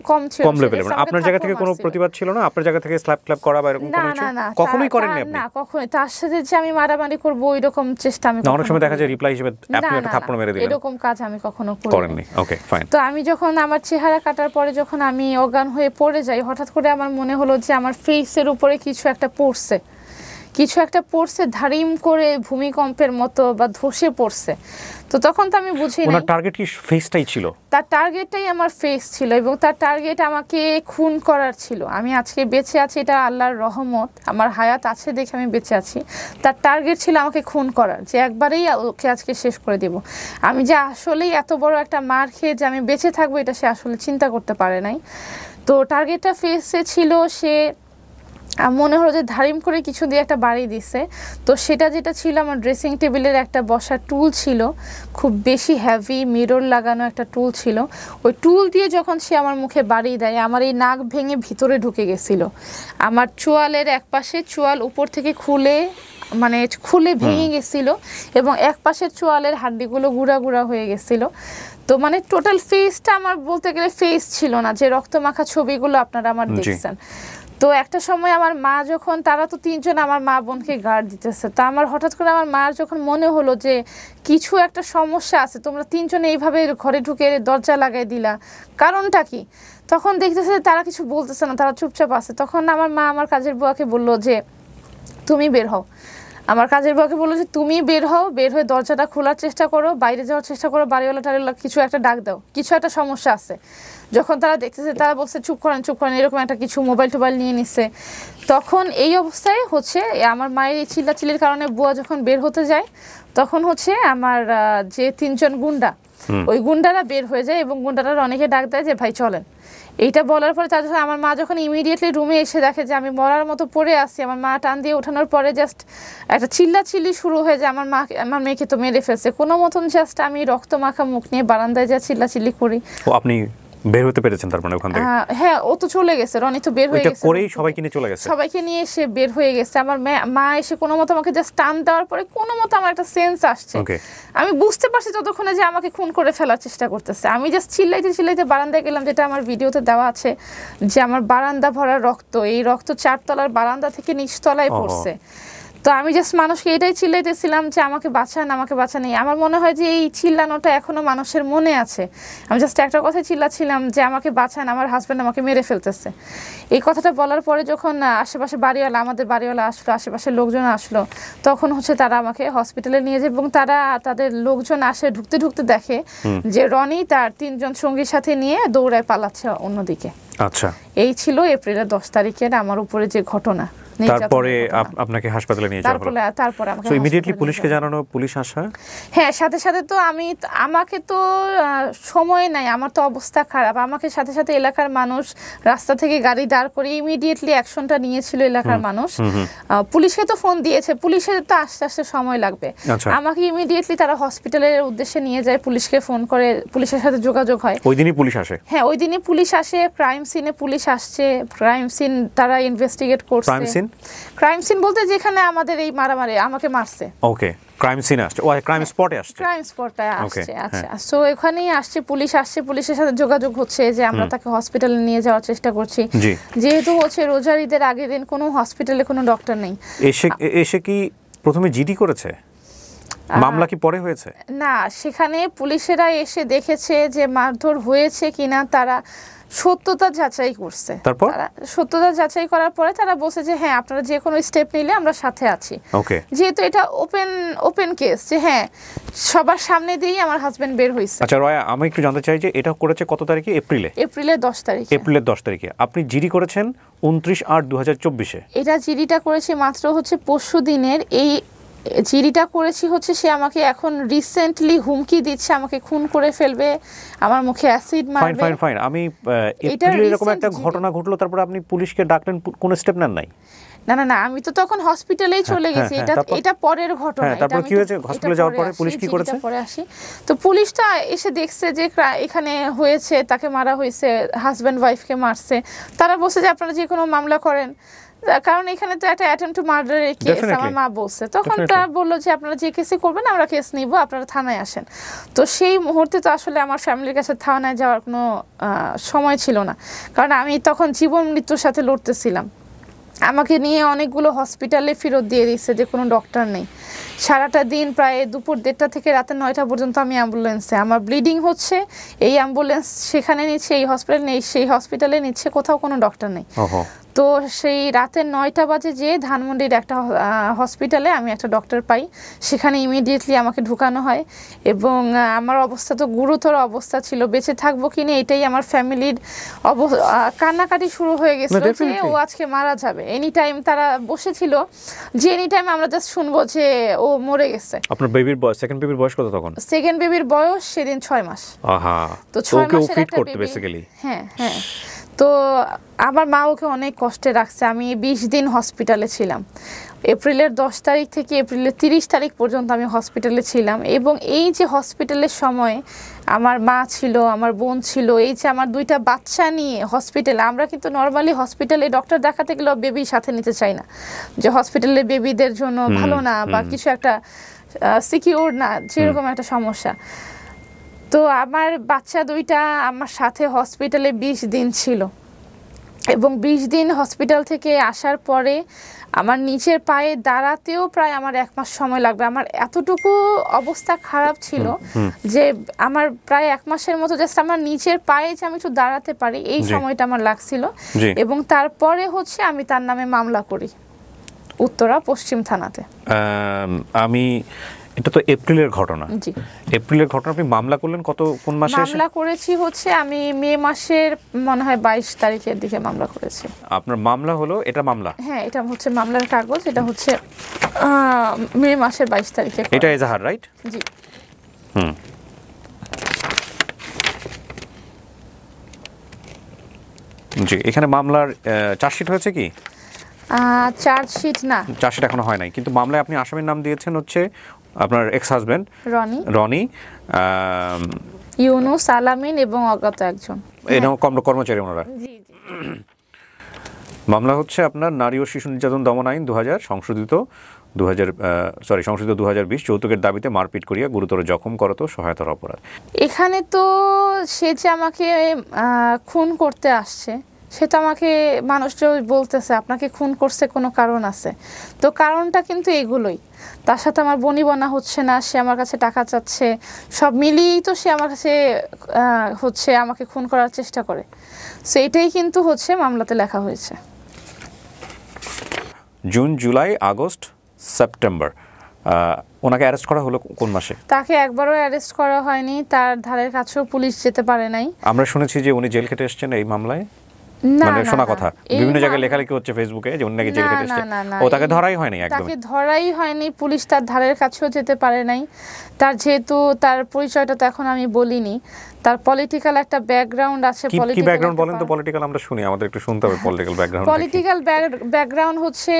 কম ছিল, কম লেভেলে। মানে আপনার জায়গা থেকে কোনো প্রতিবাদ ছিল না? আপনার জায়গা থেকে স্ল্যাপ ক্ল্যাপ করা বা এরকম কোনো কিছু কখনোই করেননি আপনি? না, কখনোই তার সাথে যে আমি মারামারি করব ওই রকম চেষ্টা আমি অনেক সময় দেখা যায় রিপ্লাই হিসেবে আপনি একটা থাপ্পড় মেরে দিলেন, এরকম কাজ আমি কখনো করেননি। ওকে, ফাইন। তো আমি যখন আমার চেহারা কাটার পরে যখন আমি অজ্ঞান হয়ে পড়ে যাই, হঠাৎ করে আমার মনে হলো যে আমার ফেসের উপরে কিছু একটা পড়ছে, ধারিম করে ভূমিকম্পের মতো বা ধসে পড়ছে। তো তখন তো আমি বুঝি না, ওনার টার্গেট কি ফেসটাই ছিল? তার টার্গেটটাই আমার ফেস ছিল এবং তার টার্গেট আমাকে খুন করার ছিল। আমি আজকে বেঁচে আছি এটা আল্লাহর রহমত, আমার হায়াত আছে দেখে আমি বেঁচে আছি। তার টার্গেট ছিল আমাকে খুন করার, যে একবারেই ওকে আজকে শেষ করে দেব। আমি যে আসলেই এত বড় একটা মার খেয়ে যে আমি বেঁচে থাকবো এটা সে আসলে চিন্তা করতে পারে নাই। তো টার্গেটটা ফেসে ছিল, সে মনে হলো যে ধারিম করে কিছু দিয়ে একটা বাড়ি দিছে। তো সেটা যেটা ছিল আমার ড্রেসিং টেবিলের একটা বসার টুল ছিল, খুব বেশি হেভি মিরর লাগানো একটা টুল ছিল। ওই টুল দিয়ে যখন সে আমার মুখে বাড়ি দেয়, আমার এই নাক ভেঙে ভিতরে ঢুকে গেছিল। আমার চোয়ালের এক পাশে চোয়াল উপর থেকে খুলে ভেঙে গেছিল এবং এক পাশের চোয়ালের হাড্ডিগুলো গুঁড়া গুঁড়া হয়ে গেছিল। তো মানে টোটাল ফেসটা আমার বলতে গেলে ফেস ছিল না, যে রক্তমাখা ছবিগুলো আপনারা আমার দেখছেন। তো একটা সময় আমার মা যখন, তারা তো 3 জন আমার মা বোনকে গার্ড দিতেছে, তা আমার হঠাৎ করে আমার মার যখন মনে হলো যে কিছু একটা সমস্যা আছে, তোমরা 3 জনে এইভাবে ঘরে ঢুকে দরজা লাগাই দিলা, কারণটা কি? তখন দেখতেছে তারা কিছু বলতেছে না, তারা চুপচাপ আছে। তখন আমার মা আমার কাজের বুয়াকে বললো যে তুমি বের হও। আমার কাজের বুয়াকে বললো যে তুমি বের হও, বের হয়ে দরজাটা খোলার চেষ্টা করো, বাইরে যাওয়ার চেষ্টা করো, বাড়িওয়ালা টাড়িওয়ালা কিছু একটা ডাক দাও, কিছু একটা সমস্যা আছে। যখন তারা দেখতেছে, তারা বলছে চুপ করেন, এরকম একটা কিছু মোবাইল টোবাইল নিয়ে নিচ্ছে। তখন এই অবস্থায় হচ্ছে আমার মায়ের এই চিল্লাচিল্লির কারণে বুয়া যখন বের হতে যায়, তখন হচ্ছে আমার যে 3 জন গুন্ডা, ওই গুন্ডারা বের হয়ে যায় এবং গুন্ডারা অনেকে ডাক দেয় যে ভাই চলেন। এইটা বলার পরে আমার মা যখন ইমিডিয়েটলি রুমে এসে দেখে যে আমি মরার মতো পড়ে আসছি, আমার মা টান দিয়ে ওঠানোর পরে জাস্ট একটা চিল্লাচিল্লি শুরু হয়ে যায়, আমার মেয়েকে তো মেরে ফেলছে কোনো মতন। জাস্ট আমি রক্ত মাখা মুখ নিয়ে বারান্দায় যা চিল্লাচিল্লি করি। আপনি বের হতে পেরেছেন তার মানে ওখান থেকে? হ্যাঁ, ও তো চলে গেছে, রনি তো বের হয়ে ওইটা গেছে, করেই সবাইকে নিয়ে চলে গেছে? সবাইকে নিয়ে এসে বের হয়ে গেছে। আমার মা এসে কোনো মতো আমাকে জাস্ট টান দেওয়ার পরে কোনো মতো আমার একটা সেন্স আসছে, আমি বুঝতে পারছি ততক্ষণে যে আমাকে খুন করে ফেলার চেষ্টা করতেছে। আমি জাস্ট চিল্লাইতে বারান্দায় গেলাম, যেটা আমার ভিডিওতে দেওয়া আছে, যে আমার বারান্দা ভরা রক্ত, এই রক্ত 4 তলার বারান্দা থেকে নিচতলায় পড়ছে। তো আমি জাস্ট মানুষকে এটাই চিল্লাইতেছিলাম যে আমাকে বাঁচান, আমাকে বাঁচান। আমার মনে হয় যে এই চিল্লানোটা এখনো মানুষের মনে আছে। আমি জাস্ট একটা কথাই চিল্লাচ্ছিলাম যে আমাকে বাঁচান, আমার হাজব্যান্ড আমাকে মেরে ফেলতেছে। এই কথাটা বলার পরে যখন আশেপাশে আমাদের বাড়িওয়ালা আসলো, আশেপাশের লোকজন আসলো, তখন হচ্ছে তারা আমাকে হসপিটালে নিয়ে যায় এবং তারা তাদের লোকজন আসে, ঢুকতে দেখে যে রনি তার 3 জন সঙ্গীর সাথে নিয়ে দৌড়ায় পালাচ্ছে অন্যদিকে। আচ্ছা, এই ছিল এপ্রিলের 10 তারিখের আমার উপরে যে ঘটনা। তারপরে আপনাকে হাসপাতালে নিয়ে যাওয়া হলো? তারপরে আমাকে ইমিডিয়েটলি পুলিশকে জানানো, পুলিশ আসা? হ্যাঁ, সাথে সাথে তো আমাকে তো সময় নাই, আমার তো অবস্থা খারাপ। আমাকে সাথে সাথে এলাকার মানুষ রাস্তা থেকে গাড়ি দাঁড় করে ইমিডিয়েটলি অ্যাকশনটা নিয়েছিল এলাকার মানুষ। পুলিশকে তো ফোন দিয়েছে, পুলিশের তো আস্তে সময় লাগবে। আমাকে ইমিডিয়েটলি তারা হসপিটালের উদ্দেশ্যে নিয়ে যায়, পুলিশকে ফোন করে, পুলিশের সাথে যোগাযোগ হয়। ওই দিনই পুলিশ আসে? হ্যাঁ, ওই দিনই পুলিশ আসে, ক্রাইম সিনে পুলিশ আসছে, ক্রাইম সিন তারা ইনভেস্টিগেট করছে। ক্রাইম সিন বলতে যেখানে আমাদের এই মারামারি আমাকে মারছে। ওকে, ক্রাইম সিনে আসছে, ওই ক্রাইম স্পটে আসছে? ক্রাইম স্পটে আসছে। আচ্ছা, সো এখানেই আসছে, পুলিশ আসছে, পুলিশের সাথে যোগাযোগ হচ্ছে যে আমরা তাকে হসপিটালে নিয়ে যাওয়ার চেষ্টা করছি। যেহেতু হচ্ছে রোজার ঈদের আগের দিন কোনো হসপিটালে কোনো ডক্টর নেই। এসে কি প্রথমে জিডি করেছে? মামলা কি পরে হয়েছে? না, সেখানে পুলিশেরা এসে দেখেছে যে মারধর হয়েছে কিনা, তারা সত্যতা যাচাই করছে। তারপর সত্যতা যাচাই করার পরে তারা বলছে যে হ্যাঁ, আপনারা যে কোনো স্টেপ নিলে আমরা সাথে আছি। যেহেতু এটা ওপেন কেস, যে হ্যাঁ সবার সামনে দিয়েই আমার হাজবেন্ড বের হয়েছে। আচ্ছা রয়া, আমি একটু জানতে চাই যে এটা করেছে কত তারিখে? এপ্রিলের 10 তারিখে। এপ্রিলের 10 তারিখে আপনি জিডি করেছেন 29/8/2024-এ। এটা জিডিটা করেছি মাত্র হচ্ছে পরশু দিনের। এই জিডিটা করেছি হচ্ছে সে আমাকে এখন রিসেন্টলি হুমকি দিচ্ছে, আমাকে খুন করে ফেলবে, আমার মুখে অ্যাসিড মারবে। ফাইন, আমি এপ্রিলে এরকম একটা ঘটনা ঘটলো, তারপর আপনি পুলিশকে ডাকলেন, কোন স্টেপ নেন নাই? না, আমি তো তখন হসপিটালেই চলে গেছি। এটা পরের ঘটনা। তারপর কি হয়েছে? হসপিটালে যাওয়ার পরে পুলিশ কি করেছে? পরে আসি তো পুলিশ তো এসে দেখছে যে এখানে হয়েছে, তাকে মারা হয়েছে, হাজব্যান্ড ওয়াইফকে মারছে। তারা বলছে যে আপনারা যে কোনো মামলা করেন, কারণ এখানে তো একটা অ্যাটেম্পট টু মার্ডারের কেস আমার মা বলছে। তখন তারা বললো যে আপনারা যে কেসে করবেন আমরা কেস নিব, আপনারা থানায় আসেন। তো সেই মুহূর্তে তো আসলে আমার ফ্যামিলির কাছে থানায় যাওয়ার কোনো সময় ছিল না, কারণ আমি তখন জীবন মৃত্যুর সাথে লড়তেছিলাম। আমাকে নিয়ে অনেকগুলো হসপিটালে ফেরত দিয়ে দিচ্ছে যে কোনো ডক্টর নেই। সারাটা দিন প্রায় দুপুর 1:30 থেকে রাতে 9টা পর্যন্ত আমি অ্যাম্বুলেন্সে, আমার ব্লিডিং হচ্ছে, এই অ্যাম্বুলেন্স সেখানে নিচ্ছে, এই হসপিটাল নেই, সেই হসপিটালে নিচ্ছে, কোথাও কোনো ডক্টর নেই। তো সেই রাতের 9টা বাজে যে ধানমন্ডির একটা হসপিটালে আমি একটা ডক্টর পাই, সেখানে ইমিডিয়েটলি আমাকে ঢুকানো হয় এবং আমার অবস্থা তো গুরুতর অবস্থা ছিল, বেঁচে থাকবো কিনা এটাই আমার ফ্যামিলির কান্নাকাটি শুরু হয়ে গেছিল যে ও আজকে মারা যাবে। এনি টাইম তারা বসেছিল যে এনি টাইম আমরা জাস্ট শুনবো যে ও মরে গেছে। আপনার বেবির বয়স, সেকেন্ড বেবির বয়স কত তখন? সেকেন্ড বেবির বয়স সেদিন 6 মাস। তো 6 মাসের একটা বেবি। হ্যাঁ, তো আমার মা ওকে অনেক কষ্টে রাখছে। আমি 20 দিন হসপিটালে ছিলাম। এপ্রিলের 10 তারিখ থেকে এপ্রিলের 30 তারিখ পর্যন্ত আমি হসপিটালে ছিলাম এবং এই যে হসপিটালের সময় আমার মা ছিল, আমার বোন ছিল, এই যে আমার 2টা বাচ্চা নিয়ে হসপিটালে, আমরা কিন্তু নর্মালি হসপিটালে ডক্টর দেখাতে গেলেও বেবির সাথে নিতে চাই না, যে হসপিটালে বেবিদের জন্য ভালো না বা কিছু একটা সিকিউর না, যেরকম একটা সমস্যা। তো আমার বাচ্চা 2টা আমার সাথে হসপিটালে 20 দিন ছিল এবং 20 দিন হসপিটাল থেকে আসার পরে আমার নিচের পায়ে দাঁড়াতেও প্রায় আমার 1 মাস সময় লাগবে। আমার এতটুকু অবস্থা খারাপ ছিল যে আমার প্রায় 1 মাসের মতো জাস্ট আমার নিচের পায়ে যে আমি একটু দাঁড়াতে পারি এই সময়টা আমার লাগছিল। এবং তারপরে হচ্ছে আমি তার নামে মামলা করি উত্তরা পশ্চিম থানাতে। এটা তো এপ্রিলের ঘটনা। জি, এপ্রিলের ঘটনা। আপনি মামলা করলেন কোন মাসে? মামলা করেছি হচ্ছে আমি মে মাসের মনে হয় 22 তারিখের দিকে মামলা করেছি। আপনার মামলা হলো, এটা মামলা? হ্যাঁ, এটা হচ্ছে মামলার কাগজ, এটা হচ্ছে মে মাসের 22 তারিখে। এটা এজাহার, রাইট? জি। জি, এখানে মামলার চার্জশিট হয়েছে কি? চার্জশিট না, চার্জশিট এখনো হয় নাই, কিন্তু মামলায় আপনি আসামির নাম দিয়েছেন হচ্ছে আপনার এক্স হাজবেন্ড রনি, ইউনুস, আলামিন এবং অজ্ঞাত একজন। এটা কর্মচারী ওনারা। জি জি। মামলা হচ্ছে আপনার নারী ও শিশু নির্যাতন দমন আইন 2000 সংশোধিত 2020 যৌতুকের দাবিতে মারপিট করিয়া গুরুতর জখম করত সহায়তার অপরাধ। এখানে তো সে যে আমাকে খুন করতে আসছে, সে তো আমাকে মানুষজন বলতেছে আপনাকে খুন করছে কোনো কারণ আছে, তো কারণটা কিন্তু এগুলোই। তার সাথে আমার বনিবনা হচ্ছে না, সে আমার কাছে টাকা চাচ্ছে, সব মিলিয়েই তো সে আমার কাছে হচ্ছে আমাকে খুন করার চেষ্টা করে। সো এটাই কিন্তু হচ্ছে মামলাতে লেখা হয়েছে। জুন, জুলাই, আগস্ট, সেপ্টেম্বর ওনাকে অ্যারেস্ট করা হলো কোন মাসে? তাকে একবারও অ্যারেস্ট করা হয়নি, তার ধারের কাছেও পুলিশ যেতে পারে নাই। আমরা শুনেছি যে উনি জেল খেটে এসেছেন এই মামলায়, না মানে না শোনা না, কথা এই বিভিন্ন জায়গায় মামলা- লেখালেখি হচ্ছে ফেসবুকে যে উনি নাকি জেল না, খেটে না, এসেছেন। না, না, ও তাকে এই- ধরাই হয়নি একদম। তাকে ধরাই হয়নি, পুলিশ তার ধারের কাছেও যেতে পারে নাই। তার যেহেতু তার পরিচয়টা তো এখন আমি বলিনি, তার পলিটিক্যাল একটা ব্যাকগ্রাউন্ড আছে। কি ব্যাকগ্রাউন্ড বলেন তো? পলিটিক্যাল আমরা শুনি, আমাদের একটু শুনতে হবে পলিটিক্যাল ব্যাকগ্রাউন্ড। পলিটিক্যাল ব্যাকগ্রাউন্ড হচ্ছে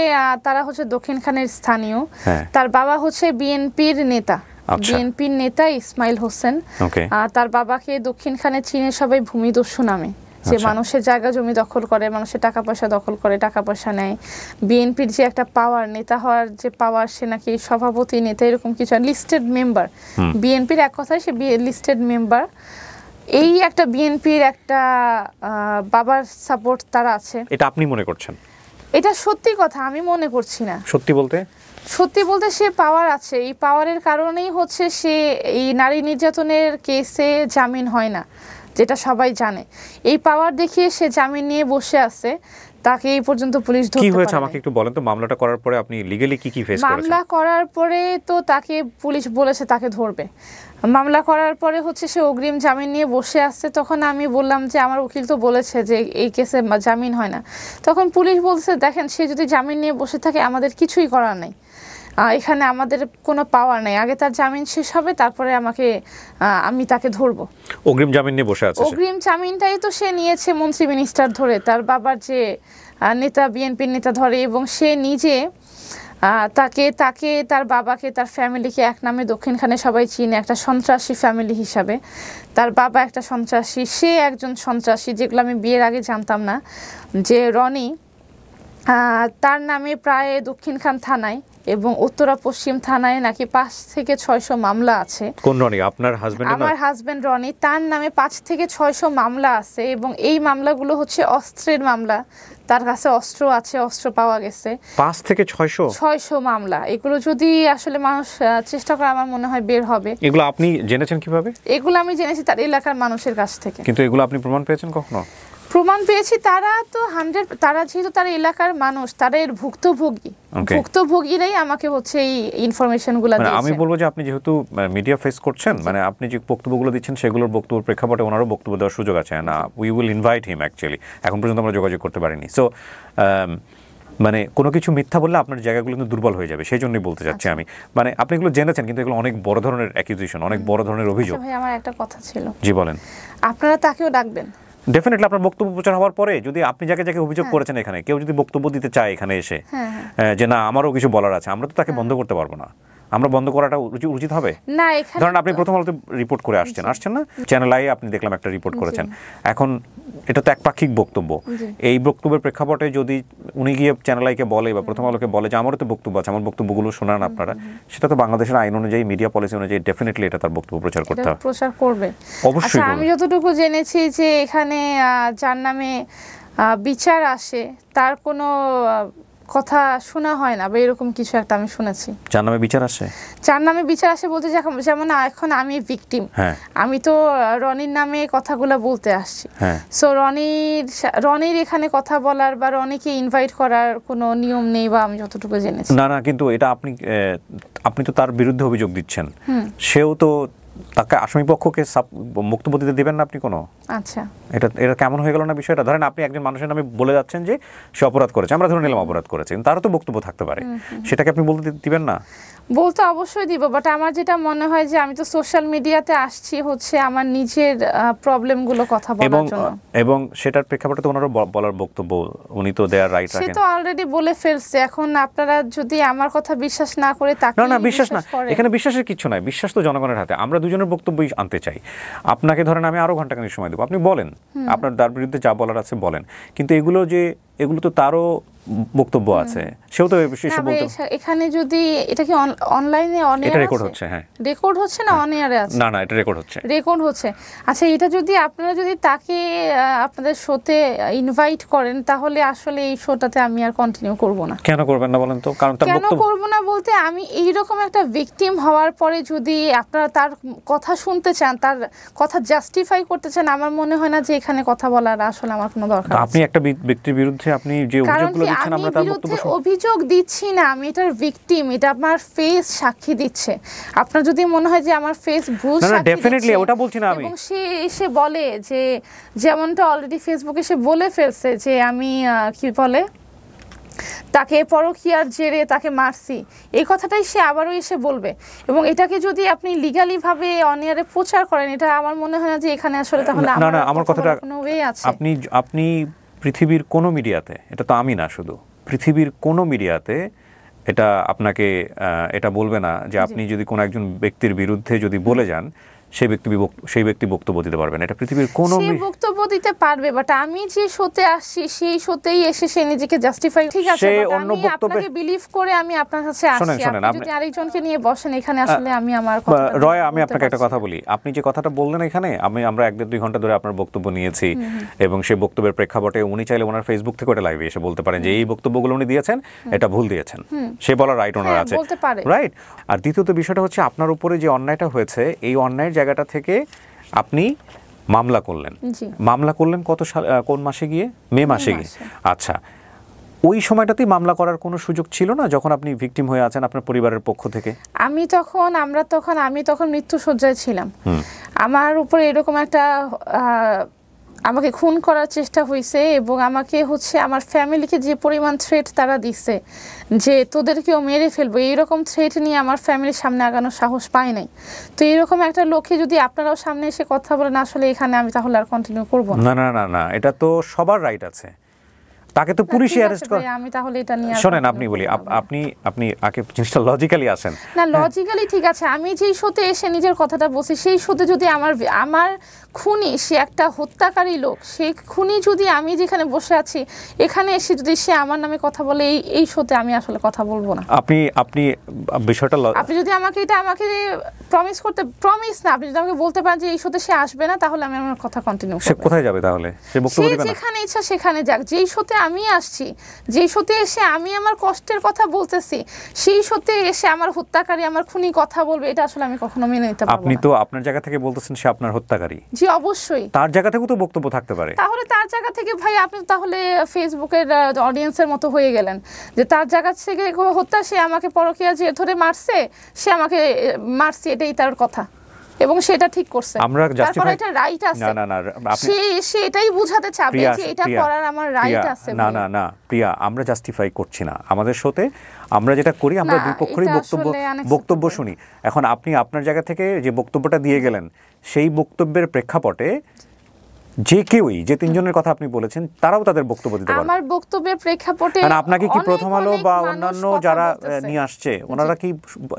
তারা হচ্ছে দক্ষিণখানের স্থানীয়। হ্যাঁ। তার বাবা হচ্ছে বিএনপির নেতা, আচ্ছা। বিএনপির নেতা ইসমাইল হোসেন। ওকে। তার বাবাকে দক্ষিণখানে চিনে সবাই ভূমিদস্যু নামে, যে আচ্ছা। মানুষের জায়গা জমি দখল করে, মানুষের টাকা পয়সা দখল করে, টাকা পয়সা নেয়। বিএনপির যে একটা পাওয়ার, নেতা হওয়ার যে পাওয়ার, সে নাকি সভাপতি, নেতা, এরকম কিছু লিস্টেড মেম্বার। বিএনপির এক কথায় সে লিস্টেড মেম্বার। এই একটা বিএনপির একটা বাবার সাপোর্ট তার আছে। এটা আপনি মনে করছেন? এটা সত্যি কথা, আমি মনে করছি না। সত্যি বলতে সত্যি বলতে সে পাওয়ার আছে, এই পাওয়ারের কারণেই হচ্ছে সে এই নারী নির্যাতনের কেসে জামিন হয় না, যেটা সবাই জানে। এই পাওয়ার দেখিয়ে সে জামিন নিয়ে বসে আছে, তাকে এই পর্যন্ত পুলিশ ধরতে কি পারে হয়েছে নাই। আমাকে একটু বলেন তো, মামলাটা করার পরে আপনি লিগ্যালি কি ফেস করেছেন? মামলা করার পরে তো তাকে পুলিশ বলেছে তাকে ধরবে। মামলা করার পরে হচ্ছে সে অগ্রিম জামিন নিয়ে বসে আসছে। তখন আমি বললাম যে আমার উকিল তো বলেছে যে এই কেসে জামিন হয় না। তখন পুলিশ বলছে দেখেন, সে যদি জামিন নিয়ে বসে থাকে আমাদের কিছুই করার নাই, এখানে আমাদের কোনো পাওয়ার নেই। আগে তার জামিন শেষ হবে, তারপরে আমি তাকে ধরবো। অগ্রিম জামিন নিয়ে বসে আছে সে? অগ্রিম জামিনটাই তো সে নিয়েছে মন্ত্রী মিনিস্টার ধরে, তার বাবার যে নেতা, বিএনপির নেতা ধরে, এবং সে নিজে তাকে তার বাবাকে, তার ফ্যামিলিকে এক নামে দক্ষিণখানে সবাই চিনে, একটা সন্ত্রাসী ফ্যামিলি হিসাবে। তার বাবা একটা সন্ত্রাসী, সে একজন সন্ত্রাসী, যেগুলো আমি বিয়ের আগে জানতাম না। যে রনি, তার নামে প্রায় দক্ষিণখান থানায় এবং উত্তরা পশ্চিম থানায় নাকি 5 থেকে 600 মামলা আছে। কোন রনি? আপনার হাজবেন্ড? আমার হাজবেন্ড রনি, তার নামে 5 থেকে 600 মামলা আছে, এবং এই মামলাগুলো হচ্ছে অস্ত্রের মামলা। তার কাছে অস্ত্র আছে, অস্ত্র পাওয়া গেছে। 5 থেকে 600 মামলা। এগুলো যদি আসলে মানুষ চেষ্টা করে, আমার মনে হয় বের হবে। এগুলো আপনি জেনেছেন কিভাবে? এগুলো আমি জেনেছি তার এলাকার মানুষের কাছ থেকে। কিন্তু এগুলো আপনি প্রমাণ পেয়েছেন কখনো? প্রমাণ পেয়েছি, তারা তো তারা যেহেতু তার এলাকার মানুষ, তারা এর ভুক্তভোগী, ভুক্তভোগীরাই আমাকে হচ্ছে এই ইনফরমেশনগুলো দিয়েছে। আমি বলবো যে আপনি যেহেতু মিডিয়া ফেস করছেন, মানে আপনি যে বক্তব্যগুলো দিচ্ছেন সেগুলোর বক্তব্যের প্রেক্ষাপটে ওনারও বক্তব্য দেওয়ার সুযোগ আছে না। We will invite him actually. এখন পর্যন্ত আমরা যোগাযোগ করতে পারিনি। সো মানে কোনো কিছু মিথ্যা বললে আপনার জায়গাগুলো কিন্তু দুর্বল হয়ে যাবে, সেই জন্যই বলতে চাচ্ছি আমি। মানে আপনি এগুলো জেনেছেন, কিন্তু এগুলো অনেক বড় ধরনের অ্যাকিউজিশন, অনেক বড় ধরনের অভিযোগ। ভাই, আমার একটা কথা ছিল। জি বলেন। আপনারা তাকেও ডাকবেন ডেফিনেটলি। আপনার বক্তব্য প্রচার হওয়ার পরে যদি আপনি যাকে যাকে অভিযোগ করেছেন এখানে কেউ যদি বক্তব্য দিতে চায় এখানে এসে, যে না আমারও কিছু বলার আছে, আমরা তো তাকে বন্ধ করতে পারবো না। আমরা বন্ধ করাটা উচিত হবে না। এখানে ধরেন আপনি প্রথম আলোতে রিপোর্ট করে আসছেন না, চ্যানেল আই আপনি দেখলাম একটা রিপোর্ট করেছেন। এখন এটা তো একপাক্ষিক বক্তব্য। এই বক্তব্যের প্রেক্ষাপটে যদি উনি গিয়ে চ্যানেল আইকে বলে বা প্রথম আলোকে বলে যে আমারও তো বক্তব্য আছে, আমার বক্তব্যগুলো শোনান আপনারা, সেটা তো বাংলাদেশের আইন অনুযায়ী, মিডিয়া পলিসি অনুযায়ী ডেফিনেটলি এটা তার বক্তব্য প্রচার করতে হবে, প্রচার করবে অবশ্যই। আমি যতটুকু জেনেছি যে এখানে যার নামে বিচার আসে তার কোনো কথা শোনা হয় না, বা এরকম কিছু একটা আমি শুনেছি। যার নামে বিচার আসে? যার নামে বিচার আসে বলতে যেমন এখন আমি ভিকটিম, আমি তো রনির নামে কথাগুলো বলতে আসছি। সো রনির এখানে কথা বলার বা রনিকে ইনভাইট করার কোনো নিয়ম নেই, বা আমি যতটুকু জেনেছি। না, কিন্তু এটা আপনি তো তার বিরুদ্ধে অভিযোগ দিচ্ছেন, সেও তো তাকে আসামি পক্ষকে বক্তব্য দিতে দেবেন না আপনি কোনো? আচ্ছা, এটা কেমন হয়ে গেল না বিষয়টা? ধরেন আপনি একজন মানুষের নামে বলে যাচ্ছেন যে সে অপরাধ করেছে, আমরা ধরে নিলাম অপরাধ করেছে, তারও তো বক্তব্য থাকতে পারে, সেটাকে আপনি বলতে দিবেন না? বলতে অবশ্যই দিব, বাট আমার যেটা মনে হয় যে আমি তো সোশ্যাল মিডিয়াতে আসছি হচ্ছে আমার নিজের প্রবলেমগুলো কথা বলার জন্য, এবং সেটার প্রেক্ষাপটে তো ওনারও বলার বক্তব্য, উনি তো দেয়ার রাইট সে রাখেন। তো অলরেডি বলে ফেলছে। এখন আপনারা যদি আমার কথা বিশ্বাস না করে তাকে না বিশ্বাস না, এখানে বিশ্বাসের কিছু নাই, বিশ্বাস তো জনগণের হাতে। আমরা দুজনের বক্তব্যই আনতে চাই। আপনাকে ধরেন আমি আরো ঘন্টাখানেক সময় দেবো, আপনি বলেন আপনার তার বিরুদ্ধে যা বলার আছে বলেন, কিন্তু এগুলো তো তারও বক্তব্য আছে, সেও তো এসে বলতে। এখানে যদি এটা কি অনলাইনে এটা রেকর্ড হচ্ছে, হ্যাঁ রেকর্ড হচ্ছে না অন এয়ারে আছে? না এটা রেকর্ড হচ্ছে। আচ্ছা, এটা যদি আপনারা যদি তাকে আপনাদের শোতে ইনভাইট করেন তাহলে আসলে এই শোটাতে আমি আর কন্টিনিউ করব না। কেন করবেন না বলেন তো? কারণ তার কেন বক্তব্য করব না বলতে, আমি এইরকম একটা ভিকটিম হওয়ার পরে যদি আপনারা তার কথা শুনতে চান, তার কথা জাস্টিফাই করতে চান, আমার মনে হয় না যে এখানে কথা বলার আসলে আমার কোনো দরকার আছে। আপনি একটা ব্যক্তির বিরুদ্ধে আপনি যে অভিযোগগুলো দিচ্ছেন, আমরা তার বক্তব্য অভিযোগ দিচ্ছি না, আমি এটার ভিকটিম, এটা আমার ফেস সাক্ষী দিচ্ছে। আপনার যদি মনে হয় যে আমার ফেস ভুল সাক্ষী দিচ্ছে, ডেফিনেটলি ওটা বলছি না আমি। এবং সে এসে বলে যে, যেমনটা অলরেডি ফেসবুকে সে বলে ফেলছে যে আমি কি বলে তাকে পরকীয়ার জেরে তাকে মারছি, এই কথাটাই সে আবারও এসে বলবে, এবং এটাকে যদি আপনি লিগালি ভাবে অনিয়ারে প্রচার করেন, এটা আমার মনে হয় না যে এখানে আসলে তাহলে আমার কথাটা কোনো ওয়ে আছে। আপনি পৃথিবীর কোনো মিডিয়াতে, এটা তো আমি না শুধু, পৃথিবীর কোনো মিডিয়াতে এটা আপনাকে এটা বলবে না যে আপনি যদি কোনো একজন ব্যক্তির বিরুদ্ধে যদি বলে যান সেই ব্যক্তি বক্তব্য দিতে পারবেন। এটা পৃথিবীর কোনো বক্তব্য দিতে পারবে, বাট আমি যে শোতে আসছি সেই শোতেই এসে সে নিজেকে জাস্টিফাই, ঠিক আছে, অন্য বক্তব্যে আপনাকে বিলিভ করে আমি আপনার কাছে আসছি। আপনি যদি আরেকজনকে নিয়ে বসেন এখানে, আসলে আমি আমার কথা রয়, আমি আপনাকে একটা কথা বলি, আপনি যে কথাটা বললেন এখানে, আমরা 1-2 ঘন্টা ধরে আপনার বক্তব্য নিয়েছি, এবং সেই বক্তব্যের প্রেক্ষাপটে উনি চাইলে ওনার ফেসবুক থেকে ওটা লাইভে এসে বলতে পারেন যে এই বক্তব্যগুলো উনি দিয়েছেন, এটা ভুল দিয়েছেন, সে বলার রাইট ওনার আছে, রাইট। আর দ্বিতীয়ত বিষয়টা হচ্ছে আপনার উপরে যে অন্যায়টা হয়েছে, এই অন্যায়ের জায়গাটা থেকে আপনি মামলা করলেন কোন মাসে গিয়ে? মে মাসে গিয়ে। আচ্ছা, ওই সময়টাতেই মামলা করার কোনো সুযোগ ছিল না যখন আপনি ভিকটিম হয়ে আছেন আপনার পরিবারের পক্ষ থেকে? আমি তখন মৃত্যুশয্যায় ছিলাম। আমার উপরে এরকম একটা আমাকে খুন করার চেষ্টা হয়েছে, এবং আমাকে হচ্ছে আমার ফ্যামিলিকে যে পরিমাণ থ্রেট তারা দিচ্ছে যে তোদেরকেও মেরে ফেলবো, এইরকম থ্রেট নিয়ে আমার ফ্যামিলির সামনে আগানোর সাহস পায় নাই। তো এরকম একটা লোকে যদি আপনারাও সামনে এসে কথা বলেন, আসলে এখানে আমি তাহলে আর কন্টিনিউ করবো না। না, এটা তো সবার রাইট আছে, তাকে তো পুলিশই অ্যারেস্ট করে। আমি তাহলে এটা নিয়ে শুনেন, আপনি বলি, আপনি আগে জিনিসটা লজিক্যালি আসেন না। লজিক্যালি ঠিক আছে, আমি যেই শোতে এসে নিজের কথাটা বলছি, সেই শোতে যদি আমার খুনি, সে একটা হত্যাকারী লোক, সেই খুনি যদি আমি যেখানে বসে আছি এখানে এসে যদি সে আমার নামে কথা বলে, এই শোতে আমি আসলে কথা বলবো না। আপনি বিষয়টা আপনি যদি আমাকে প্রমিস না, আপনি যদি আমাকে বলতে পারেন যে এই শোতে সে আসবে না, তাহলে আমি আমার কথা কন্টিনিউ করব। সে কোথায় যাবে তাহলে? সে বক্তব্য দিবে না? যেখানে ইচ্ছা সেখানে যাক। যেই শোতে আমি আসছি, যেই শোতে এসে আমি আমার কষ্টের কথা বলতেছি, সেই শোতে এসে আমার হত্যাকারী, আমার খুনি কথা বলবে, এটা আসলে আমি কখনো মেনে নিতে পারবো না। আপনি তো আপনার জায়গা থেকে বলতেছেন সে আপনার হত্যাকারী। জি অবশ্যই। তার জায়গা থেকেও তো বক্তব্য থাকতে পারে। তাহলে তার জায়গা থেকে ভাই আপনি তাহলে ফেসবুকের অডিয়েন্সের মতো হয়ে গেলেন যে তার জায়গা থেকে হত্যা, সে আমাকে পরকীয়া যে ধরে মারছে, সে আমাকে মারছে, এটাই তার কথা, এবং সেটা ঠিক করছে। আমরা জাস্টিফাই, এটা রাইট আছে। না সে এটাই বুঝাতে চাবে যে এটা করার আমার রাইট আছে। না প্রিয়া, আমরা জাস্টিফাই করছি না। আমাদের শোতে আমরা যেটা করি, আমরা দুই পক্ষেরই বক্তব্য শুনি। এখন আপনি আপনার জায়গা থেকে যে বক্তব্যটা দিয়ে গেলেন, সেই বক্তব্যের প্রেক্ষাপটে যে কেউই, যে তিনজনের কথা আপনি বলেছেন, তারাও তাদের বক্তব্য দিতে পারে। আমার বক্তব্যের প্রেক্ষাপটে আপনাকে কি প্রথম আলো বা অন্যান্য যারা নিয়ে আসছে, ওনারা কি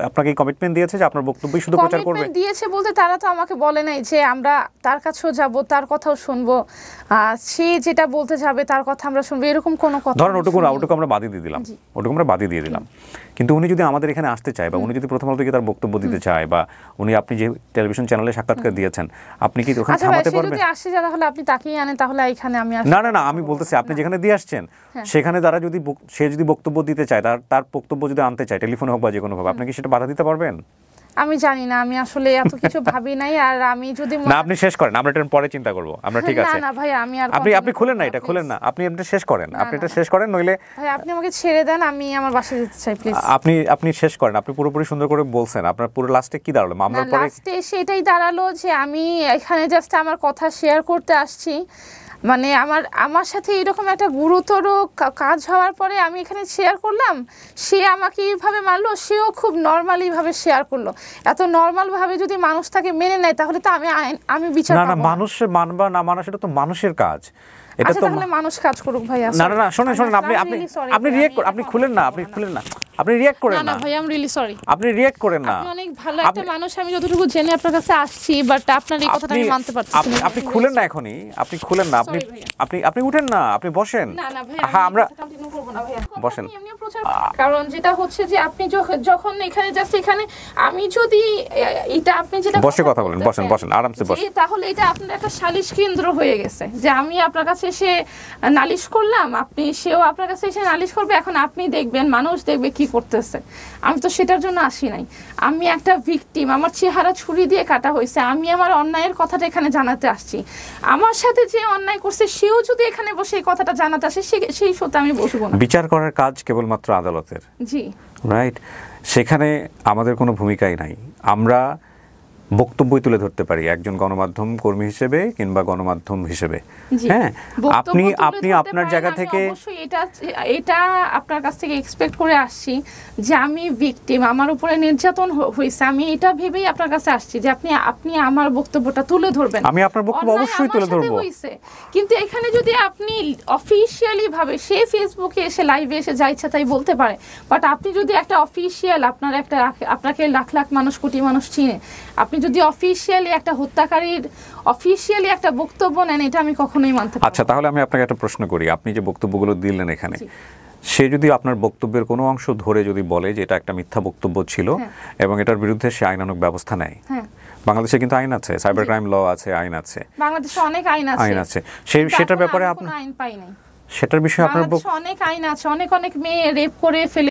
আপনাকে কমিটমেন্ট দিয়েছে যে আপনার বক্তব্যই শুধু প্রচার করবে? কমিটমেন্ট দিয়েছে বলতে তারা তো আমাকে বলে নাই যে আমরা তার কাছেও যাব, তার কথাও শুনবো, সে যেটা বলতে যাবে তার কথা আমরা শুনবো, এরকম কোনো কথা। ধরুন ওটুকু আমরা বাদই দিয়ে দিলাম, কিন্তু উনি যদি আমাদের এখানে আসতে চায়, বা উনি যদি প্রথম আলো থেকে তার বক্তব্য দিতে চায়, বা আপনি যে টেলিভিশন চ্যানেলে সাক্ষাৎকার দিয়েছেন, আপনি কি ওখানে থামাতে পারবেন? যদি আসে তাহলে আপনি তাকিয়ে আনেন, তাহলে এখানে আমি না আমি বলতেছি, আপনি যেখানে দিয়ে আসছেন সেখানে সে যদি বক্তব্য দিতে চায়, তার বক্তব্য যদি আনতে চায়, টেলিফোনে হোক বা যে কোনো ভাবে, আপনি কি সেটা বাধা দিতে পারবেন? আমি জানি না, আমি আসলে এত কিছু ভাবি নাই। আর আমি যদি না, আপনি শেষ করেন, আমরা এটা পরে চিন্তা করব। আমরা ঠিক আছে। না ভাই, আমি আর আপনি খুলেন না, এটা খুলেন না, আপনি এটা শেষ করেন, নইলে ভাই আপনি আমাকে ছেড়ে দেন, আমি আমার বাসায় যেতে চাই প্লিজ। আপনি শেষ করেন, আপনি পুরোপুরি সুন্দর করে বলছেন। আপনার পুরো লাস্টে কি দাঁড়ালো? মামলার পরে লাস্টে সেটাই দাঁড়ালো যে আমি এখানে জাস্ট আমার কথা শেয়ার করতে আসছি। মানে আমার সাথে এরকম একটা গুরুতর কাজ হওয়ার পরে আমি এখানে শেয়ার করলাম, সে আমাকে এইভাবে মারলো, সেও খুব নর্মালি ভাবে শেয়ার করলো। এত নর্মাল ভাবে যদি মানুষ তাকে মেনে নেয় তাহলে তো আমি বিচার না না, পাবো না। মানুষের মানবা না মানা সেটা তো মানুষের কাজ। এটা আচ্ছা তো তাহলে মানুষ কাজ করুক ভাইয়া। না না না, শোনেন শোনেন, আপনি রিঅ্যাক্ট আপনি খুলেন না, আপনি রিঅ্যাক্ট করেন না না, না ভাই, আই এম রিয়েলি সরি। আপনি রিঅ্যাক্ট করেন না। আপনি অনেক ভালো একটা মানুষ, আমি যতটুকু জেনে আপনার কাছে আসছি, বাট আপনার এই কথাটা আমি মানতে পারছি না। আপনি খুলেন না এখনই, আপনি খুলেন না, আপনি Sorry ভাইয়া। আপনি উঠেন না, আপনি বসেন। না না ভাই, হ্যাঁ আমরা কন্টিনিউ করব না ভাইয়া। বসেন। আপনি এমনিও প্রচার করেন। কারণ যেটা হচ্ছে যে আপনি যখন এখানে জাস্ট এখানে আমি যদি এটা আপনি যেটা বসে কথা বলেন, বসেন বসেন আরামসে বসেন। তাহলে এটা আপনার একটা সালিশ কেন্দ্র হয়ে গেছে, যে আমি আপনার কাছে এসে নালিশ করলাম, সেও আপনার কাছে এসে নালিশ করবে, এখন আপনি দেখবেন, মানুষ দেখবে কি করতেছে। আমি তো সেটার জন্য আসি নাই। আমি একটা ভিকটিম, আমার চেহারা ছুরি দিয়ে কাটা হয়েছে, আমি আমার অন্যায়ের কথাটা এখানে জানাতে আসছি। আমার সাথে যে অন্যায় করছে সেও যদি এখানে বসে এই কথাটা জানাতে আসে, সেই সত্যি আমি বসবো না। বিচার করার কাজ কেবলমাত্র আদালতের, জি রাইট? সেখানে আমাদের কোনো ভূমিকাই নাই। আমরা বক্তব্যই তুলে ধরতে পারি একজন গণমাধ্যম কর্মী হিসেবে কিংবা গণমাধ্যম হিসেবে। জি। হ্যাঁ, বক্তব্য তুলে আপনি ধরতে আপনার পারেন, জায়গা আমি থেকে অবশ্যই এটা আপনার কাছ থেকে এক্সপেক্ট করে আসছি যে আমি ভিকটিম, আমার উপরে নির্যাতন হয়েছে, আমি এটা ভেবেই আপনার কাছে আসছি যে আপনি আমার বক্তব্যটা তুলে ধরবেন। আমি আপনার বক্তব্য অন্যায় অবশ্যই আমার তুলে সাথে ধরবো। হয়েছে। কিন্তু এখানে যদি আপনি অফিশিয়ালি ভাবে, সে ফেসবুকে এসে লাইভে এসে যা ইচ্ছা তাই বলতে পারে, বাট আপনি যদি একটা অফিশিয়াল, আপনাকে লাখ লাখ মানুষ, কোটি মানুষ চিনে, আপনি যদি অফিশিয়ালি একটা হত্যাকারীর অফিশিয়ালি একটা বক্তব্য নেন, এটা আমি কখনোই মানতে পারবো না। আচ্ছা, তাহলে আমি আপনাকে একটা প্রশ্ন করি। আপনি যে বক্তব্যগুলো দিলেন এখানে, সে যদি আপনার বক্তব্যের কোনো অংশ ধরে যদি বলে যে এটা একটা মিথ্যা বক্তব্য ছিল এবং এটার বিরুদ্ধে সে আইনানুগ ব্যবস্থা নেয়, হ্যাঁ, বাংলাদেশে কিন্তু আইন আছে, সাইবার ক্রাইম ল আছে, আইন আছে, বাংলাদেশে অনেক আইন আছে। সেটার ব্যাপারে আইন পাই নাই। সেটার বিষয়ে আপনার বাংলাদেশে অনেক আইন আছে, অনেক মেয়ে রেপ করে ফেলে